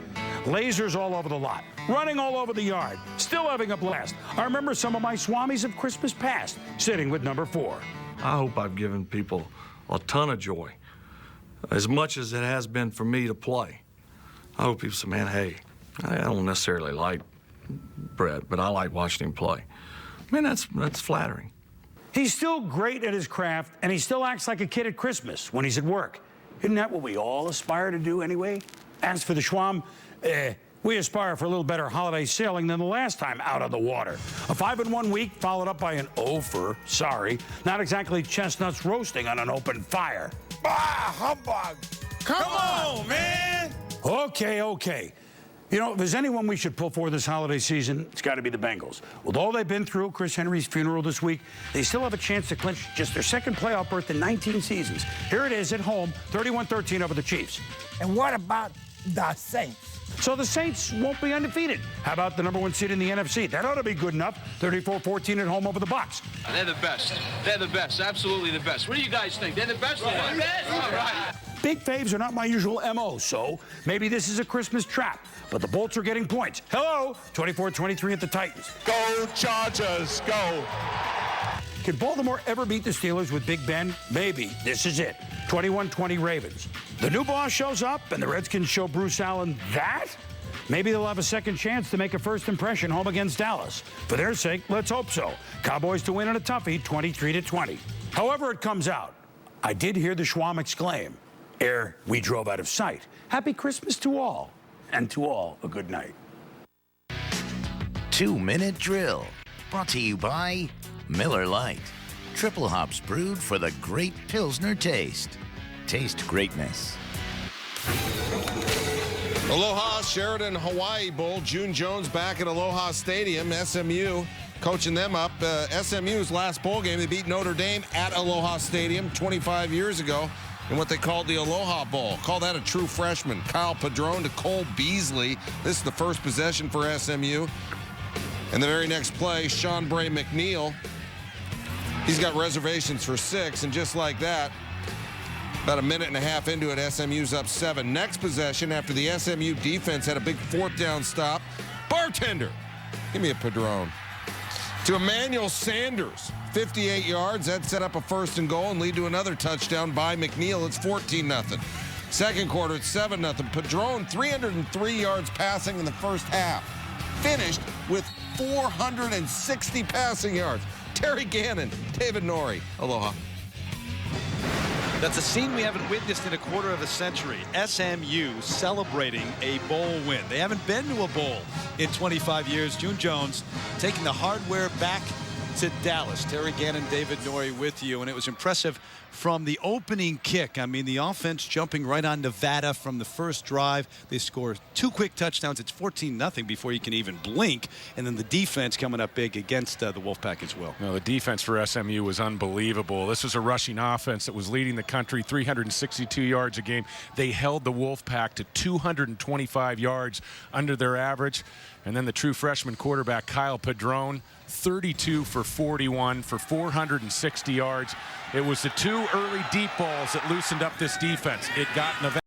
Lasers all over the lot. Running all over the yard. Still having a blast. I remember some of my swamis of Christmas past sitting with number 4. I hope I've given people a ton of joy, as much as it has been for me to play. I hope people say, man, hey, I don't necessarily like Brett, but I like watching him play. Man, that's flattering. He's still great at his craft, and he still acts like a kid at Christmas when he's at work. Isn't that what we all aspire to do anyway? As for the Schwam, we aspire for a little better holiday sailing than the last time out of the water. A 5-1 week followed up by an 0 for sorry. Not exactly chestnuts roasting on an open fire. Ah, humbug! Come on, man! Okay. You know, if there's anyone we should pull for this holiday season, it's got to be the Bengals. With all they've been through, Chris Henry's funeral this week, they still have a chance to clinch just their second playoff berth in 19 seasons. Here it is at home, 31-13 over the Chiefs. And what about the Saints? So the Saints won't be undefeated. How about the number 1 seed in the NFC? That ought to be good enough. 34-14 at home over the Bucs. They're the best. They're the best. Absolutely the best. What do you guys think? They're the best? All right. Big faves are not my usual MO, so maybe this is a Christmas trap. But the Bolts are getting points. Hello, 24-23 at the Titans. Go Chargers, go. Could Baltimore ever beat the Steelers with Big Ben? Maybe. This is it. 21-20 Ravens. The new boss shows up, and the Redskins show Bruce Allen that? Maybe they'll have a second chance to make a first impression home against Dallas. For their sake, let's hope so. Cowboys to win in a toughie, 23-20. However it comes out, I did hear the Schwam exclaim, ere we drove out of sight, Happy Christmas to all, and to all a good night. 2-Minute Drill, brought to you by Miller Lite. Triple hops brewed for the great Pilsner taste. Taste greatness. Aloha Sheraton Hawaii Bowl. June Jones back at Aloha Stadium. SMU coaching them up. SMU's last bowl game, they beat Notre Dame at Aloha Stadium 25 years ago in what they called the Aloha Bowl. Call that a true freshman. Kyle Padron to Cole Beasley. This is the first possession for SMU. And the very next play, Sean Bray McNeil. He's got reservations for 6, and just like that, about a minute and a half into it, SMU's up 7. Next possession, after the SMU defense had a big 4th down stop, bartender, give me a Padron, to Emmanuel Sanders, 58 yards. That set up a 1st and goal and lead to another touchdown by McNeil. It's 14-0. Second quarter, it's 7-0. Padron, 303 yards passing in the first half. Finished with 460 passing yards. Terry Gannon, David Norrie, aloha. That's a scene we haven't witnessed in a quarter of a century. SMU celebrating a bowl win. They haven't been to a bowl in 25 years. June Jones taking the hardware back to Dallas. Terry Gannon, David Norrie with you, and it was impressive from the opening kick. I mean, the offense jumping right on Nevada from the first drive. They score 2 quick touchdowns. It's 14-0 before you can even blink, and then the defense coming up big against the Wolfpack as well. No, the defense for SMU was unbelievable. This was a rushing offense that was leading the country, 362 yards a game. They held the Wolfpack to 225 yards under their average. And then the true freshman quarterback, Kyle Padron, 32 for 41 for 460 yards. It was the 2 early deep balls that loosened up this defense. It got Nevada.